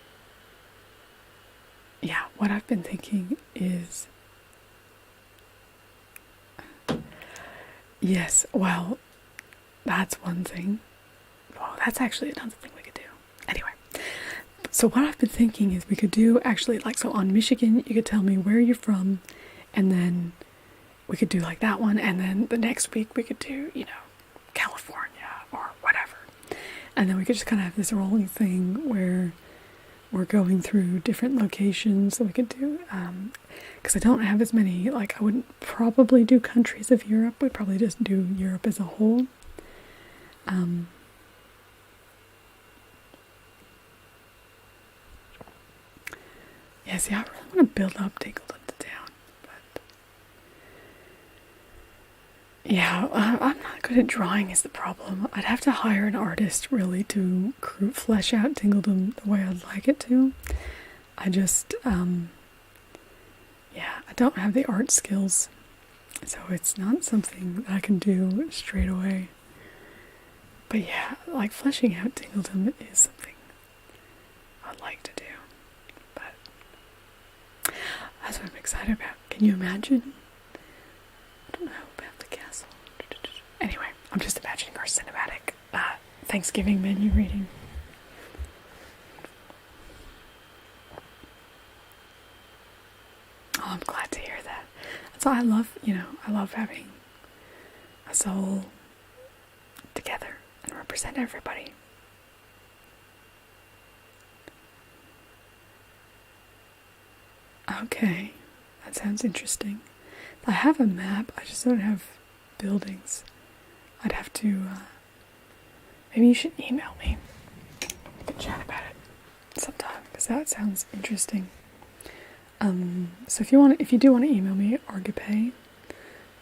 yeah, what I've been thinking is, yes, well, that's one thing. Well, that's actually another thing we could do. Anyway, so what I've been thinking is we could do actually, like, so on Michigan, you could tell me where you're from, and then we could do like that one, and then the next week we could do, California or whatever. And then we could just kind of have this rolling thing where we're going through different locations that we could do. Because I don't have as many, like I wouldn't probably do countries of Europe. We'd probably just do Europe as a whole. Yeah, see, I really want to build up Tingledom to Town. Yeah, I'm not good at drawing is the problem. I'd have to hire an artist really to flesh out Tingledom the way I'd like it to. I just, yeah, I don't have the art skills, so it's not something that I can do straight away. But yeah, like fleshing out Tingledom is something I'd like to do. But that's what I'm excited about. Can you imagine? I don't know about the castle. Anyway, I'm just imagining our cinematic Thanksgiving menu reading. Oh, I'm glad to hear that. So I love, I love having us all together and represent everybody. Okay, that sounds interesting. I have a map, I just don't have buildings. I'd have to, maybe you should email me. We can chat about it sometime, because that sounds interesting. So if you do want to email me, Argipe,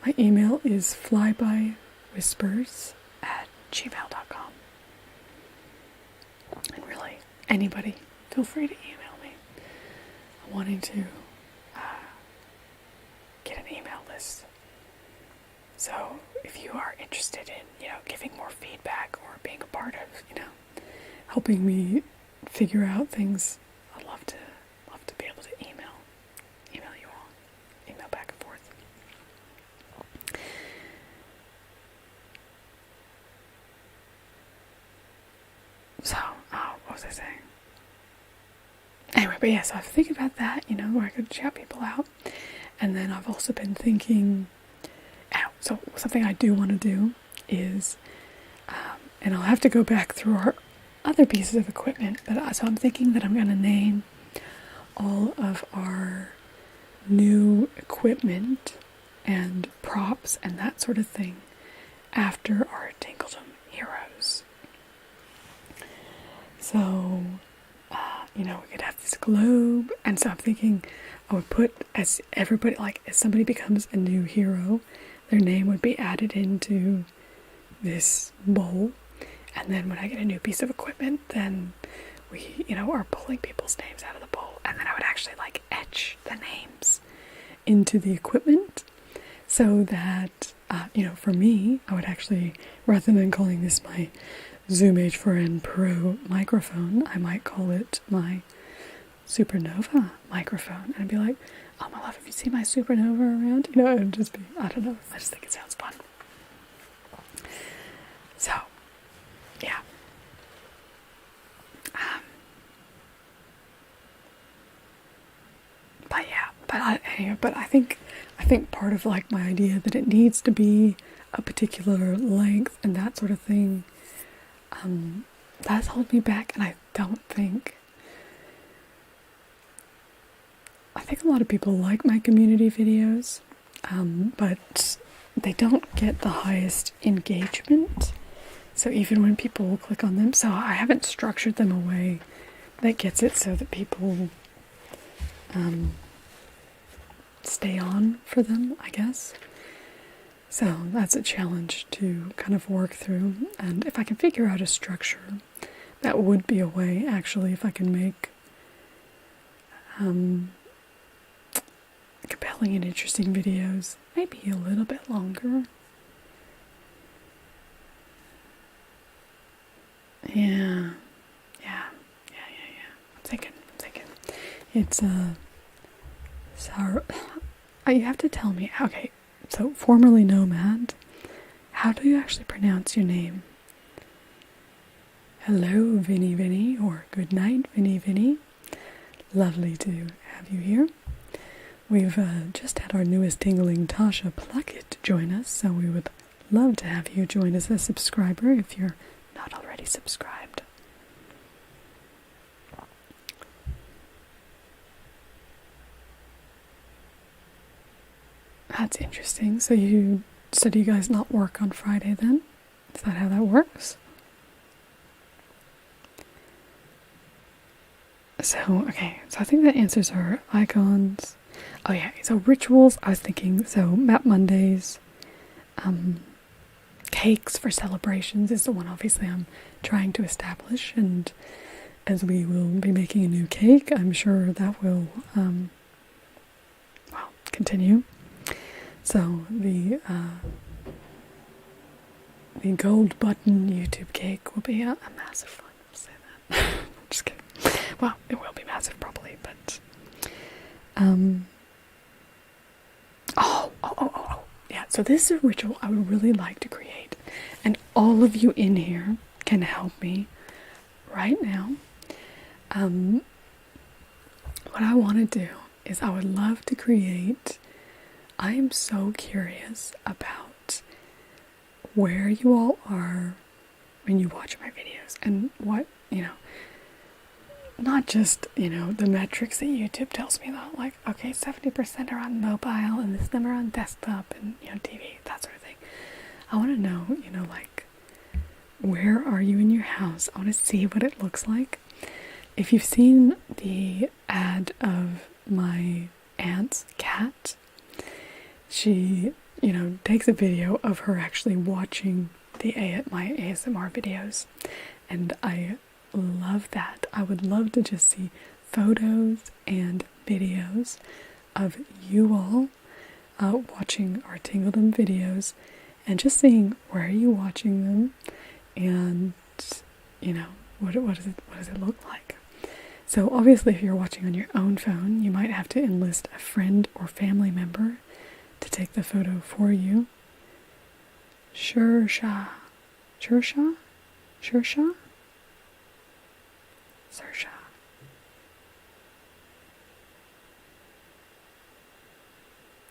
my email is flybywhispers@gmail.com. And really, anybody, feel free to email me. I'm wanting to get an email list. So if you are interested in, giving more feedback or being a part of, helping me figure out things, I'd love to be able to email you all, email back and forth. So, what was I saying? Anyway, but yes, I was thinking about that, where I could shout people out. And then I've also been thinking, so something I do want to do is, and I'll have to go back through our other pieces of equipment, but so I'm thinking that I'm going to name all of our new equipment and props and that sort of thing after our Tingledom heroes. So, we could have this globe, and so I'm thinking I would put, as somebody becomes a new hero, their name would be added into this bowl, and then when I get a new piece of equipment, then we, are pulling people's names out of the bowl, and then I would actually etch the names into the equipment, so that, for me, I would actually, rather than calling this my Zoom H4n Pro microphone, I might call it my Supernova microphone, and I'd be like, oh my love, have you seen my Supernova around? It would just be, I don't know, I just think it sounds fun. So, yeah. But I think part of my idea that it needs to be a particular length and that sort of thing, that's held me back, and I think a lot of people like my community videos, but they don't get the highest engagement. So even when people will click on them, so I haven't structured them a way that gets it so that people stay on for them, I guess. So that's a challenge to kind of work through. And if I can figure out a structure, that would be a way, actually, if I can make compelling and interesting videos, maybe a little bit longer. Yeah. I'm thinking. It's you have to tell me. Okay, so formerly Nomad, how do you actually pronounce your name? Hello, Vinny, or good night, Vinny. Lovely to have you here. We've just had our newest tingling, Tasha Pluckett, join us, so we would love to have you join us as a subscriber if you're not already subscribed. That's interesting. So do you guys not work on Friday then? Is that how that works? So, okay, so I think that answers our icons. Oh yeah, so rituals, I was thinking, so Map Mondays, cakes for celebrations is the one obviously I'm trying to establish, and as we will be making a new cake, I'm sure that will continue. So the gold button YouTube cake will be a massive fun. I'll say that. Just kidding. Well, it will be massive probably, but yeah, so this is a ritual I would really like to create, and all of you in here can help me right now. What I want to do is I would love to create, I am so curious about where you all are when you watch my videos, and what, not just, the metrics that YouTube tells me that, like, okay, 70% are on mobile and this number on desktop and, TV, that sort of thing. I want to know, like, where are you in your house? I want to see what it looks like. If you've seen the ad of my aunt's cat, she, takes a video of her actually watching my ASMR videos, and I love that. I would love to just see photos and videos of you all watching our Tingledom videos, and just seeing where are you watching them, and what does it look like. So obviously if you're watching on your own phone, you might have to enlist a friend or family member to take the photo for you. Sersha.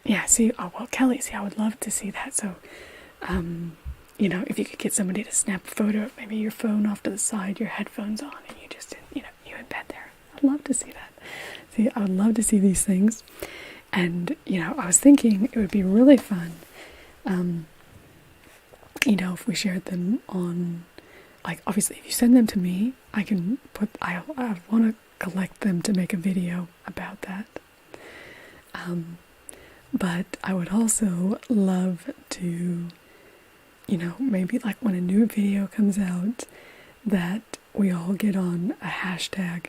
Yeah, Kelly, I would love to see that. So, if you could get somebody to snap a photo of maybe your phone off to the side, your headphones on, and you just, you in bed there. I'd love to see that. I would love to see these things. And, I was thinking it would be really fun, if we shared them on, like, obviously, if you send them to me, I want to collect them to make a video about that. But I would also love to, maybe like when a new video comes out, that we all get on a hashtag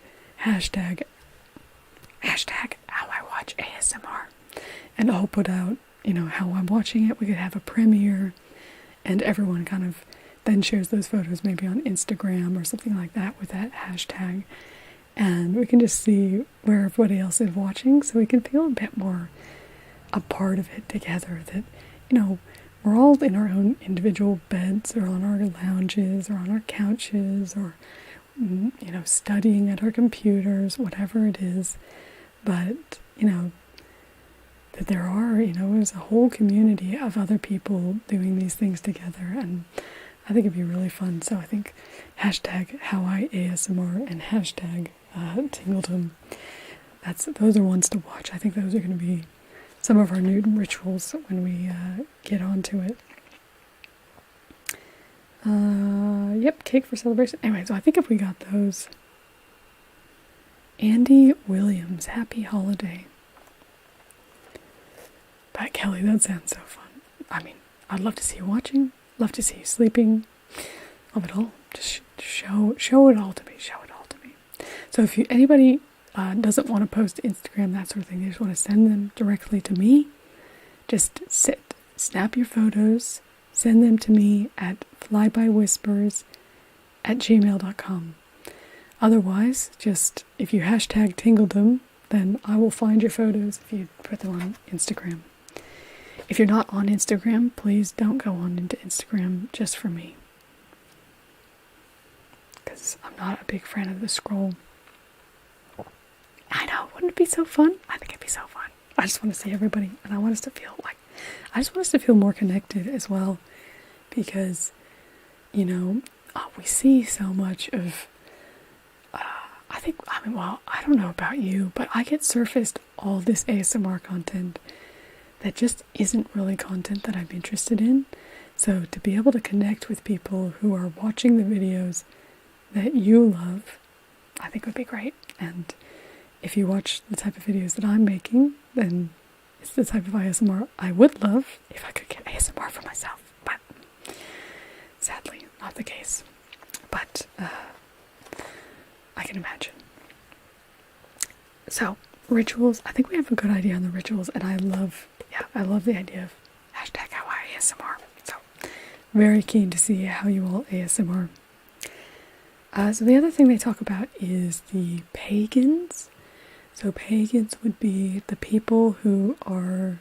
how I watch ASMR, and I'll put out, how I'm watching it. We could have a premiere, and everyone kind of then shares those photos maybe on Instagram or something like that with that hashtag, and we can just see where everybody else is watching, so we can feel a bit more a part of it together, that, we're all in our own individual beds, or on our lounges, or on our couches, or, studying at our computers, whatever it is, but, that there are, there's a whole community of other people doing these things together, and I think it'd be really fun. So I think hashtag how I ASMR and hashtag Tingledom, those are ones to watch. I think those are going to be some of our new rituals when we get onto it. Yep, cake for celebration. Anyway, so I think if we got those. Andy Williams, happy holiday. But Kelly, that sounds so fun. I mean, I'd love to see you watching, love to see you sleeping. Love it all. Just show it all to me. Show it all to me. So if anybody doesn't want to post to Instagram, that sort of thing, they just want to send them directly to me, just snap your photos, send them to me at flybywhispers@gmail.com. Otherwise, just if you hashtag Tingledom, then I will find your photos if you put them on Instagram. If you're not on Instagram, please don't go on into Instagram just for me, because I'm not a big fan of the scroll. I know, wouldn't it be so fun? I think it'd be so fun. I just want to see everybody, and I want us to feel more connected as well, because, we see so much of, I don't know about you, but I get surfaced all this ASMR content that just isn't really content that I'm interested in. So to be able to connect with people who are watching the videos that you love, I think would be great. And if you watch the type of videos that I'm making, then is the type of ASMR I would love if I could get ASMR for myself, but sadly not the case. But I can imagine. So rituals, I think we have a good idea on the rituals, and I love the idea of hashtag how I ASMR. So very keen to see how you all ASMR. So the other thing they talk about is the pagans. So pagans would be the people who are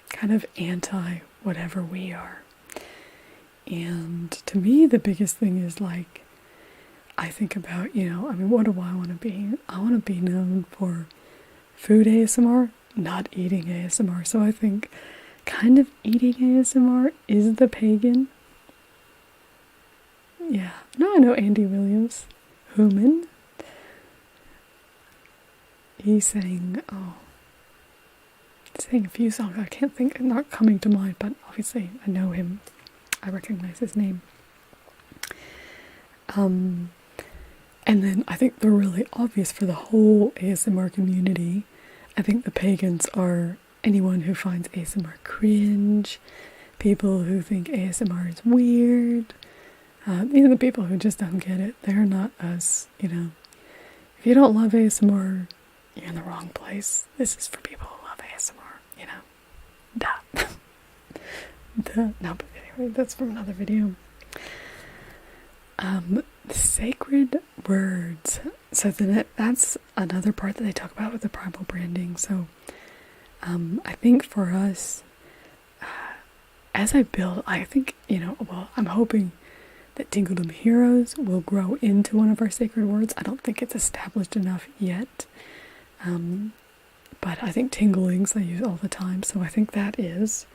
kind of anti whatever we are. And to me, the biggest thing is like, I think about, what do I want to be? I want to be known for food ASMR, not eating ASMR. So I think kind of eating ASMR is the pagan. Yeah. No, I know Andy Williams. Human. He sang a few songs. I can't think, not coming to mind, but obviously I know him. I recognize his name. And then I think they're really obvious for the whole ASMR community. I think the pagans are anyone who finds ASMR cringe, people who think ASMR is weird, these are the people who just don't get it. They're not us, If you don't love ASMR, you're in the wrong place. This is for people who love ASMR, Duh. Duh. No, but anyway, that's from another video. Sacred words. So that's another part that they talk about with the primal branding. So I think for us, as I build, I think, I'm hoping that Tingledom Heroes will grow into one of our sacred words. I don't think it's established enough yet. But I think tinglings I use all the time, so I think that is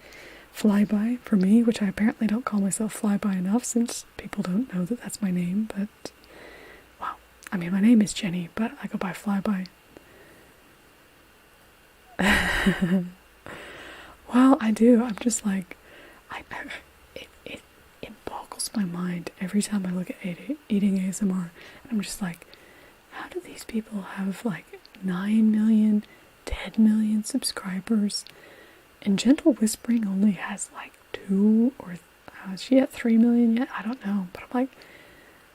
Flyby for me, which I apparently don't call myself Flyby enough since people don't know that that's my name, but wow. I mean, my name is Jenny, but I go by Flyby. Well, I do. I'm just like, it boggles my mind every time I look at eating ASMR, and I'm just like, how do these people have like 9 million, 10 million subscribers? And Gentle Whispering only has like 2 or is she at 3 million yet? I don't know. But I'm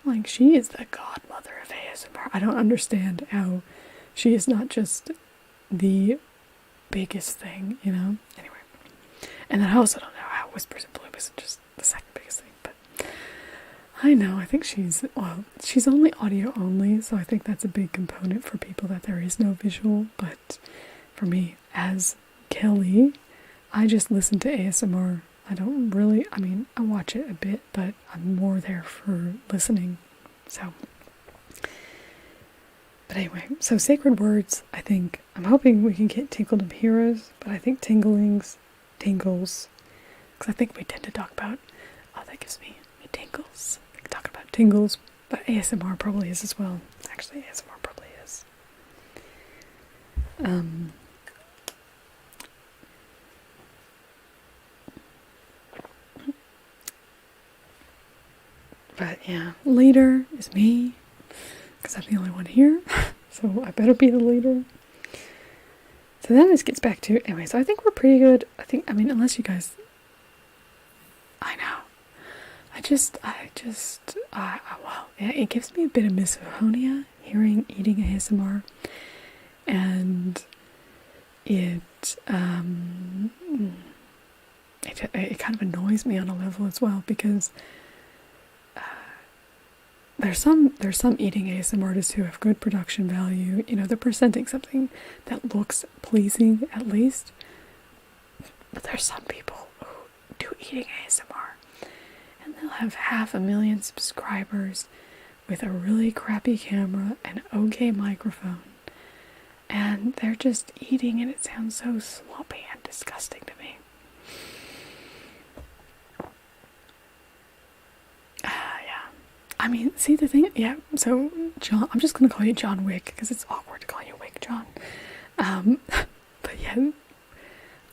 like she is the godmother of ASMR. I don't understand how she is not just the biggest thing, Anyway. And then I also don't know how Whispers and Bloom isn't just the second biggest thing. But I know, I think she's only audio only, so I think that's a big component for people that there is no visual. But for me, as Kelly, I just listen to ASMR. I don't really, I watch it a bit, but I'm more there for listening. So, but anyway, so sacred words, I think, I'm hoping we can get Tingledom Heroes, but I think tingles, because I think we tend to talk about, that gives me tingles. We can talk about tingles, but ASMR probably is as well. Actually, ASMR probably is. But yeah, leader is me, because I'm the only one here, so I better be the leader. So then this gets back to, anyway, so I think we're pretty good. Unless you guys, I know. It gives me a bit of misophonia hearing eating ASMR, and it kind of annoys me on a level as well, because there's some eating ASMRtists who have good production value. They're presenting something that looks pleasing at least. But there's some people who do eating ASMR, and they'll have 500,000 subscribers with a really crappy camera and okay microphone, and they're just eating, and it sounds so sloppy and disgusting to me. See the thing, so John, I'm just going to call you John Wick, because it's awkward to call you Wick John. But yeah,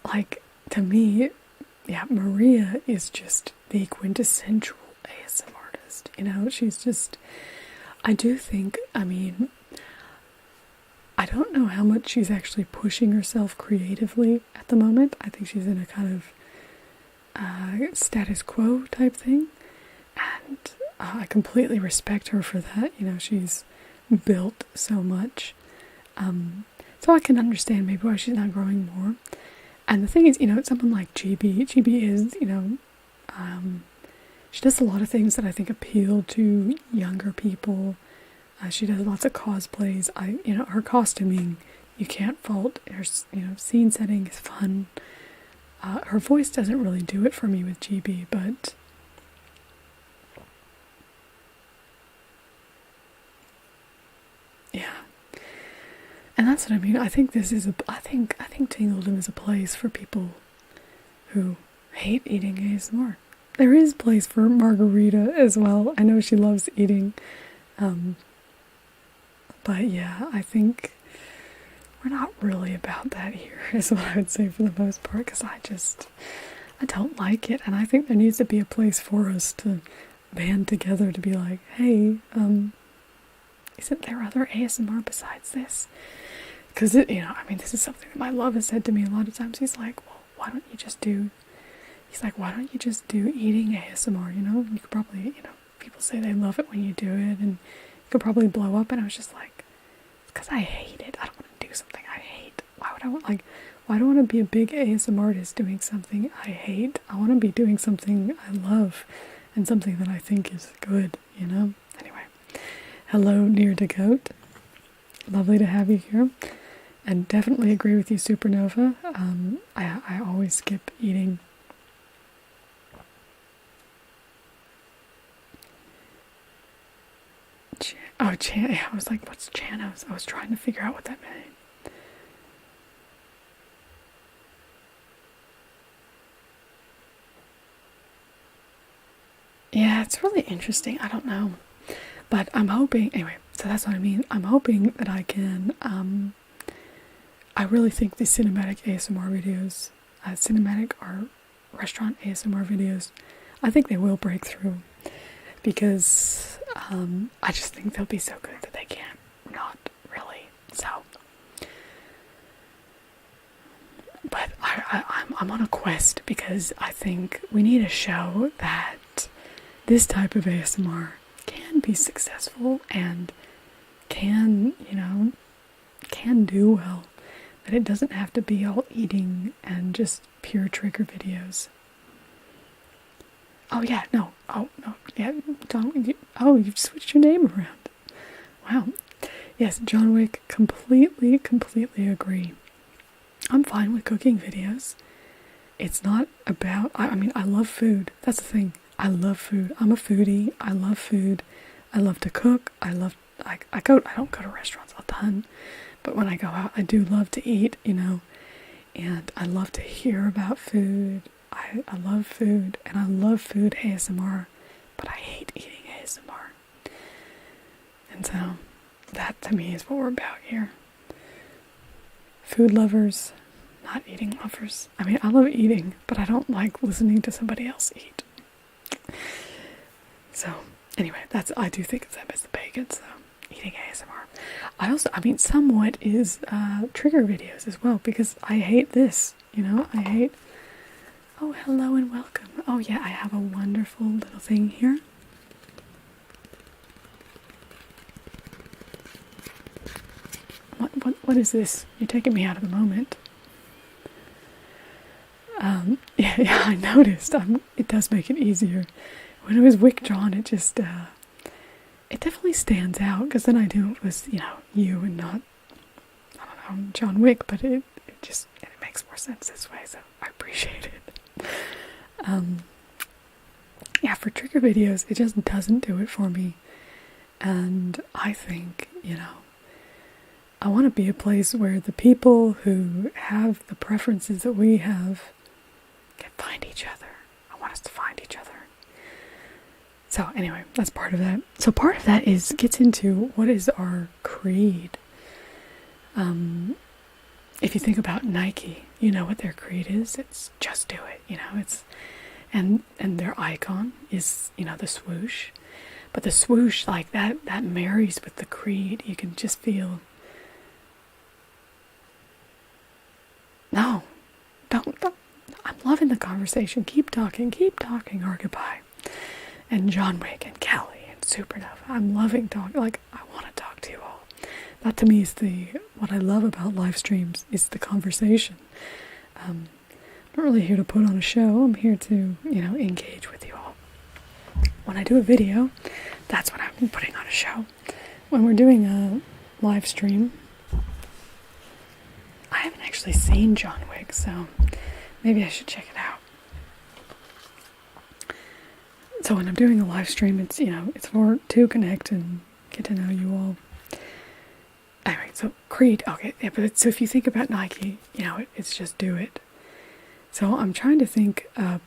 like, to me, Maria is just the quintessential ASMRtist, she's just, I I don't know how much she's actually pushing herself creatively at the moment. I think she's in a kind of status quo type thing, and I completely respect her for that. You know, she's built so much, so I can understand maybe why she's not growing more. And the thing is, you know, it's someone like GB is, you know, she does a lot of things that I think appeal to younger people. She does lots of cosplays. You know, her costuming, you can't fault. Her, you know, scene setting is fun. Her voice doesn't really do it for me with GB, but yeah. And that's what I mean. I think this is I think Tingledom is a place for people who hate eating ASMR. There is a place for Margarita as well. I know she loves eating. But yeah, I think we're not really about that here, is what I would say for the most part, because I don't like it, and I think there needs to be a place for us to band together to be like, hey, isn't there other ASMR besides this? Because, you know, I mean, this is something that my love has said to me a lot of times. He's like, well, why don't you just do eating ASMR, you know? You could probably, you know, people say they love it when you do it, and you could probably blow up, and I was just like, it's because I hate it. I don't want to do something I hate. Why do I want to be a big ASMRtist doing something I hate? I want to be doing something I love, and something that I think is good, you know? Anyway, hello, Near to Goat. Lovely to have you here. And definitely agree with you, Supernova. I always skip eating. Yeah, I was like, what's Chanos? I was trying to figure out what that meant. Yeah, it's really interesting. I don't know. But I'm hoping, anyway, so that's what I mean. I'm hoping that I can, I really think the cinematic ASMR videos, cinematic or restaurant ASMR videos, I think they will break through. Because I just think they'll be so good that they can't not really. So, but I'm on a quest, because I think we need a show that this type of ASMR can be successful and can, you know, can do well. That it doesn't have to be all eating and just pure trigger videos. Oh yeah, no. Oh no, yeah, you've switched your name around. Wow. Yes, John Wick, completely agree. I'm fine with cooking videos. It's not about, I mean, I love food. That's the thing. I love food. I'm a foodie. I love food. I love to cook. I don't go to restaurants a ton, but when I go out, I do love to eat, you know, and I love to hear about food. I love food, and I love food ASMR, but I hate eating ASMR. And so, that to me is what we're about here. Food lovers, not eating lovers. I mean, I love eating, but I don't like listening to somebody else eat. So, anyway, I do think it's them as the pagans, so eating ASMR. I mean, somewhat is trigger videos as well, because I hate this, you know, oh, hello and welcome. Oh yeah, I have a wonderful little thing here. What is this? You're taking me out of the moment. Yeah, I noticed. It does make it easier. When it was wick drawn, it just, it definitely stands out, because then I knew it was, you know, you and not, I don't know, John Wick, but it makes more sense this way, so I appreciate it. Yeah, for trigger videos, it just doesn't do it for me. And I think, you know, I want to be a place where the people who have the preferences that we have can find each other. I want us to find each other. So anyway, that's part of that. So part of that gets into what is our creed. If you think about Nike, you know what their creed is? It's just do it, you know, and their icon is, you know, the swoosh. But the swoosh, like that marries with the creed. You can just feel No, don't. I'm loving the conversation. Keep talking, or goodbye. And John Wick and Kelly and Supernova. I'm loving talking. Like, I want to talk to you all. That to me is what I love about live streams is the conversation. I'm not really here to put on a show. I'm here to, engage with you all. When I do a video, that's when I'm putting on a show. When we're doing a live stream, I haven't actually seen John Wick, so maybe I should check it out. So when I'm doing a live stream, it's, it's for to connect and get to know you all. Anyway, so Creed, okay, yeah, but so if you think about Nike, it's just do it. So I'm trying to think up,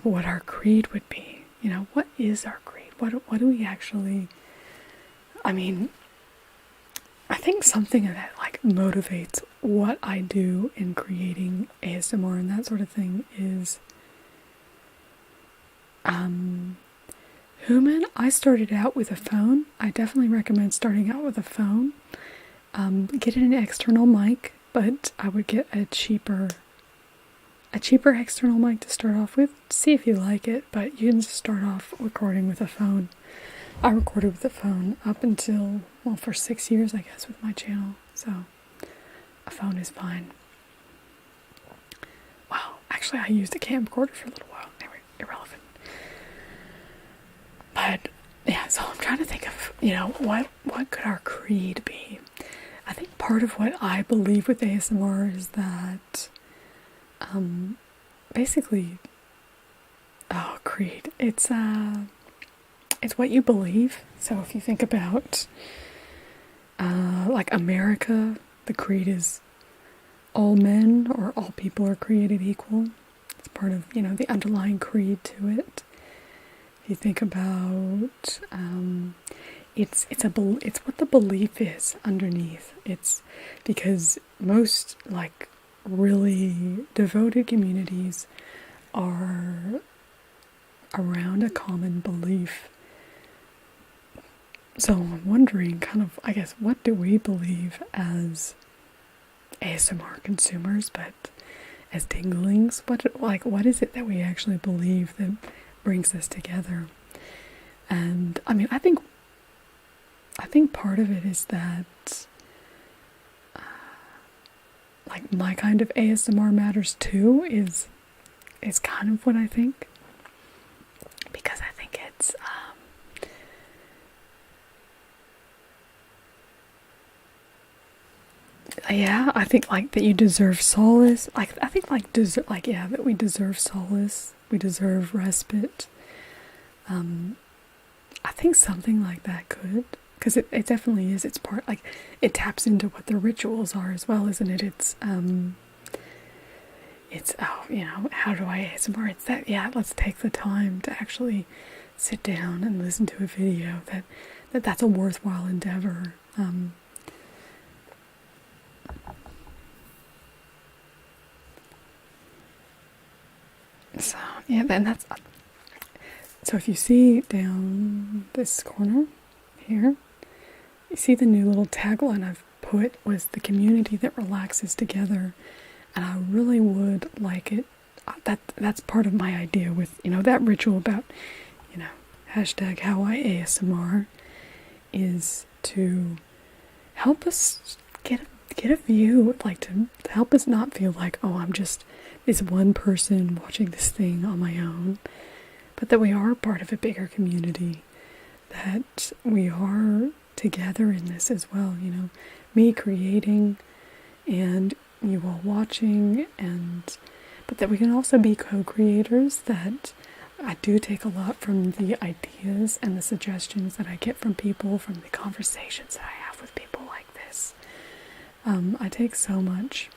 what our creed would be. What is our creed? What do we actually, I think something that like motivates what I do in creating ASMR and that sort of thing is, human. I started out with a phone. I definitely recommend starting out with a phone. Get an external mic, but I would get a cheaper external mic to start off with. See if you like it, but you can just start off recording with a phone. I recorded with a phone up until, for 6 years, I guess, with my channel. So a phone is fine. Wow, actually I used a camcorder for a little while. Anyway, irrelevant. But yeah, so I'm trying to think of, what could our creed be? I think part of what I believe with ASMR is that, basically, creed. It's what you believe. So if you think about, like America, the creed is all men or all people are created equal. It's part of, the underlying creed to it. If you think about, it's what the belief is underneath. It's because most like really devoted communities are around a common belief. So I'm wondering I guess, what do we believe as ASMR consumers, but as tinglings? What is it that we actually believe that brings us together? And I think part of it is that like my kind of ASMR matters too is kind of what I think, because I think it's I think like that you deserve solace. That we deserve solace. We deserve respite. I think something like that could, because it definitely is. It's part, like, it taps into what the rituals are as well, isn't it? It's how do I ASMR? It's that, let's take the time to actually sit down and listen to a video. That's a worthwhile endeavor. So if you see down this corner here, you see the new little tagline I've put was the community that relaxes together, and I really would like it. That's part of my idea with, that ritual about, hashtag how I ASMR is to help us get a view, like to help us not feel like, oh, I'm just this one person watching this thing on my own, but that we are part of a bigger community, that we are together in this as well, me creating and you all watching, but that we can also be co-creators, that I do take a lot from the ideas and the suggestions that I get from people, from the conversations that I have with people like this. I take so much.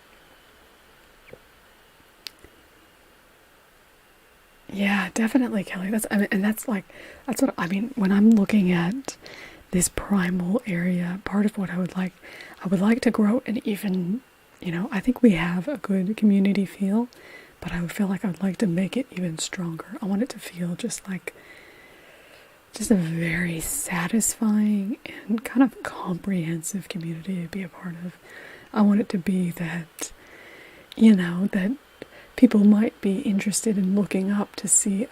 Yeah, definitely, Kelly. That's what I mean when I'm looking at this primal area. Part of what I would like to grow and even, I think we have a good community feel, but I would feel like I would like to make it even stronger. I want it to feel just just a very satisfying and kind of comprehensive community to be a part of. I want it to be that, that people might be interested in looking up to see,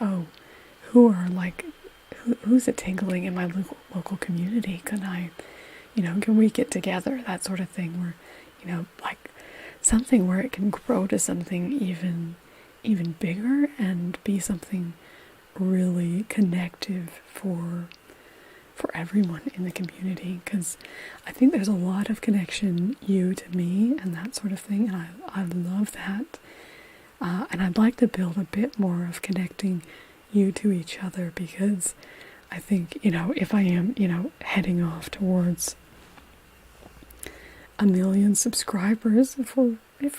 who's it tingling in my local community? Can we get together? That sort of thing where, something where it can grow to something even bigger and be something really connective for everyone in the community, because I think there's a lot of connection, you to me and that sort of thing, and I love that, and I'd like to build a bit more of connecting you to each other, because I think, if I am, heading off towards 1 million subscribers, if we're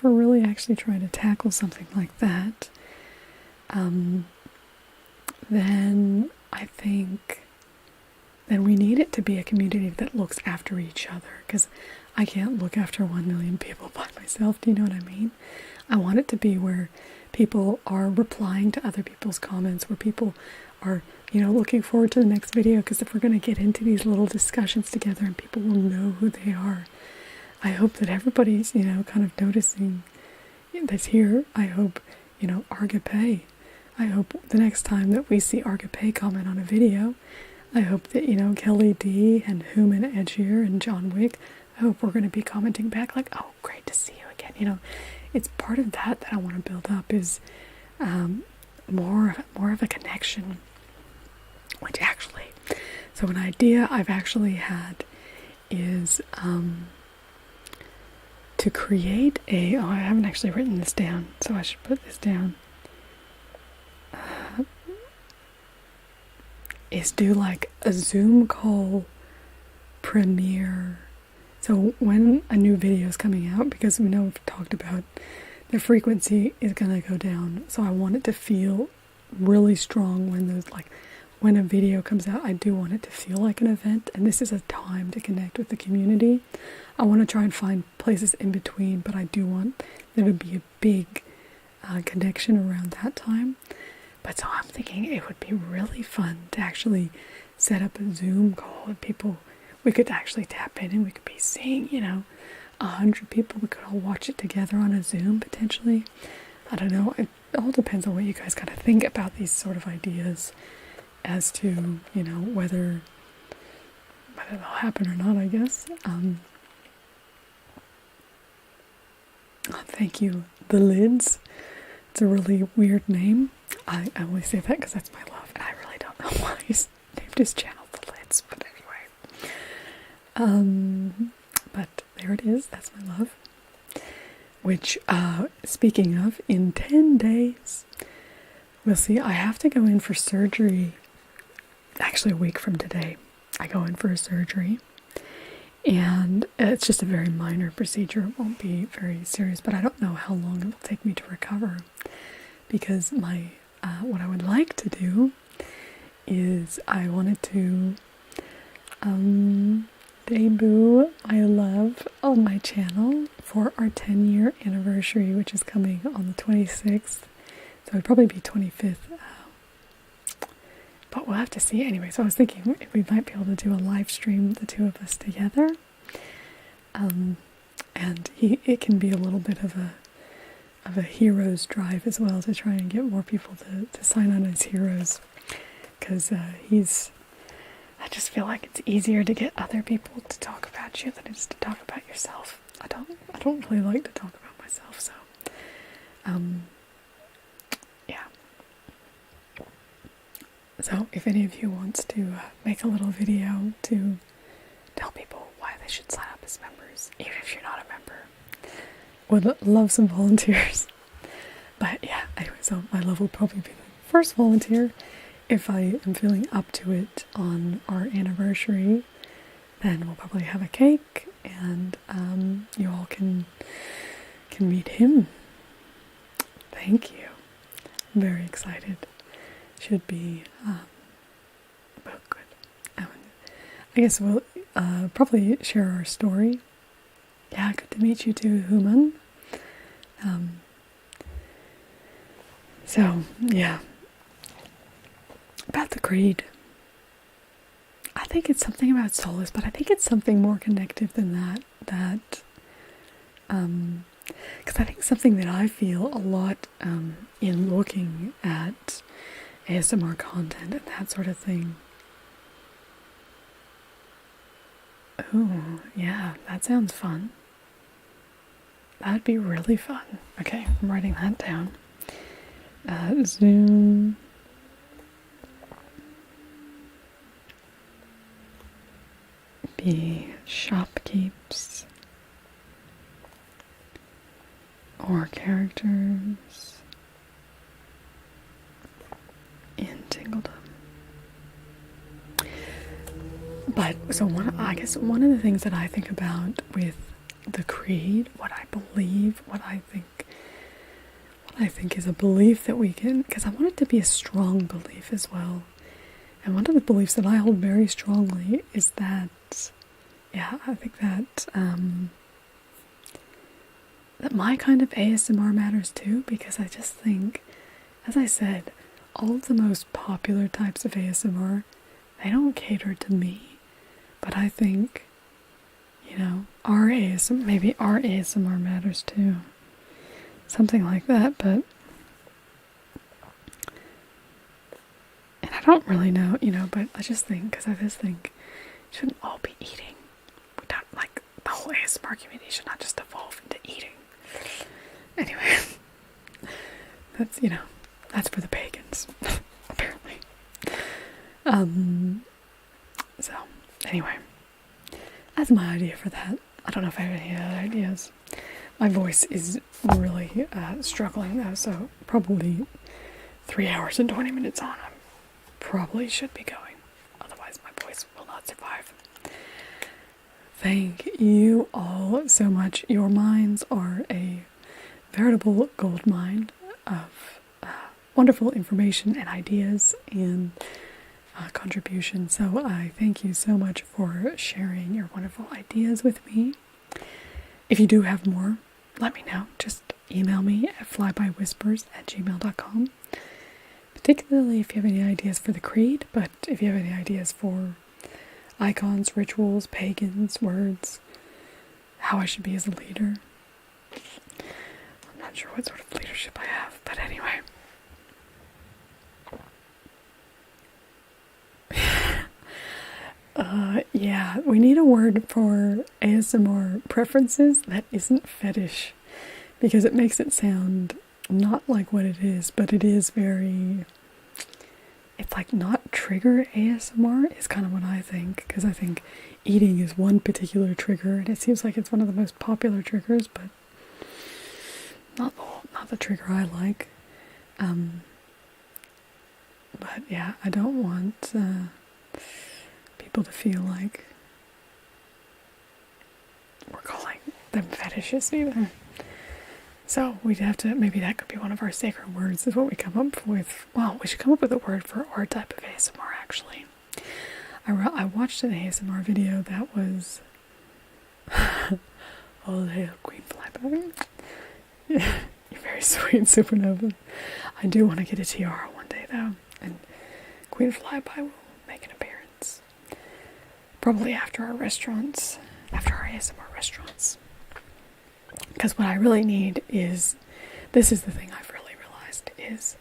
really actually trying to tackle something like that, then I think then we need it to be a community that looks after each other, because I can't look after 1 million people by myself. Do you know what I mean? I want it to be where people are replying to other people's comments, where people are, looking forward to the next video, because if we're going to get into these little discussions together and people will know who they are, I hope that everybody's, kind of noticing that's here. I hope, Argape. I hope the next time that we see Argape comment on a video, I hope that, Kelly D and Human Edgier and John Wick, I hope we're going to be commenting back like, oh, great to see you again. It's part of that I want to build up, is more of a connection. Which actually, so an idea I've actually had is to create I haven't actually written this down, so I should put this down. Is do like a Zoom call premiere. So when a new video is coming out, because we know we've talked about the frequency is going to go down, so I want it to feel really strong when a video comes out. I do want it to feel like an event, and this is a time to connect with the community. I want to try and find places in between, but I do want there to be a big connection around that time. But so I'm thinking it would be really fun to actually set up a Zoom call with people. We could actually tap in and we could be seeing, 100 people. We could all watch it together on a Zoom potentially. I don't know. It all depends on what you guys kind of think about these sort of ideas as to, whether they'll happen or not, I guess. Thank you, The Lids. It's a really weird name. I only say that because that's my love, and I really don't know why he's named his channel The Lids, but anyway. But there it is, that's my love. Which, speaking of, in 10 days, we'll see, I have to go in for surgery, actually a week from today. I go in for a surgery, and it's just a very minor procedure. It won't be very serious, but I don't know how long it will take me to recover, because what I would like to do is I wanted to debut my love on my channel for our 10-year anniversary, which is coming on the 26th. So it'd probably be 25th, but we'll have to see. Anyway, so I was thinking we might be able to do a live stream, the two of us together, and it can be a little bit of a hero's drive as well, to try and get more people to sign on as heroes, because I just feel like it's easier to get other people to talk about you than it is to talk about yourself. I don't really like to talk about myself, so yeah. So if any of you wants to make a little video to tell people why they should sign up as members, even if you're not a member, would love some volunteers. But yeah, anyway, so my love will probably be the first volunteer. If I am feeling up to it on our anniversary, then we'll probably have a cake, and you all can meet him. Thank you. I'm very excited. Should be well, good. I guess we'll probably share our story. Yeah, good to meet you too, Human. So, yeah. About the creed. think it's something about solace, but I think it's something more connective than that. Because I think something that I feel a lot in looking at ASMR content and that sort of thing. Oh, yeah, that sounds fun. That'd be really fun. Okay, I'm writing that down. Zoom. Be shopkeeps or characters in Tingledom. But so I guess one of the things that I think about with the creed, what I believe, what I think is a belief that we can, because I want it to be a strong belief as well. And one of the beliefs that I hold very strongly is that, yeah, I think that that my kind of ASMR matters too, because I just think, as I said, all of the most popular types of ASMR, they don't cater to me. But I think, you know, maybe our ASMR matters too. Something like that, but... And I don't really know, you know, but I just think we shouldn't all be eating. We don't, like, the whole ASMR community should not just evolve into eating. Anyway, that's, you know, that's for the pagans, apparently. So, anyway, that's my idea for that. I don't know if I have any other ideas. My voice is really struggling though, so probably 3 hours and 20 minutes on, I probably should be going. Otherwise my voice will not survive. Thank you all so much. Your minds are a veritable gold mine of wonderful information and ideas and contribution. So I thank you so much for sharing your wonderful ideas with me. If you do have more, let me know. Just email me at flybywhispers@gmail.com. Particularly if you have any ideas for the creed, but if you have any ideas for icons, rituals, pagans, words, how I should be as a leader. I'm not sure what sort of leadership I have, but anyway. Yeah, we need a word for ASMR preferences that isn't fetish, because it makes it sound not like what it is, but it is very, it's like not trigger ASMR is kind of what I think, because I think eating is one particular trigger, and it seems like it's one of the most popular triggers, but not the trigger I like. But yeah, I don't want people to feel like we're calling them fetishes either. So we'd have to, maybe that could be one of our sacred words, is what we come up with. Well, we should come up with a word for our type of ASMR, actually. I watched an ASMR video that was oh, hail Queen Flyby. Yeah, you're very sweet, Supernova. I do want to get a tiara one day, though, and Queen Flyby will make an appearance. Probably after our ASMR restaurants. Because what I really need is, this is the thing I've really realized, is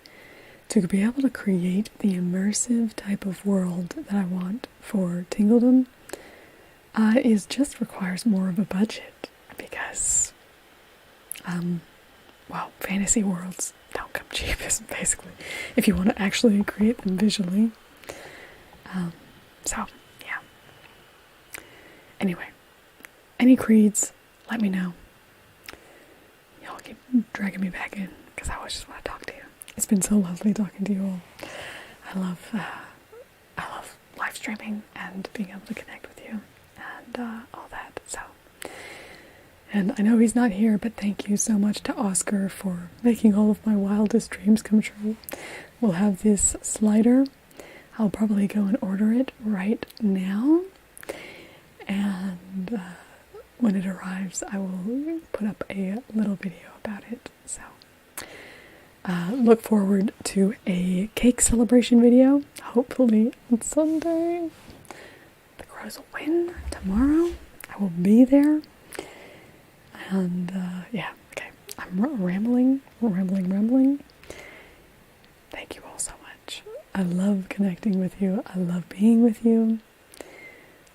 to be able to create the immersive type of world that I want for Tingledom, is just requires more of a budget, because, well, fantasy worlds don't come cheap, basically, if you want to actually create them visually. So, yeah. Anyway, any creeds, let me know. Y'all keep dragging me back in, because I always just want to talk to you. It's been so lovely talking to you all. I love live streaming and being able to connect with you and all that. So, and I know he's not here, but thank you so much to Oscar for making all of my wildest dreams come true. We'll have this slider. I'll probably go and order it right now, and when it arrives, I will put up a little video about it. So, look forward to a cake celebration video, hopefully on Sunday. Stars win tomorrow. I will be there. And yeah, okay. I'm rambling. Thank you all so much. I love connecting with you. I love being with you.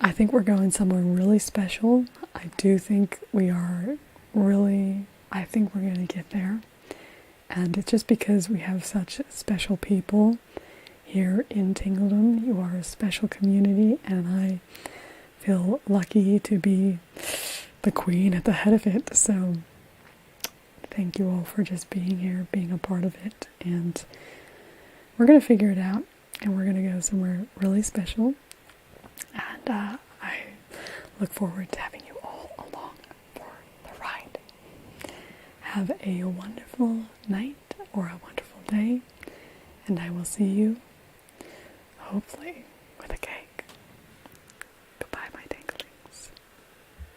I think we're going somewhere really special. I do think we are really, I think we're going to get there. And it's just because we have such special people here in Tingledom. You are a special community, and I feel lucky to be the queen at the head of it. So thank you all for just being here, being a part of it. And we're going to figure it out, and we're going to go somewhere really special. And I look forward to having you all along for the ride. Have a wonderful night or a wonderful day, and I will see you hopefully